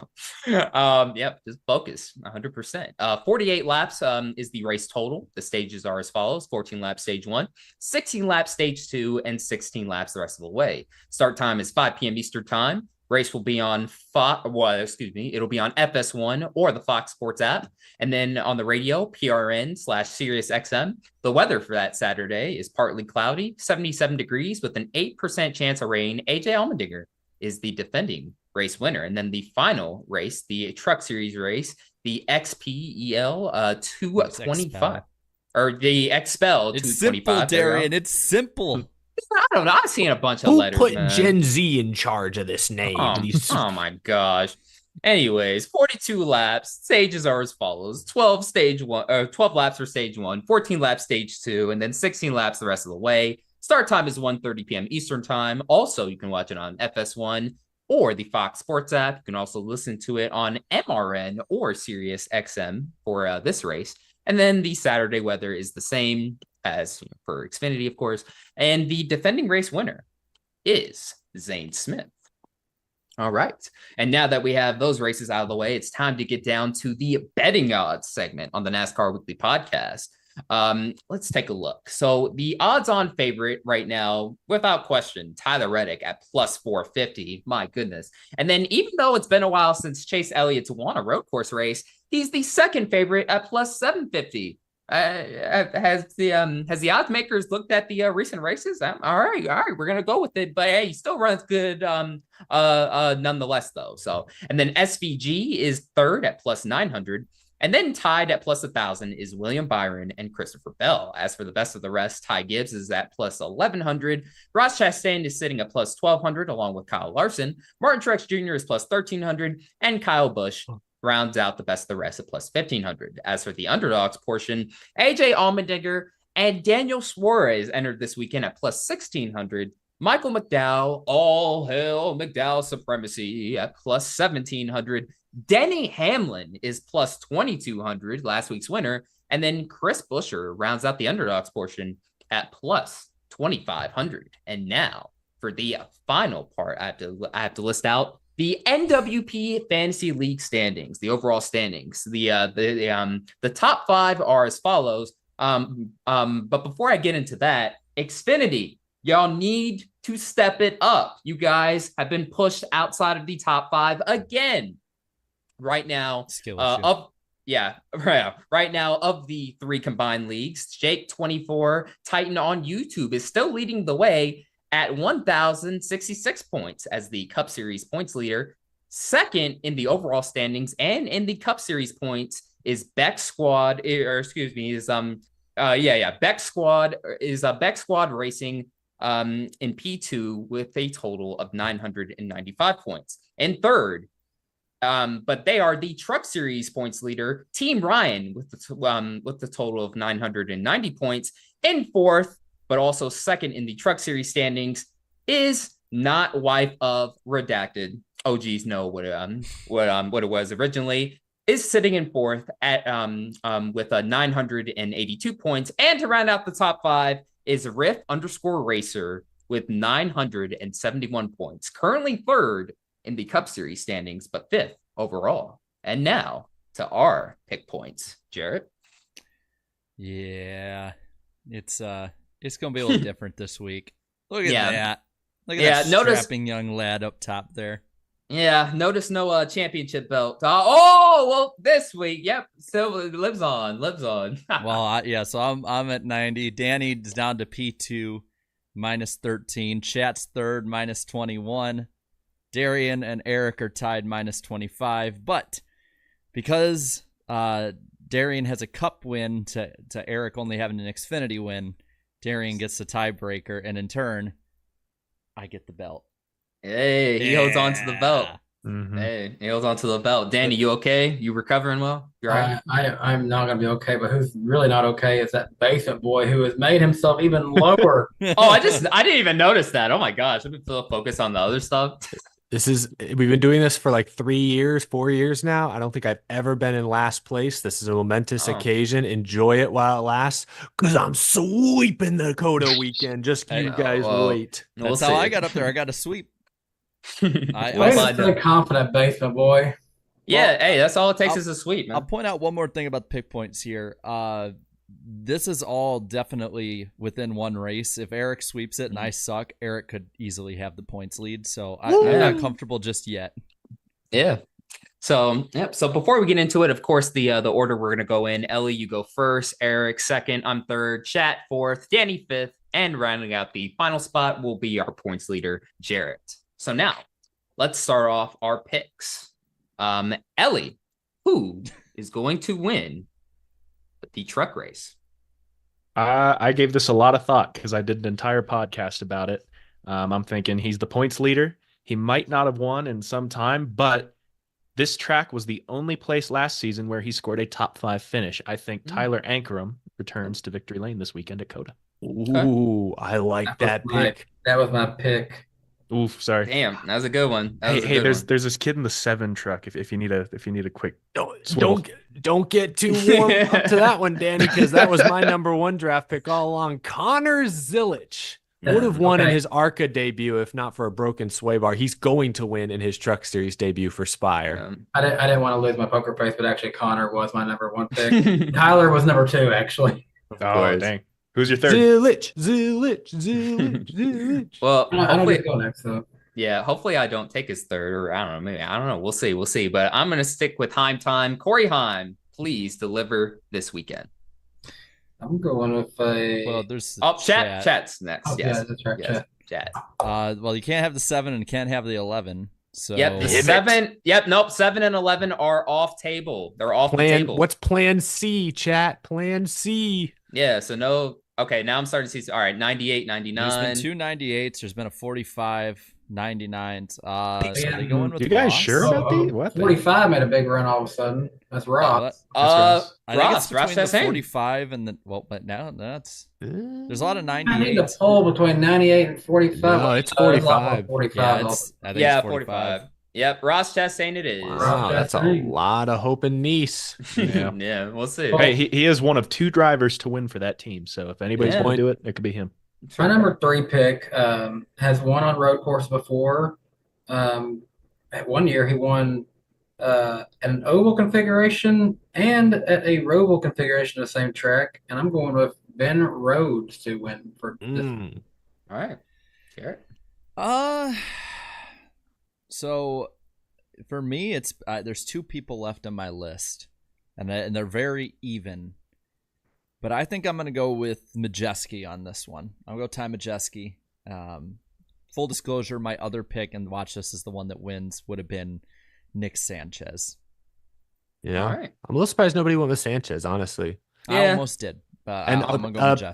Yep, just Focus, 100%. 48 laps is the race total. The stages are as follows: 14 laps stage 1, 16 laps stage 2, and 16 laps the rest of the way. Start time is 5 p.m. Eastern time. Race will be on it'll be on FS1 or the Fox Sports app. And then on the radio, PRN/Sirius XM. The weather for that Saturday is partly cloudy, 77 degrees with an 8% chance of rain. AJ Allmendinger is the defending race winner. And then the final race, the Truck Series race, the XPEL 225. Or the XPEL 225. It's simple, Darian. It's simple. I don't know. I've seen a bunch of Who letters. put man. Gen Z in charge of this name? Oh my gosh. Anyways, 42 laps. Stages are as follows: 12 laps for stage 1, 14 laps stage 2, and then 16 laps the rest of the way. Start time is 1:30 p.m. Eastern time. Also, you can watch it on FS1 or the Fox Sports app. You can also listen to it on MRN or Sirius XM for this race. And then the Saturday weather is the same as for Xfinity, of course. And the defending race winner is Zane Smith. All right. And now that we have those races out of the way, it's time to get down to the betting odds segment on the NASCAR Weekly Podcast. Let's take a look. So the odds-on favorite right now, without question, Tyler Reddick at plus 450. My goodness. And then even though it's been a while since Chase Elliott's won a road course race, he's the second favorite at plus 750. Has the odds makers looked at the recent races? All right, we're gonna go with it. But hey, he still runs good nonetheless, though. So, and then SVG is third at plus 900, and then tied at plus 1,000 is William Byron and Christopher Bell. As for the best of the rest, Ty Gibbs is at plus 1,100. Ross Chastain is sitting at plus 1,200, along with Kyle Larson. Martin Truex Jr. is plus 1,300, and Kyle Busch rounds out the best of the rest at plus 1,500. As for the underdogs portion, AJ Allmendinger and Daniel Suarez entered this weekend at plus 1,600. Michael McDowell, all hail McDowell supremacy, at plus 1,700. Denny Hamlin is plus 2,200, last week's winner. And then Chris Buescher rounds out the underdogs portion at plus 2,500. And now for the final part, I have to list out the NWP Fantasy League standings, the overall standings. The top 5 are as follows. But before I get into that, Xfinity, y'all need to step it up. You guys have been pushed outside of the top 5 again. Right now, right now of the 3 combined leagues, Jake 24 Titan on YouTube is still leading the way at 1,066 points as the Cup Series points leader. Second in the overall standings and in the Cup Series points is Beck Squad, Beck Squad Racing in P2 with a total of 995 points. And third, but they are the Truck Series points leader, Team Ryan, with the total of 990 points. In fourth, but also second in the Truck Series standings, is not wife of redacted. OGs know what it was originally. Is sitting in fourth at with 982 points. And to round out the top 5 is Riff_Racer with 971 points. Currently third in the Cup Series standings, but 5th overall. And now to our pick points, Jarrett. Yeah, it's gonna be a little different this week. Look at that. Look at that strapping young lad up top there. Yeah, notice no championship belt. Well, this week, yep, so it lives on. Well, so I'm at 90. Danny's down to P2. -13. Chat's third, -21. Darian and Eric are tied -25. But because Darian has a cup win to Eric only having an Xfinity win, Darian gets the tiebreaker, and in turn, I get the belt. Hey, he holds on to the belt. Mm-hmm. Hey, he holds on to the belt. Danny, you okay? You recovering well? You all right? I'm not gonna be okay, but who's really not okay is that basement boy who has made himself even lower. I didn't even notice that. Oh my gosh, I've been so focused on the other stuff. We've been doing this for like 3 years, 4 years now. I don't think I've ever been in last place. This is a momentous occasion. Enjoy it while it lasts, because I'm sweeping the COTA weekend. Just you guys wait. That's how I got up there. I got a sweep. I'm really confident, basement boy. Yeah, hey, that's all it takes is a sweep, man. I'll point out one more thing about the pick points here. This is all definitely within one race. If Eric sweeps it and I suck, Eric could easily have the points lead. So I'm not comfortable just yet. Yeah. So, yep. So before we get into it, of course, the order we're going to go in. Ellie, you go first. Eric, second. I'm third. Chat, fourth. Danny, fifth. And rounding out the final spot will be our points leader, Jarrett. So now, let's start off our picks. Ellie, who is going to win the truck race? I gave this a lot of thought because I did an entire podcast about it. I'm thinking he's the points leader. He might not have won in some time, but this track was the only place last season where he scored a top 5 finish. I think Tyler Ankrum returns to victory lane this weekend at COTA. Ooh, I like that pick. That was my pick. Oof, sorry. Damn, that was a good one. Hey, there's this kid in the 7 truck. If you need a quick don't get too warm up to that one, Danny, because that was my number 1 draft pick all along. Connor Zilich would have won in his ARCA debut if not for a broken sway bar. He's going to win in his Truck Series debut for Spire. I didn't want to lose my poker face, but actually Connor was my number 1 pick. Tyler was number 2, actually. Oh, dang. Who's your third? Zilich. Well, I don't get to go next, though. Yeah, hopefully I don't take his third, or I don't know, maybe, I don't know. We'll see. But I'm going to stick with Heim time. Corey Heim, please deliver this weekend. I'm going with a... Well, there's... Chat's next. Oh, yes. Yeah, that's right, yes. Chat. Well, you can't have the 7 and can't have the 11. So Yep, the 7. Yep, nope. 7 and 11 are off table. They're off the table. What's Plan C, chat? Plan C. Yeah, so no. Okay, now I'm starting to see. All right, 98, 99. There's been 2 98s. There's been a 45, 99s. Are they going with you guys Ross? sure about these? What? 45 made a big run all of a sudden. That's Ross. I think it's Ross between the 45 and the but now that's there's a lot of 98s. I need to pull between 98 and 45. No, it's 45. 45. I think it's 45. Yep, Ross Chastain it is. Wow, that's a lot of hope and Nice. Yeah. Yeah, we'll see. Hey, he is one of 2 drivers to win for that team. So if anybody's going to do it, it could be him. My number 3 pick has won on road course before. At one year, he won at an oval configuration and at a roval configuration of the same track. And I'm going with Ben Rhodes to win for this. All right. Garrett? So for me, it's there's 2 people left on my list, and they're very even. But I think I'm going to go with Majeski on this one. I'll go Ty Majeski. Full disclosure, my other pick, and watch this is the one that wins, would have been Nick Sanchez. Yeah. All right. I'm a little surprised nobody went with Sanchez, honestly. I almost did. And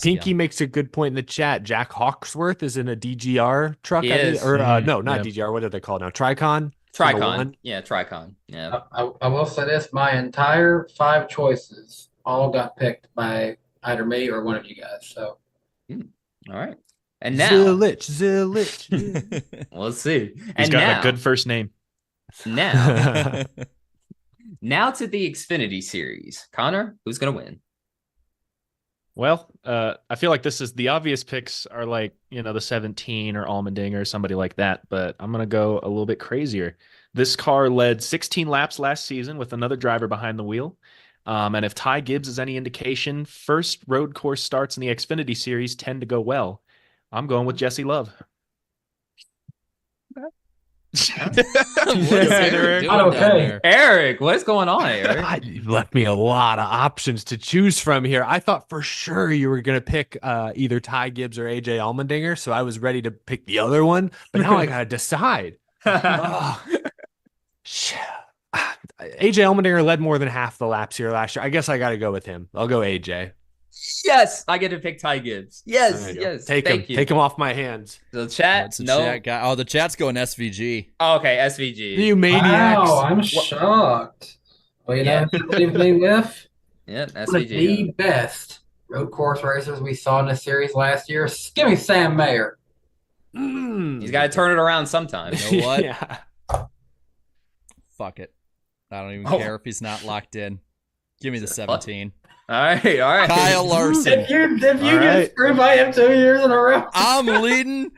Pinky makes a good point in the chat. Jack Hawksworth is in a DGR truck. No, not DGR. What are they called now? Tricon? Tricon. Yeah, Tricon. Yeah. I will say this. My entire 5 choices all got picked by either me or one of you guys. So, all right. And now Zilich. We'll see. He's got a good first name. Now, now to the Xfinity series. Connor, who's gonna win? Well, I feel like this is the obvious picks are like, the 17 or Allmendinger or somebody like that, but I'm going to go a little bit crazier. This car led 16 laps last season with another driver behind the wheel. And if Ty Gibbs is any indication, first road course starts in the Xfinity series tend to go well. I'm going with Jesse Love. Okay. Eric, what's going on, Eric? You've left me a lot of options to choose from here. I thought for sure you were going to pick either Ty Gibbs or AJ Allmendinger, so I was ready to pick the other one, but now I got to decide. Oh, AJ Allmendinger led more than half the laps here last year. I guess I got to go with him. I'll go AJ. Yes, I get to pick Ty Gibbs. Yes, yes. Take him off my hands. The chat, the chat's going SVG. Oh, okay, SVG. You maniacs! Wow, I'm shocked. Well, you know who leaves me with? Yeah, One of SVG. the best road course racers we saw in this series last year. Give me Sam Mayer. He's got to turn it around sometime. You know what? Yeah. Fuck it. I don't even care if he's not locked in. Give me the 17. All right. Kyle Larson. If you get screwed by him 2 years in a row. I'm leading.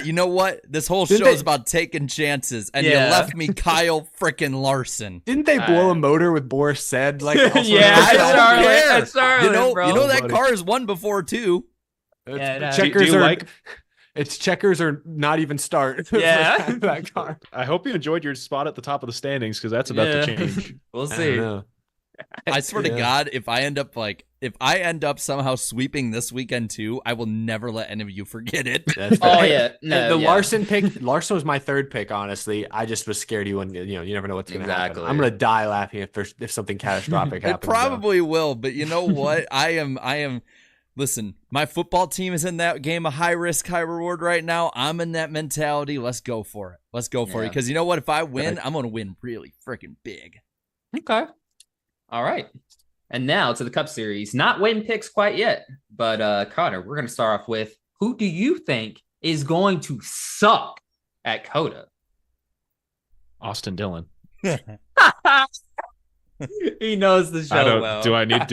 You know what? This whole show is about taking chances, and you left me Kyle frickin' Larson. Didn't they blow a motor with Boris said? Like, I don't care. Bro. You know that car has won before too. Its checkers are not even start. Yeah, that car. I hope you enjoyed your spot at the top of the standings because that's about to change. We'll see. I swear to God, if I end up somehow sweeping this weekend too, I will never let any of you forget it. Larson pick. Larson was my third pick. Honestly, I just was scared he wouldn't. You never know what's going to happen. I'm going to die laughing if something catastrophic happens. It probably will, but you know what? I am. Listen, my football team is in that game of high risk, high reward right now. I'm in that mentality. Let's go for it. Let's go for it. Because you know what? If I win, I'm going to win really freaking big. Okay. All right. And now to the Cup Series. Not win picks quite yet. But Connor, we're going to start off with, who do you think is going to suck at COTA? Austin Dillon. He knows the show well. Do I need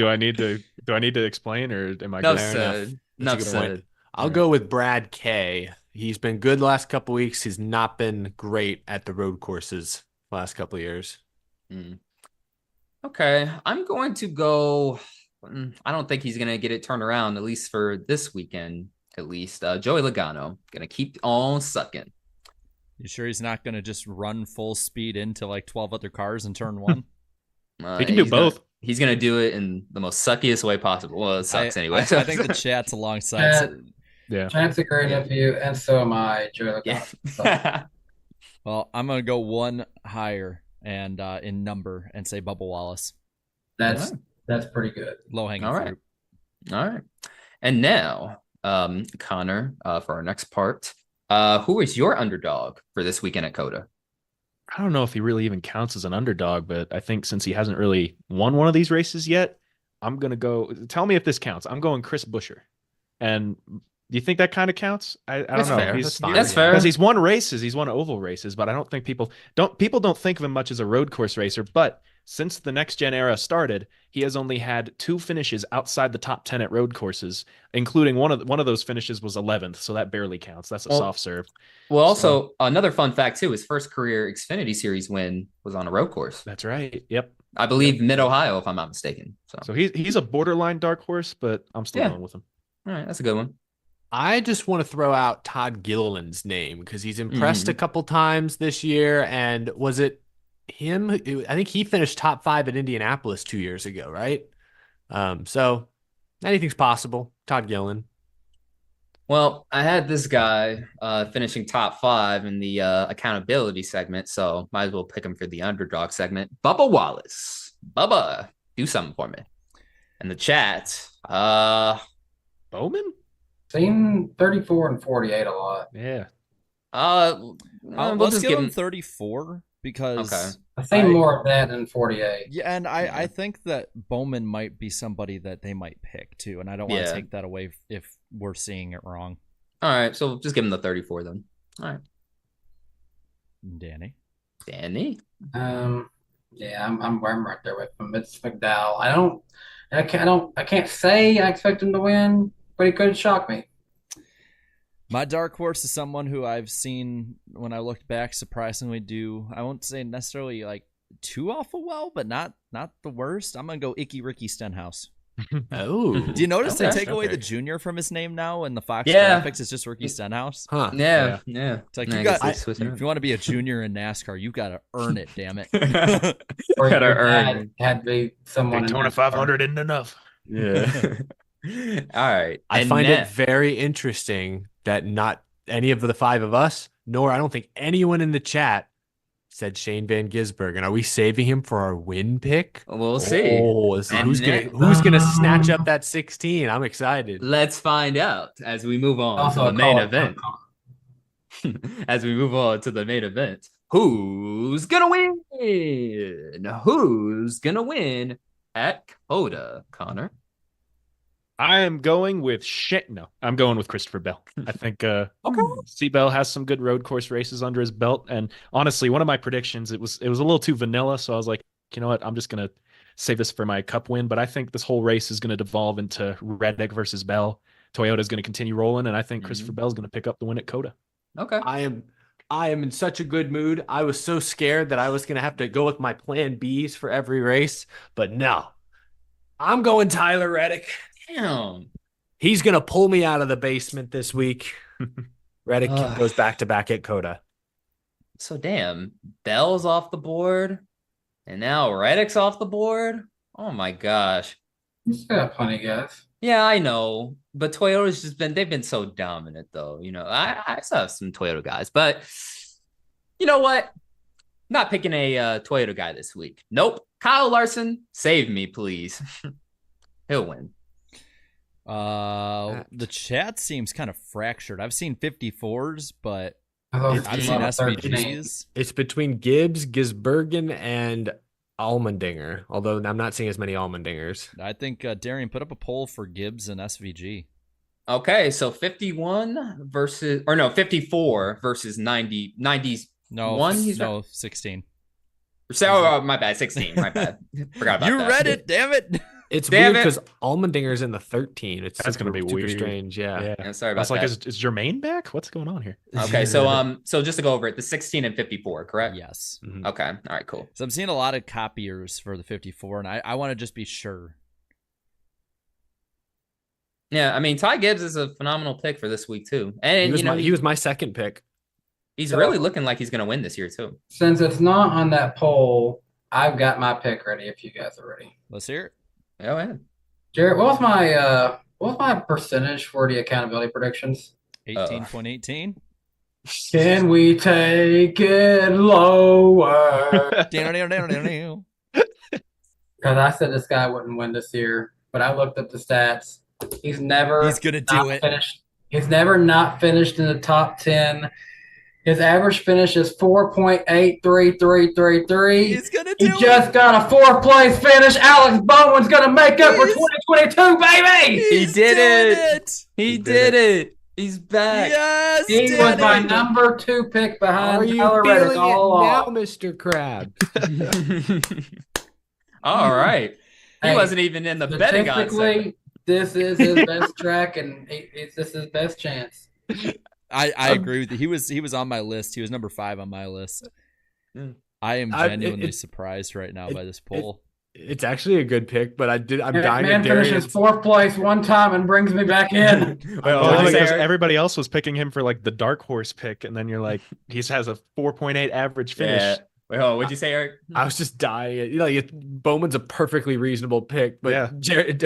to explain, or am I good? No, said. I'll go with Brad K. He's been good the last couple of weeks. He's not been great at the road courses the last couple of years. Okay, I'm going to go. I don't think he's going to get it turned around, at least for this weekend. At least Joey Logano going to keep on sucking. You sure he's not going to just run full speed into like 12 other cars in turn one? He can do both. He's going to do it in the most suckiest way possible. Well, it sucks anyway. I think the chat's alongside. Chat's agreeing with you, and so am I, Joey Logano. Well, I'm going to go one higher and in number and say Bubba Wallace. That's pretty good. Low hanging fruit. All right. And now, Connor, for our next part, who is your underdog for this weekend at COTA? I don't know if he really even counts as an underdog, but I think since he hasn't really won one of these races yet, I'm going to go. Tell me if this counts. I'm going Chris Buescher. And do you think that kind of counts? I don't know. Fair. That's fair. Because he's won races. He's won oval races, but I don't think people don't think of him much as a road course racer. But since the next gen era started, he has only had 2 finishes outside the top 10 at road courses, including one of those finishes was 11th, so that barely counts. That's a soft serve. Well, also another fun fact too: his first career Xfinity Series win was on a road course. That's right. Yep. I believe Mid Ohio, if I'm not mistaken. So he's a borderline dark horse, but I'm still going with him. All right, that's a good one. I just want to throw out Todd Gilliland's name because he's impressed a couple times this year. And was it him? I think he finished top 5 at Indianapolis 2 years ago, right? So anything's possible. Todd Gilliland. Well, I had this guy finishing top 5 in the accountability segment, so might as well pick him for the underdog segment. Bubba Wallace. Bubba, do something for me. And the chat, Bowman? Seen 34 and 48 a lot. Yeah. Let's give him 34 because I've seen more of that than 48. Yeah, and I think that Bowman might be somebody that they might pick too, and I don't want to take that away if we're seeing it wrong. All right, so just give him the 34 then. All right. Danny. Yeah, I'm right there with him. It's McDowell. I can't say I expect him to win, but he could shock me. My dark horse is someone who I've seen when I looked back surprisingly do, I won't say necessarily like too awful well, but not the worst. I'm gonna go Icky Ricky Stenhouse. Oh, Do you notice they Okay. take away the junior from his name now, and the Fox Yeah. graphics is just Ricky Stenhouse? huh? Yeah. It's like Yeah, you I guess got they switched it if up. you want to be a junior in NASCAR, you got to earn it. Damn it. Or Gotta your earn dad it. had to be someone. in Daytona NASCAR. 500 isn't enough. Yeah. All right. I And find now- it very interesting that not any of the five of us, nor I don't think anyone in the chat, said Shane Van Gisbergen. And are we saving him for our win pick? We'll see. Oh, And who's gonna snatch up that 16? I'm excited. Let's find out as we move on Also to a the main call. event. As we move on to the main event, who's gonna win? Who's gonna win at COTA, Connor? I am going with shit. No, I'm going with Christopher Bell. I think C. Bell has some good road course races under his belt, and honestly, one of my predictions it was a little too vanilla, so I was like, you know what, I'm just gonna save this for my Cup win. But I think this whole race is going to devolve into Reddick versus Bell. Toyota's going to continue rolling, and I think Christopher Bell's going to pick up the win at COTA. Okay. I am in such a good mood. I was so scared that I was gonna have to go with my plan Bs for every race, but no. I'm going Tyler Reddick. Damn. He's gonna pull me out of the basement this week. Reddick goes back to back at COTA. So damn, Bell's off the board, and now Reddick's off the board. Oh my gosh. He's got plenty, guys. Yeah, I know, but Toyota's they've been so dominant though. You know, I saw some Toyota guys, but you know what? Not picking a Toyota guy this week. Nope. Kyle Larson, save me, please. He'll win. The chat seems kind of fractured. I've seen 54s, but I've I've seen SVGs. It's between Gibbs, Gisbergen, and Allmendinger. Although I'm not seeing as many Allmendingers. I think Darian put up a poll for Gibbs and SVG. Okay, so 54 versus 90. No, One, no, 16. So, my bad, 16. My bad. Forgot about You that. read it, damn it. It's Damn weird it. because Allmendinger's in the 13. That's gonna be super weird. strange. Yeah. Yeah, sorry I about was like, that. is Jermaine back? What's going on here? Okay, so just to go over it, the 16 and 54, correct? Yes. Okay, all right, cool. So I'm seeing a lot of copiers for the 54, and I want to just be sure. Yeah, I mean, Ty Gibbs is a phenomenal pick for this week too, and he was my second pick. he's really looking like he's gonna win this year too. Since it's not on that poll, I've got my pick ready if you guys are ready. Let's hear it. Go ahead. Jared, what was my percentage for the accountability predictions? 18.18. Can we take it lower? Down. Because I said this guy wouldn't win this year, but I looked up the stats. He's gonna do it. Finished. He's never not finished in the top 10. His average finish is 4.83333. He's gonna He do it. just got a 4th place finish. Alex Bowman's gonna make up for 2022, baby. He He's did doing it. He did it. He's back. Yes. He did was my it. number 2 pick behind Are you Tyler feeling Reddick it all now, along. Mr. Crab? All right. He Hey, wasn't even in the betting odds. Statistically, this is his best track, and this is his best chance. I agree with you. He was on my list. He was number 5 on my list. I am genuinely surprised right now by this poll. It's actually a good pick, but I'm dying Man at finishes Darius. 4th place one time and brings me back in. What'd you say, Because Eric? everybody else was picking him for like the dark horse pick, and then you're like, he has a 4.8 average finish. Yeah. Wait, hold on. What'd you say, Eric? I was just dying. Bowman's a perfectly reasonable pick, but Yeah.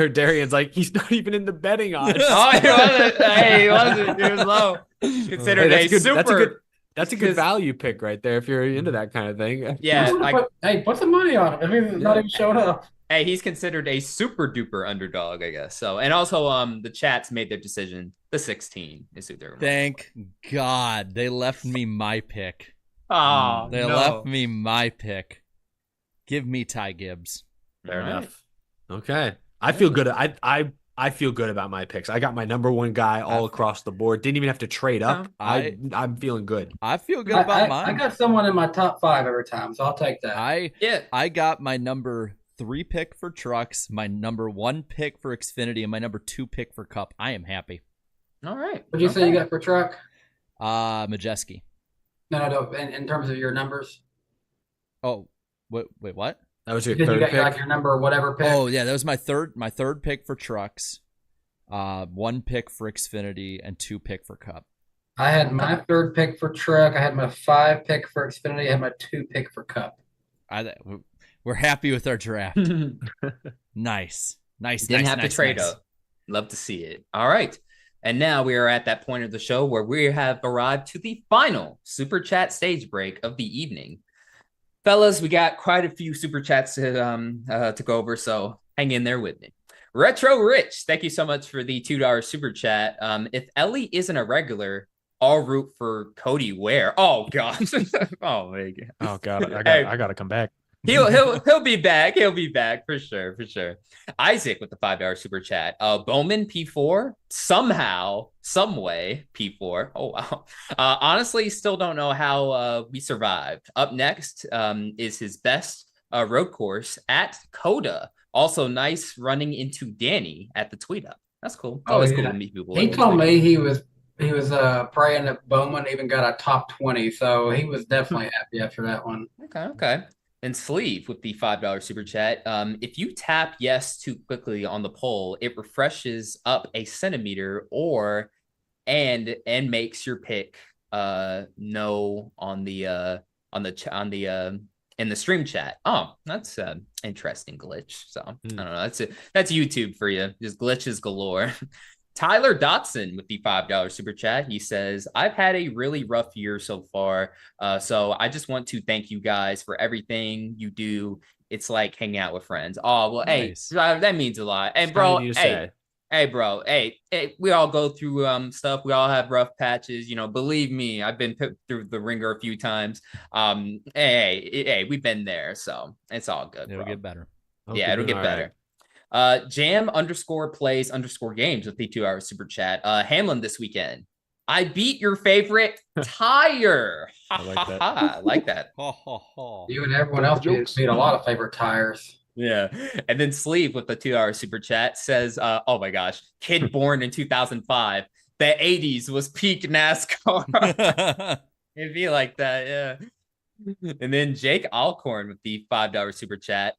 Darian's like, he's not even in the betting odds. Oh, he wasn't. Hey, he wasn't. He was low. Considered Hey, a super. That's a good value pick right there if you're into that kind of thing. Yeah, Put some money on him. If he's not even showing up. hey, he's considered a super duper underdog, I guess. So, and also, the chats made their decision. The 16 is who they're. Thank God they left me my pick. Oh, They left me my pick. Give me Ty Gibbs. Fair enough. Okay. I feel good. I feel good about my picks. I got my number 1 guy all across the board. Didn't even have to trade up. I'm feeling good. I feel good about mine. I got someone in my top 5 every time, so I'll take that. I got my number 3 pick for Trucks, my number 1 pick for Xfinity, and my number 2 pick for Cup. I am happy. All right. What'd you say you got for truck? Majeski. No. In terms of your numbers. Oh, wait, what? That was your Because you third got pick. like your number whatever pick. Oh yeah, that was my third pick for Truex. My third pick for Trucks. 1 pick for Xfinity and 2 pick for Cup. I had my 3rd pick for Truck. I had my 5 pick for Xfinity. I had my 2 pick for Cup. We're happy with our draft. Nice. Didn't have to trade up. Love to see it. All right. And now we are at that point of the show where we have arrived to the final super chat stage break of the evening. Fellas, we got quite a few super chats to go over, so hang in there with me. Retro Rich, thank you so much for the $2 super chat. If Ellie isn't a regular, I'll root for Cody Ware. Oh God. Oh my God. Oh God, I gotta come back. He'll be back. He'll be back for sure. Isaac with the $5 super chat. Bowman P4 somehow, some way P4. Oh wow. Honestly, still don't know how we survived. Up next is his best road course at COTA. Also nice running into Danny at the tweet up. That's cool. It's always cool to meet people. He told me he was praying that Bowman even got a top 20, so he was definitely happy after that one. Okay. And Sleeve with the $5 super chat. If you tap yes too quickly on the poll, it refreshes up a centimeter and makes your pick no on the in the stream chat. Oh, that's an interesting glitch. So I don't know. That's YouTube for you. Just glitches galore. Tyler Dotson with the $5 super chat. He says, I've had a really rough year so far. So I just want to thank you guys for everything you do. It's like hanging out with friends. Oh, well, nice. Hey, that means a lot. Hey, bro, hey, we all go through stuff. We all have rough patches. You know, believe me, I've been put through the ringer a few times. Hey, we've been there. So it's all good. It'll get better. It'll get better. Jam_plays_games with the $2 super chat. Hamlin this weekend. I beat your favorite tire. I like that. I like that. You and everyone else beat a lot of favorite tires. Yeah. And then Sleeve with the $2 super chat says, oh my gosh, kid born in 2005. The 80s was peak NASCAR. It'd be like that, yeah. And then Jake Alcorn with the $5 super chat.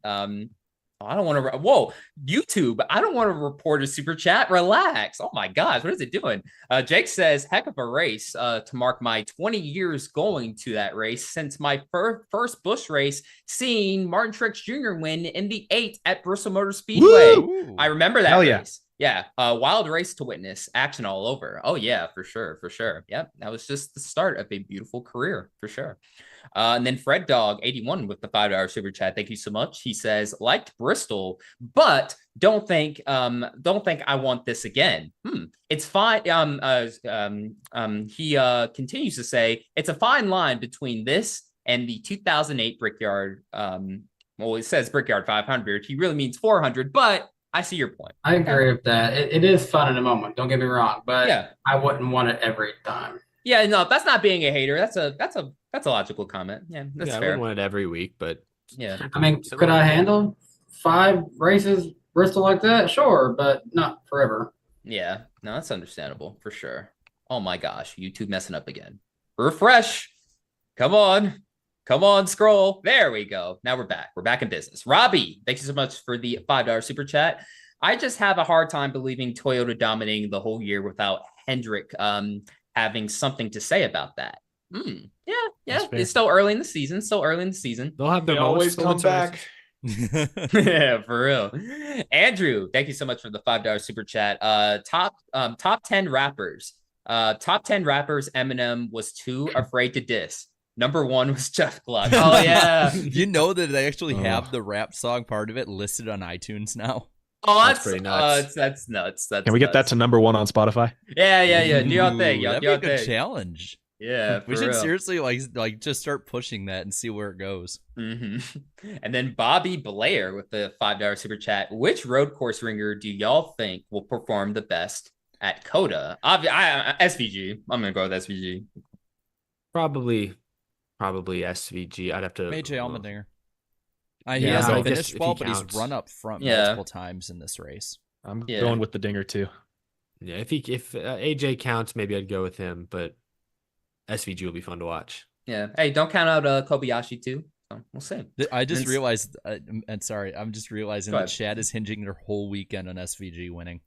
I don't want to. Whoa, YouTube! I don't want to report a super chat. Relax. Oh my gosh, what is it doing? Jake says, "Heck of a race to mark my 20 years going to that race since my first Busch race, seeing Martin Truex Jr. win in the 8 at Bristol Motor Speedway. Woo! I remember that Hell race. Yeah, wild race to witness. Action all over. Oh yeah, for sure. Yep, that was just the start of a beautiful career for sure." And then Fred Dog 81 with the $5 super chat. Thank you so much. He says, liked Bristol, but don't think I want this again. It's fine. He continues to say it's a fine line between this and the 2008 Brickyard. Well, it says Brickyard 500. He really means 400, but I see your point. I agree with that. It is fun in a moment. Don't get me wrong, but yeah. I wouldn't want it every time. Yeah, no, that's not being a hater. That's a logical comment. Yeah, that's fair. I wouldn't want it every week, but yeah. I mean, could I handle 5 races Bristol like that? Sure, but not forever. Yeah, no, that's understandable for sure. Oh my gosh, YouTube messing up again. Refresh. Come on, scroll. There we go. Now we're back. We're back in business. Robbie, thank you so much for the $5 super chat. I just have a hard time believing Toyota dominating the whole year without Hendrick having something to say about that. Yeah. It's still early in the season. They'll have their always come back. Yeah, for real. Andrew, thank you so much for the $5 super chat. Top 10 rappers. Top 10 rappers Eminem was too afraid to diss. Number 1 was Jeff Gluck. Oh yeah. You know that they actually have the rap song part of it listed on iTunes now. Oh, that's pretty nuts. That's nuts. Can we get that to number 1 on Spotify? Yeah. Do y'all think? That'd be a good challenge. Yeah, we should seriously like just start pushing that and see where it goes. And then Bobby Blair with the $5 super chat. Which road course ringer do y'all think will perform the best at COTA? SVG. I'm gonna go with SVG. Probably SVG. I'd have to. AJ Allmendinger. He hasn't finished well, but he's run up front multiple times in this race. I'm going with the dinger too. Yeah, if AJ counts, maybe I'd go with him, but SVG will be fun to watch. Yeah. Hey, don't count out Kobayashi too. So we'll see. I just realized, and sorry, I'm just realizing Go that ahead. Chad is hinging their whole weekend on SVG winning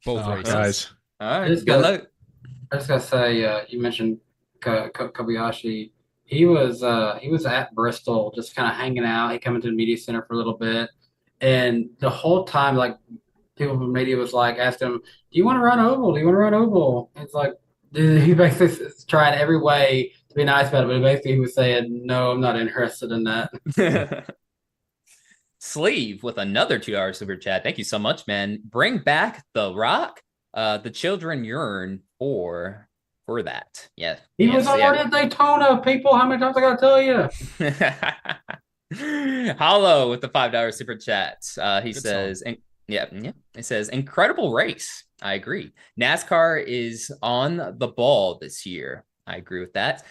both Oh, races. guys. All right, Just good luck. I just gotta say, you mentioned Kobayashi. He was at Bristol, just kind of hanging out. He came into the media center for a little bit, and the whole time, like people from the media was like, asked him, "Do you want to run oval? Do you want to run oval?" It's like he basically is trying every way to be nice about it, but basically he was saying, "No, I'm not interested in that." Sleeve with another $2 super chat. Thank you so much, man. Bring back The Rock. The children yearn for that. Yeah. He was already at Daytona, people. How many times I gotta tell you? Hollow with the $5 super chat. He Good says, it says, incredible race. I agree. NASCAR is on the ball this year. I agree with that.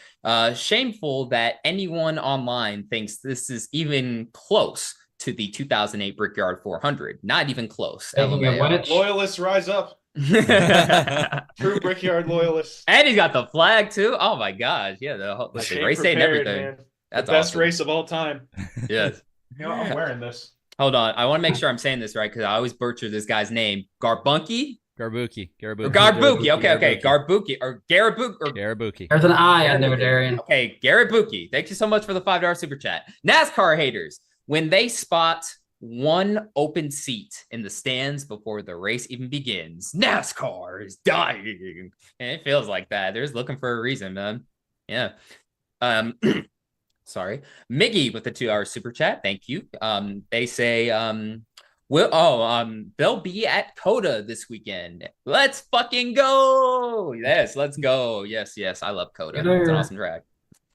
Shameful that anyone online thinks this is even close to the 2008 Brickyard 400. Not even close. Loyalists rise up. True Brickyard loyalists. And he's got the flag too. Oh my gosh. Yeah, the race day and everything. Man. That's the best awesome. Race of all time. Yes. I'm wearing this. Hold on. I want to make sure I'm saying this right because I always butcher this guy's name. Garbuki? Garbuki. Garbuki. Okay. Garbuki or Garabuki. There's an I on there, Darian. Okay, Garabuki. Thank you so much for the $5 super chat. NASCAR haters, when they spot one open seat in the stands before the race even begins, NASCAR is dying. And it feels like that. They're just looking for a reason, man. Yeah. Sorry. Miggy with the $2 super chat. Thank you. They say they'll be at COTA this weekend. Let's fucking go. Yes, let's go. Yes. I love COTA. It's an awesome track.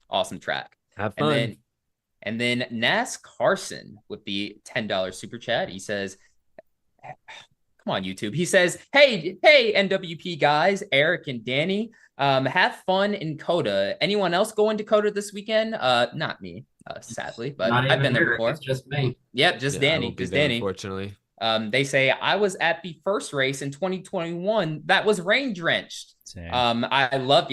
Awesome track. Have fun. And then Nas Carson with the $10 super chat. He says, come on, YouTube. He says, hey, NWP guys, Eric and Danny, have fun in COTA. Anyone else going to COTA this weekend? Not me, sadly, but I've been there before. It's just me. Yep, just Danny. Just Danny. Unfortunately. They say I was at the first race in 2021 that was rain drenched. Same. I loved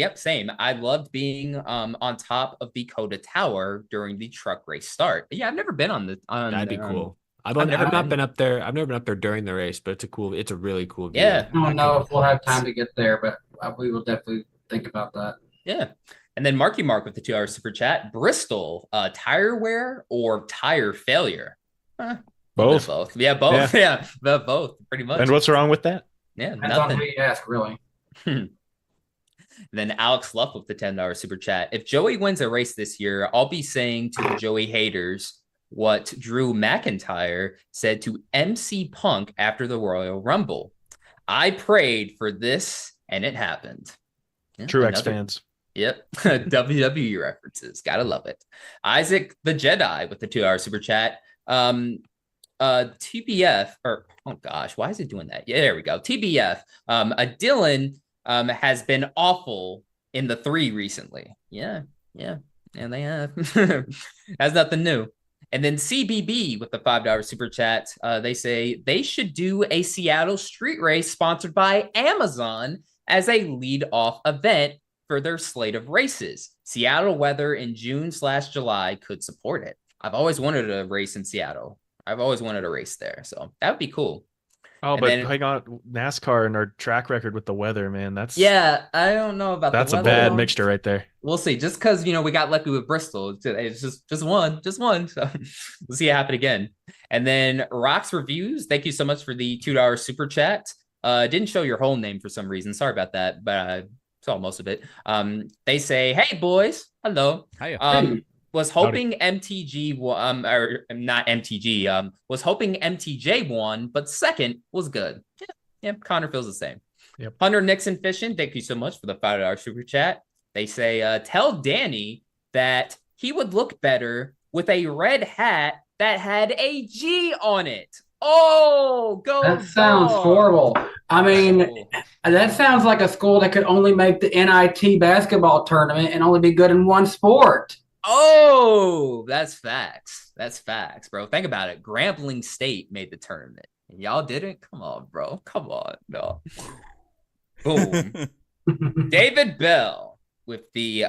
being on top of the COTA Tower during the truck race start. Yeah, I've never been on that'd be cool. I've not been up there. I've never been up there during the race, but it's a really cool view. Yeah. I don't know if we'll have time to get there, but we will definitely think about that. Yeah. And then Marky Mark with the $2 super chat. Bristol, tire wear or tire failure? Both. Both. Yeah, both. Yeah, both. Pretty much. And what's wrong with that? Yeah, That's on who you ask, really. Then Alex Luff with the $10 super chat. If Joey wins a race this year, I'll be saying to the Joey haters what Drew McIntyre said to MC Punk after the Royal Rumble. I prayed for this, and it happened. Yeah, Truex fans. Yep. WWE references. Gotta love it. Isaac the Jedi with the $2 super chat. TBF, or oh gosh, why is it doing that? Yeah, there we go. TBF. Dylan has been awful in the 3 recently. Yeah, and they have. That's nothing new. And then CBB with the $5 super chat. They say they should do a Seattle street race sponsored by Amazon as a lead-off event for their slate of races. Seattle weather in June/July could support it. I've always wanted a race in Seattle. I've always wanted a race there, so that would be cool. Oh, but hang on, NASCAR and our track record with the weather, man. I don't know about that's the weather. A bad mixture right there. We'll see. Just because we got lucky with Bristol, it's just one. So we'll see it happen again. And then Rocks Reviews, thank you so much for the $2 super chat. Didn't show your whole name for some reason. Sorry about that, but I saw most of it. They say, "Hey boys, hello." Hi. Was hoping MTG or not MTG was hoping MTJ won, but second was good. Yeah, Connor feels the same. Yep. Hunter Nixon Fishing, thank you so much for the $5 super chat. They say tell Danny that he would look better with a red hat that had a G on it. Oh, go! That sounds horrible. I mean, that sounds like a school that could only make the NIT basketball tournament and only be good in one sport. Oh, that's facts. That's facts, bro. Think about it. Grambling State made the tournament. And y'all didn't? Come on, bro. Come on. No. Boom. David Bell. with the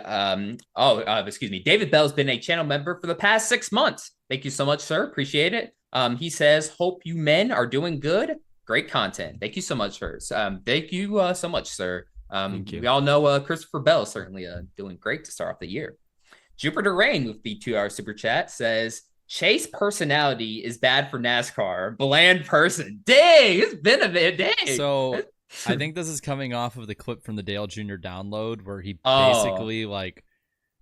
excuse me. David Bell's been a channel member for the past 6 months. Thank you so much, sir. Appreciate it. He says, hope you men are doing good. Great content. Thank you so much, sir. Thank you so much, sir. Thank you. We all know Christopher Bell is certainly doing great to start off the year. Jupiter Rain with the 2-hour super chat says, Chase personality is bad for NASCAR. Bland person. Dang, it's been a bit. Dang. So I think this is coming off of the clip from the Dale Jr. download where he basically, like,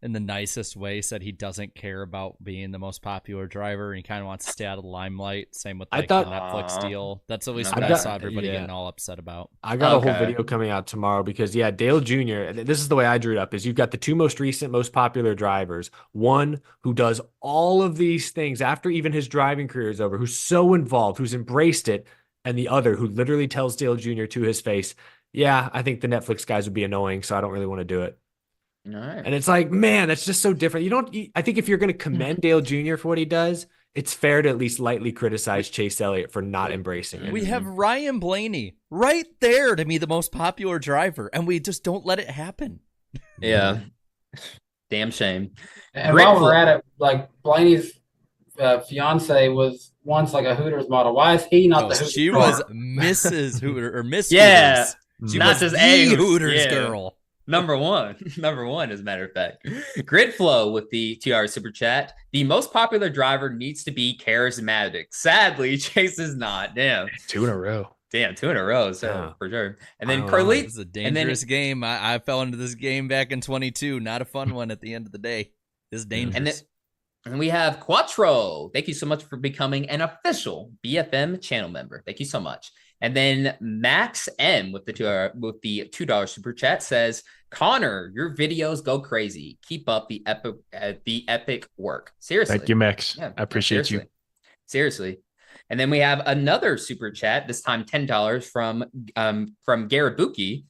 in the nicest way, said he doesn't care about being the most popular driver and he kind of wants to stay out of the limelight. Same with the Netflix deal. That's at least what I saw everybody getting all upset about. I got a whole video coming out tomorrow because, Dale Jr., this is the way I drew it up, is you've got the two most recent, most popular drivers. One who does all of these things after even his driving career is over, who's so involved, who's embraced it, and the other who literally tells Dale Jr. to his face, I think the Netflix guys would be annoying, so I don't really want to do it. All right. And it's like, man, that's just so different. I think if you're going to commend Dale Jr. for what he does, it's fair to at least lightly criticize Chase Elliott for not embracing it. We have Ryan Blaney right there to be the most popular driver, and we just don't let it happen. Yeah. Damn shame. And while we're at it, like Blaney's fiance was once like a Hooters model. Why is he not the Hooters? She was Mrs. Hooter or Miss Yeah. Hooters. She not was just the Hooters girl. Number one, as a matter of fact. Gridflow with the 2-hour super chat. The most popular driver needs to be charismatic. Sadly, Chase is not. Damn. 2 in a row. Damn, 2 in a row, so for sure. And then This Carly. is a dangerous game. I fell into this game back in 22. Not a fun one at the end of the day. It's dangerous. And we have Quattro. Thank you so much for becoming an official BFM channel member. Thank you so much. And then Max M with the $2 super chat says, Connor, your videos go crazy. Keep up the epic work. Seriously. Thank you, Max. I appreciate you. Seriously. And then we have another super chat, this time $10 from Garrett Buki.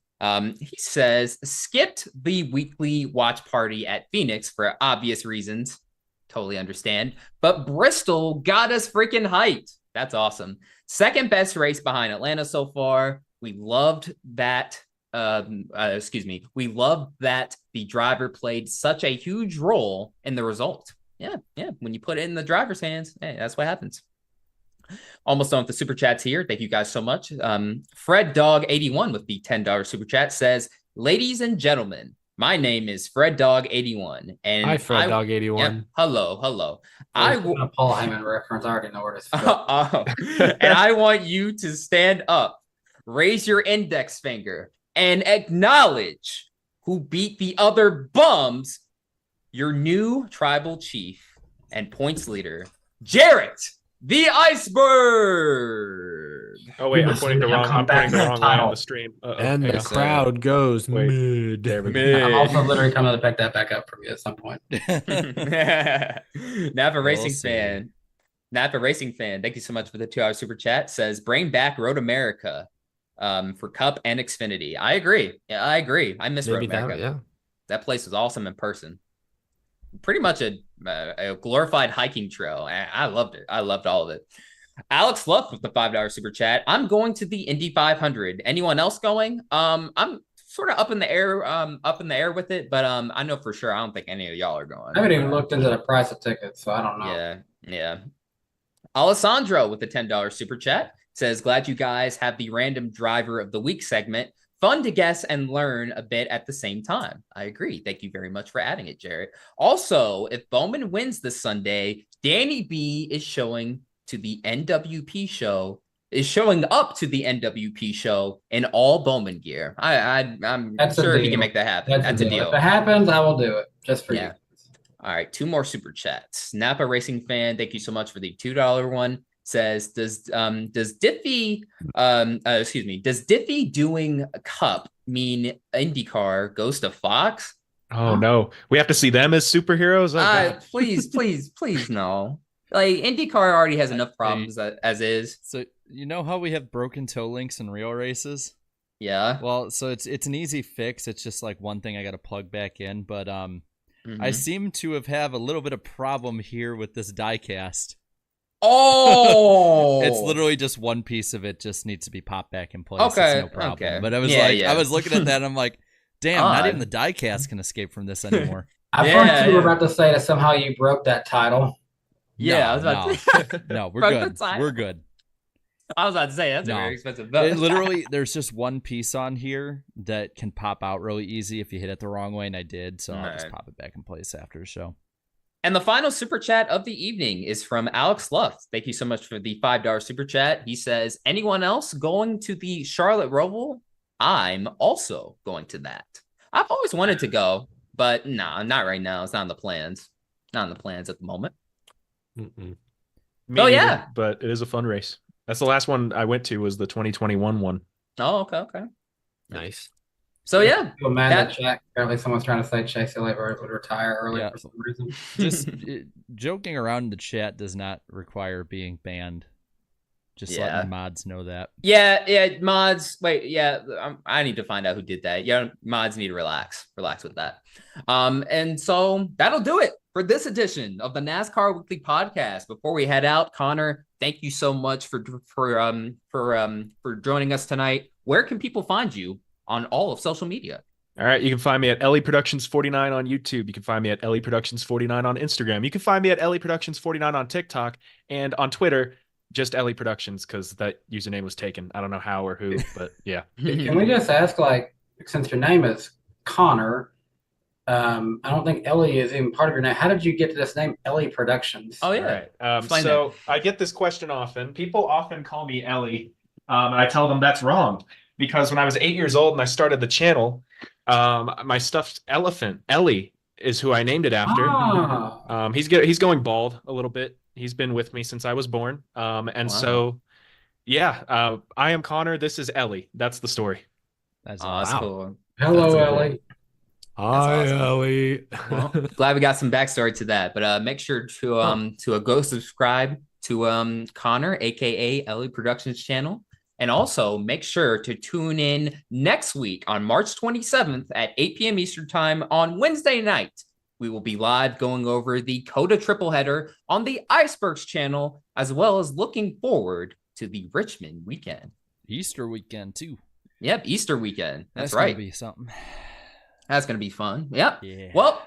He says, skipped the weekly watch party at Phoenix for obvious reasons. Totally understand. But Bristol got us freaking hyped. That's awesome. Second best race behind Atlanta so far. We loved that. We loved that the driver played such a huge role in the result. Yeah. When you put it in the driver's hands, hey, that's what happens. Almost done with the super chats here. Thank you guys so much. Fred Dog 81 with the $10 super chat says, ladies and gentlemen, my name is Fred Dog 81. And hi, Fred Dog 81. Yeah, hello. A Paul Heyman reference. I already know where this is. And I want you to stand up, raise your index finger, and acknowledge who beat the other bums, your new tribal chief and points leader, Jarrett the Iceberg. Oh wait, I'm pointing the wrong line on the stream. And the crowd goes mid. There we go. I'm also literally coming to pick that back up from you at some point. Napa Racing fan, thank you so much for the 2-hour super chat. Says bring back Road America for Cup and Xfinity. I agree. I miss Road America. That place was awesome in person. Pretty much a glorified hiking trail. I loved it. I loved all of it. Alex Luff with the $5 super chat. I'm going to the Indy 500. Anyone else going? I'm sort of up in the air with it, but I know for sure I don't think any of y'all are going. I haven't even looked into the price of tickets, so I don't know. Yeah. Alessandro with the $10 super chat says, glad you guys have the random driver of the week segment. Fun to guess and learn a bit at the same time. I agree. Thank you very much for adding it, Jarrett. Also, if Bowman wins this Sunday, Danny B is showing up to the NWP show in all Bowman gear. I'm sure he can make that happen. That's a deal. If it happens, I will do it just for you. All right, 2 more super chats. Napa Racing fan, thank you so much for the $2 one. Says, does Diffie doing a cup mean IndyCar goes to Fox? Oh no, we have to see them as superheroes. Please no. Like IndyCar already has enough problems as is. So you know how we have broken toe links in real races? Yeah. Well, so it's an easy fix. It's just like one thing I got to plug back in, but I seem to have a little bit of problem here with this diecast. Oh, it's literally just one piece of it just needs to be popped back in place. Okay, it's no problem. Okay. But I was I was looking at that and I'm like, Damn, not even the diecast can escape from this anymore. I thought you were about to say that somehow you broke that title. Yeah, I was about to. No, we're good. We're good. I was about to say that's a very expensive belt. Literally, there's just one piece on here that can pop out really easy if you hit it the wrong way, and I did, so I'll just pop it back in place after the show. And the final super chat of the evening is from Alex Luft. Thank you so much for the $5 super chat. He says, anyone else going to the Charlotte Roval? I'm also going to that. I've always wanted to go, but no, not right now. It's not in the plans. Not in the plans at the moment. Yeah. But it is a fun race. That's the last one I went to was the 2021 one. Oh, okay. Nice. So yeah, apparently someone's trying to say Chase Elliott would retire early for some reason. Just joking around in the chat does not require being banned. Just letting mods know that. Yeah, mods. Wait, I need to find out who did that. Yeah, mods need to relax with that. And so that'll do it for this edition of the NASCAR Weekly Podcast. Before we head out, Connor, thank you so much for joining us tonight. Where can people find you on all of social media? All right, you can find me at EllyProductions49 on YouTube. You can find me at EllyProductions49 on Instagram. You can find me at EllyProductions49 on TikTok and on Twitter. Just Ellie Productions, because that username was taken. I don't know how or who, but yeah. Can we just ask, since your name is Connor, I don't think Ellie is even part of your name. How did you get to this name, Ellie Productions? Oh, yeah. Right. So I get this question often. People often call me Ellie, and I tell them that's wrong. Because when I was 8 years old and I started the channel, my stuffed elephant, Ellie, is who I named it after. He's going bald a little bit. He's been with me since I was born. So, yeah, I am Connor. This is Ellie. That's the story. That's awesome. Cool. Hello, Ellie. Hi, Ellie. Well, glad we got some backstory to that. But make sure to go subscribe to Connor, aka Ellie Productions channel. And also make sure to tune in next week on March 27th at 8 p.m. Eastern Time on Wednesday night. We will be live going over the COTA triple header on the Iceberg's channel, as well as looking forward to the Richmond weekend. Easter weekend, too. Yep, Easter weekend. That's right. That's going to be something. That's going to be fun. Yep. Yeah. Well,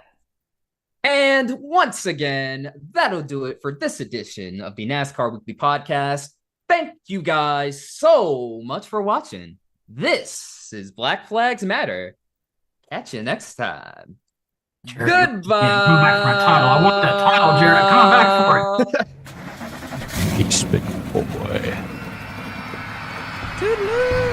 and once again, that'll do it for this edition of the NASCAR Weekly Podcast. Thank you guys so much for watching. This is Black Flags Matter. Catch you next time. Jared, Goodbye. Come back for my title. I want that title, Jared. Come back for it. He's big boy. Toodaloo.